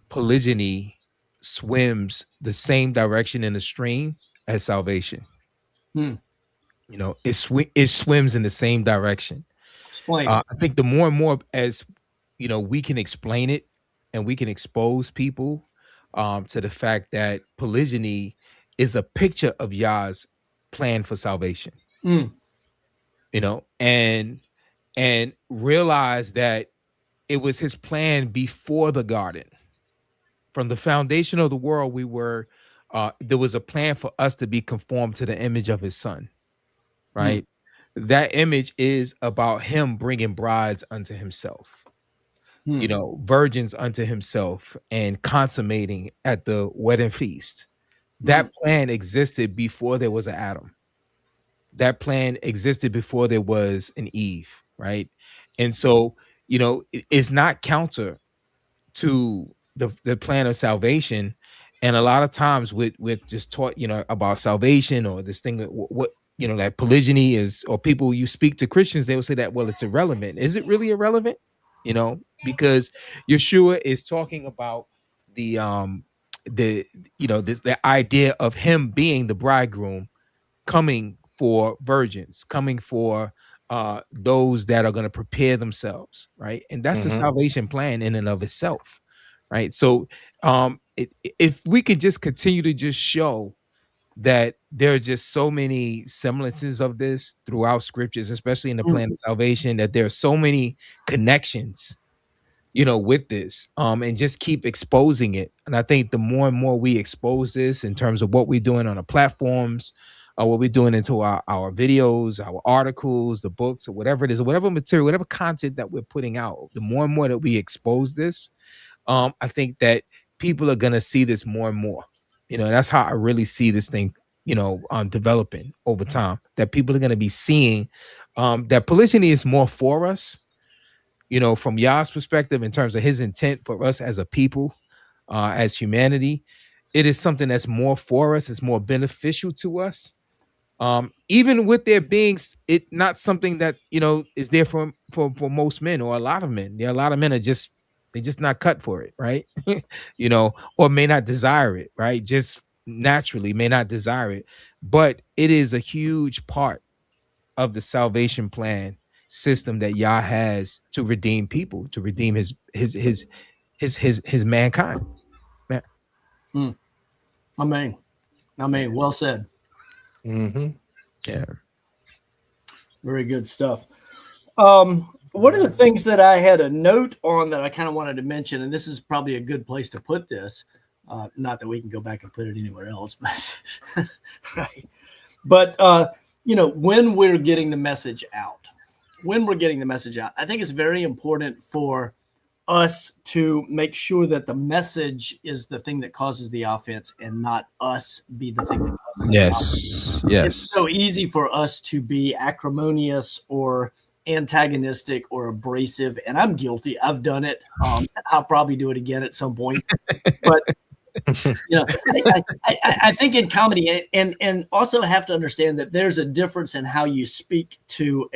polygyny swims the same direction in the stream as salvation. You know, it swims in the same direction. Explain. I think the more and more as we can explain it and we can expose people to the fact that polygyny is a picture of Yah's plan for salvation. And realize that it was his plan before the garden. From the foundation of the world, there was a plan for us to be conformed to the image of his son, right? That image is about him bringing brides unto himself, virgins unto himself, and consummating at the wedding feast. That plan existed before there was an Adam. That plan existed before there was an Eve, right? And so, it's not counter to the plan of salvation. And a lot of times with just taught about salvation or this thing that what that polygyny is, or people you speak to Christians, they will say that, well, it's irrelevant. Is it really irrelevant? Because Yeshua is talking about the idea of him being the bridegroom, coming for virgins, coming for those that are going to prepare themselves, right? And that's the salvation plan in and of itself, right? So if we could just continue to just show that there are just so many semblances of this throughout scriptures, especially in the plan of salvation, that there are so many connections with this, and just keep exposing it. And I think the more and more we expose this in terms of what we're doing on the platforms, what we're doing into our videos, our articles, the books, or whatever it is, or whatever material, whatever content that we're putting out, the more and more that we expose this, I think that people are going to see this more and more. That's how I really see this thing, developing over time, that people are going to be seeing that polygyny is more for us, from Yah's perspective, in terms of his intent for us as a people, as humanity. It is something that's more for us. It's more beneficial to us. Even with there being it not something that is there for most men or a lot of men. There are a lot of men they're just not cut for it, right? Or may not desire it, right? Just naturally may not desire it. But it is a huge part of the salvation plan system that Yah has to redeem people, to redeem his mankind. Man. Amen. Well said. Yeah. Very good stuff. One of the things that I had a note on that I kind of wanted to mention, and this is probably a good place to put this, not that we can go back and put it anywhere else, but right. But when we're getting the message out, I think it's very important for us to make sure that the message is the thing that causes the offense and not us be the thing that causes the offense. Yes. It's so easy for us to be acrimonious or antagonistic or abrasive, and I'm guilty. I've done it. I'll probably do it again at some point. But I think in comedy, and also have to understand that there's a difference in how you speak to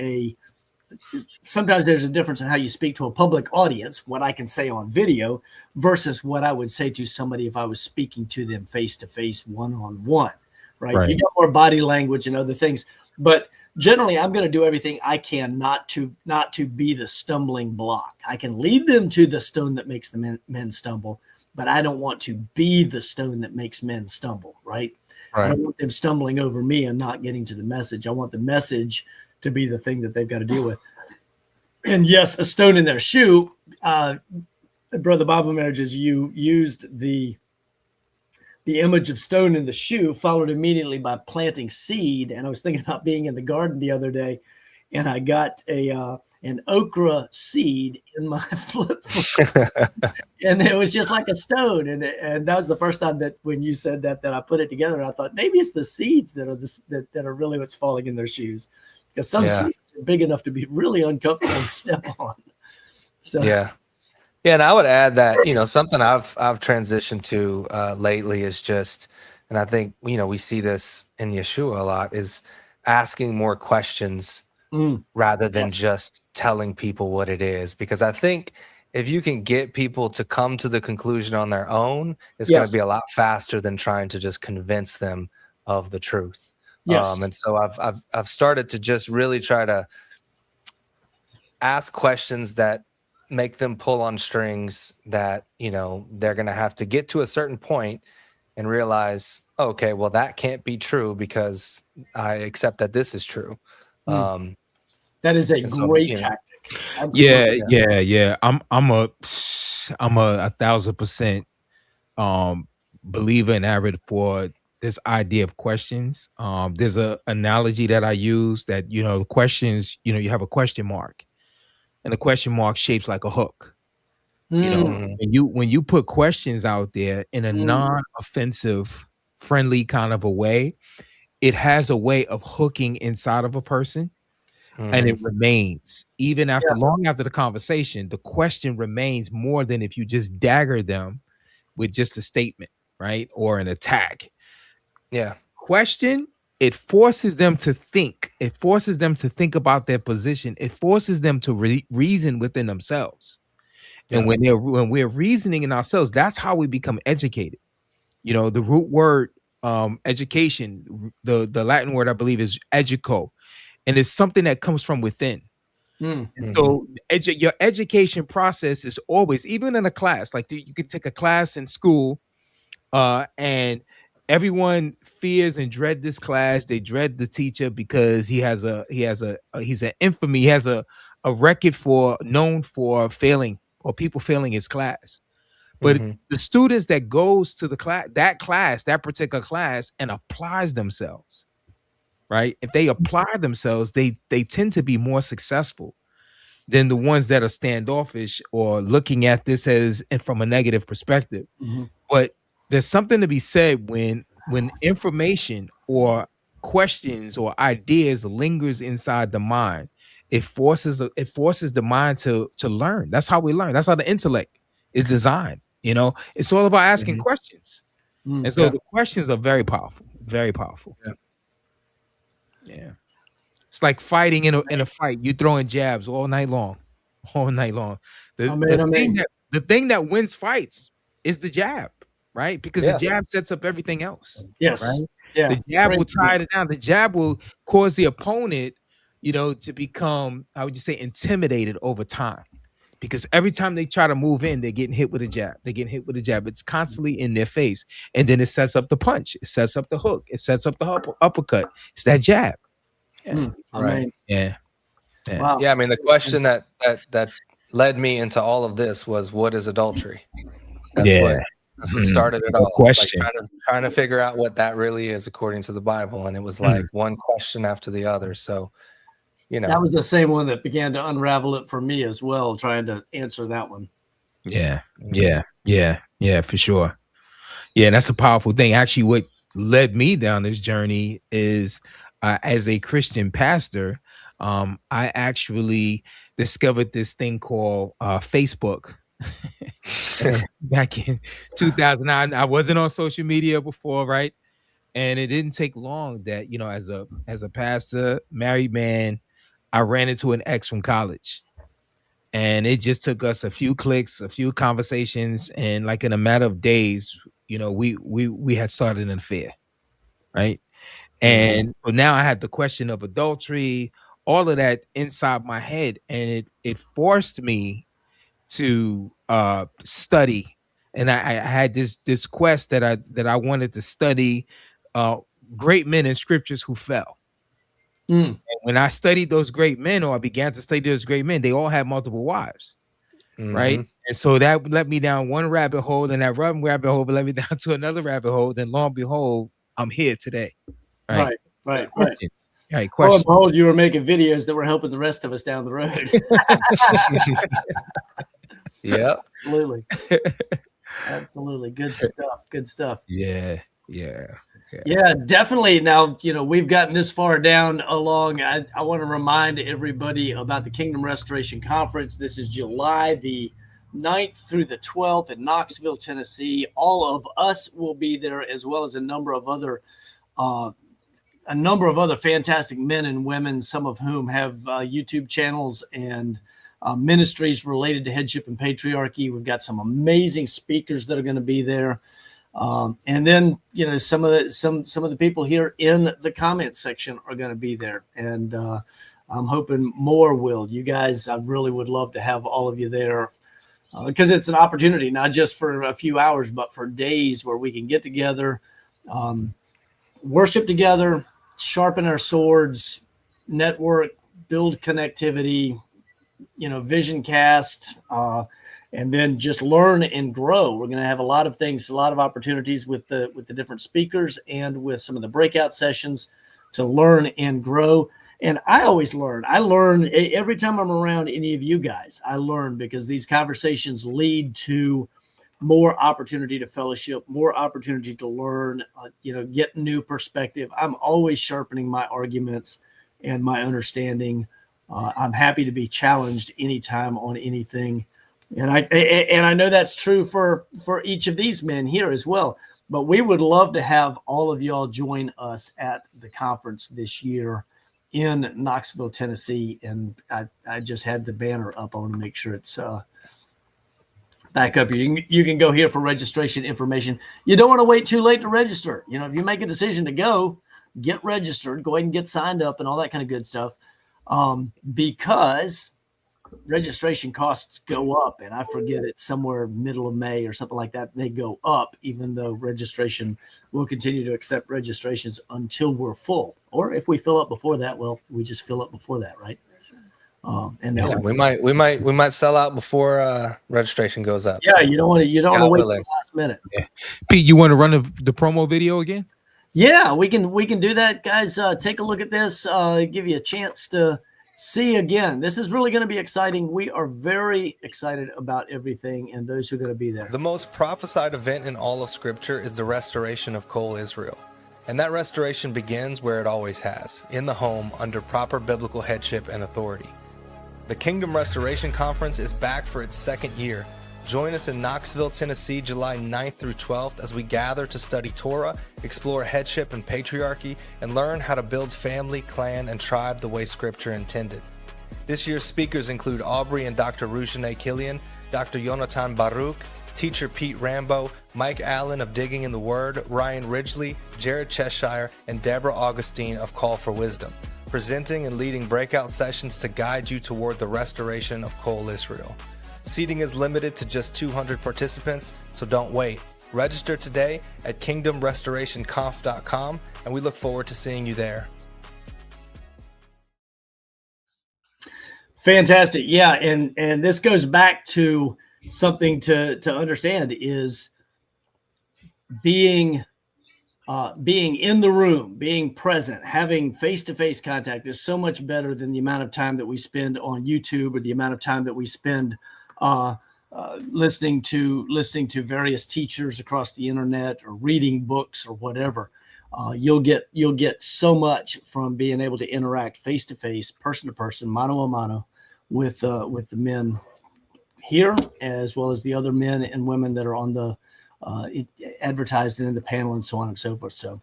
sometimes there's a difference in how you speak to a public audience, what I can say on video versus what I would say to somebody if I was speaking to them face to face, one-on-one, right? You got more body language and other things, but generally I'm going to do everything I can not to be the stumbling block. I can lead them to the stone that makes the men stumble, but I don't want to be the stone that makes men stumble, right? I don't want them stumbling over me and not getting to the message. I want the message to be the thing that they've got to deal with. And yes, a stone in their shoe. Brother Bible Marriages, you used the image of stone in the shoe, followed immediately by planting seed. And I was thinking about being in the garden the other day, and I got an okra seed in my flip flop, and it was just like a stone. And that was the first time that when you said that I put it together, and I thought maybe it's the seeds that are that are really what's falling in their shoes, because some seeds are big enough to be really uncomfortable to step on. So yeah. And I would add that, something I've transitioned to lately is just, and I think, we see this in Yeshua a lot, is asking more questions rather than just telling people what it is. Because I think if you can get people to come to the conclusion on their own, it's going to be a lot faster than trying to just convince them of the truth. And so I've started to just really try to ask questions that make them pull on strings that, they're going to have to get to a certain point and realize, okay, well, that can't be true because I accept that this is true. That is a great tactic. Yeah. I'm a 1,000% believer and advocate for this idea of questions. There's a analogy that I use that, the questions, you have a question mark, and the question mark shapes like a hook. When you put questions out there in a non-offensive, friendly kind of a way, it has a way of hooking inside of a person. And it remains even after long after the conversation. The question remains more than if you just dagger them with just a statement, right, or an attack. Question, it forces them to think. It forces them to think about their position. It forces them to reason within themselves. And when we're reasoning in ourselves, that's how we become educated. The root word education, the Latin word I believe is educo. And it's something that comes from within. So your education process is always, even in a class, like you can take a class in school, and everyone fears and dread this class. They dread the teacher because he's an infamy. He has a record known for failing, or people failing his class. But the students that goes to the that particular class and applies themselves, right? If they apply themselves, they tend to be more successful than the ones that are standoffish or looking at this as and from a negative perspective. But there's something to be said when information or questions or ideas lingers inside the mind. It forces the mind to learn. That's how we learn. That's how the intellect is designed. It's all about asking questions. And so the questions are very powerful. Very powerful. Yeah. It's like fighting in a fight. You throwing jabs all night long. The thing that wins fights is the jab, right? Because the jab sets up everything else. Right? The jab will tie it down. The jab will cause the opponent, to become, how would you say, intimidated over time. Because every time they try to move in, they're getting hit with a jab. It's constantly in their face. And then it sets up the punch. It sets up the hook. It sets up the uppercut. It's that jab. Right. Yeah. Wow. Yeah. I mean, the question that led me into all of this was, what is adultery? That's what started it all. Question. Like trying to figure out what that really is according to the Bible. And it was like one question after the other. So, that was the same one that began to unravel it for me as well, trying to answer that one. Yeah, for sure. Yeah, and that's a powerful thing. Actually, what led me down this journey is, as a Christian pastor, I actually discovered this thing called Facebook. Back in 2009, I wasn't on social media before, right? And it didn't take long that, as a pastor, married man, I ran into an ex from college. And it just took us a few clicks, a few conversations, and like in a matter of days, we had started an affair, right? And so now I had the question of adultery, all of that inside my head, and it forced me to study. And I had this quest that I wanted to study great men in scriptures who fell. And when I studied those great men, or I began to study those great men, they all had multiple wives, right? And so that led me down one rabbit hole, and that rabbit hole led me down to another rabbit hole. Then lo and behold, I'm here today. Right. Questions. Right. Lo and Questions. behold, you were making videos that were helping the rest of us down the road. Yeah. Absolutely. Absolutely. Good stuff. Good stuff. Yeah. Yeah. Yeah, definitely. Now, we've gotten this far down along. I want to remind everybody about the Kingdom Restoration Conference. This is July the 9th through the 12th in Knoxville, Tennessee. All of us will be there, as well as a number of other fantastic men and women, some of whom have YouTube channels and ministries related to headship and patriarchy. We've got some amazing speakers that are going to be there. And then, some of the people here in the comment section are going to be there, and I'm hoping more will. You guys, I really would love to have all of you there, because it's an opportunity, not just for a few hours, but for days where we can get together, worship together, sharpen our swords, network, build connectivity, vision cast, and then just learn and grow. We're going to have a lot of things, a lot of opportunities with the different speakers and with some of the breakout sessions to learn and grow. And I always learn. I learn every time I'm around any of you guys. I learn, because these conversations lead to more opportunity to fellowship, more opportunity to learn, get new perspective. I'm always sharpening my arguments and my understanding. I'm happy to be challenged anytime on anything. And I know that's true for each of these men here as well. But we would love to have all of y'all join us at the conference this year in Knoxville, Tennessee. And I just had the banner up. I want to make sure it's back up here. You can go here for registration information. You don't want to wait too late to register. If you make a decision to go, get registered, go ahead and get signed up and all that kind of good stuff. Because registration costs go up, and I forget it's somewhere middle of May or something like that. They go up, even though registration will continue to accept registrations until we're full. Or if we fill up before that, well, we just fill up before that, right? And yeah, we might sell out before registration goes up. Yeah, so you don't want to wait till the last minute. Yeah. Pete, you want to run the promo video again? Yeah, we can do that, guys. Take a look at this. Give you a chance to see again. This is really going to be exciting. We are very excited about everything and those who are going to be there. The most prophesied event in all of Scripture is the restoration of Kol Israel. And that restoration begins where it always has, in the home, under proper biblical headship and authority. The Kingdom Restoration Conference is back for its second year. Join us in Knoxville, Tennessee, July 9th through 12th as we gather to study Torah, explore headship and patriarchy, and learn how to build family, clan, and tribe the way Scripture intended. This year's speakers include Aubrey and Dr. Rujane Killian, Dr. Yonatan Baruch, teacher Pete Rambo, Mike Allen of Digging in the Word, Ryan Ridgely, Jared Cheshire, and Deborah Augustine of Call for Wisdom, presenting and leading breakout sessions to guide you toward the restoration of Kol Israel. Seating is limited to just 200 participants, so don't wait. Register today at kingdomrestorationconf.com, and we look forward to seeing you there. Fantastic. Yeah, and this goes back to something to understand is being in the room, being present, having face-to-face contact is so much better than the amount of time that we spend on YouTube or the amount of time that we spend listening to various teachers across the internet or reading books or whatever. You'll get so much from being able to interact face to face, person to person, mano a mano with the men here, as well as the other men and women that are on the advertised in the panel and so on and so forth. So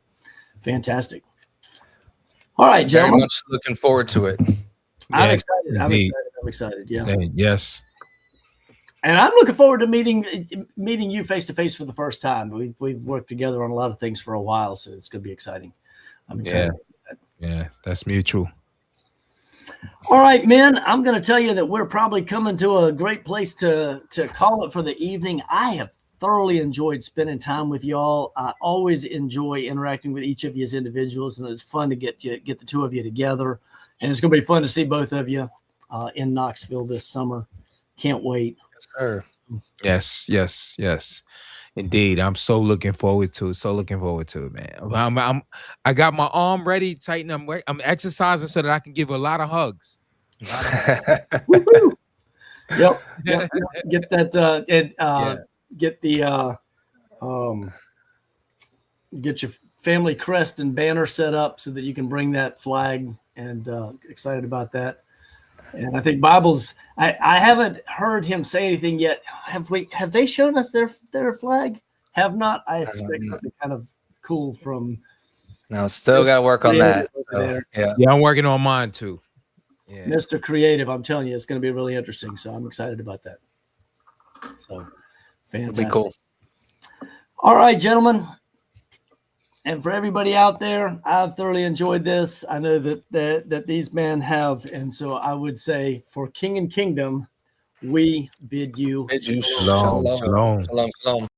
fantastic. All right, gentlemen. Very much looking forward to it. I'm excited. Yeah. Yes. And I'm looking forward to meeting you face to face for the first time. We've worked together on a lot of things for a while, so it's going to be exciting. I'm excited. Yeah, that's mutual. All right, men, I'm going to tell you that we're probably coming to a great place to call it for the evening. I have thoroughly enjoyed spending time with y'all. I always enjoy interacting with each of you as individuals, and it's fun to get the two of you together. And it's going to be fun to see both of you in Knoxville this summer. Can't wait. Yes, sir. Yes. Indeed, I'm so looking forward to it. So looking forward to it, man. I got my arm ready, tighten. I'm exercising so that I can give a lot of hugs. Woo-hoo. Yep. Get that. Get your family crest and banner set up so that you can bring that flag. And excited about that. And I think Bibles. I haven't heard him say anything yet. Have they shown us their flag? Have not. I expect something kind of cool from. No, still got to work on that. So, yeah, I'm working on mine too. Yeah. Mr. Creative, I'm telling you, it's going to be really interesting. So I'm excited about that. So fantastic. It'll be cool. All right, gentlemen. And for everybody out there, I've thoroughly enjoyed this. I know that these men have. And so I would say for King and Kingdom, we bid you shalom. Shalom. Shalom.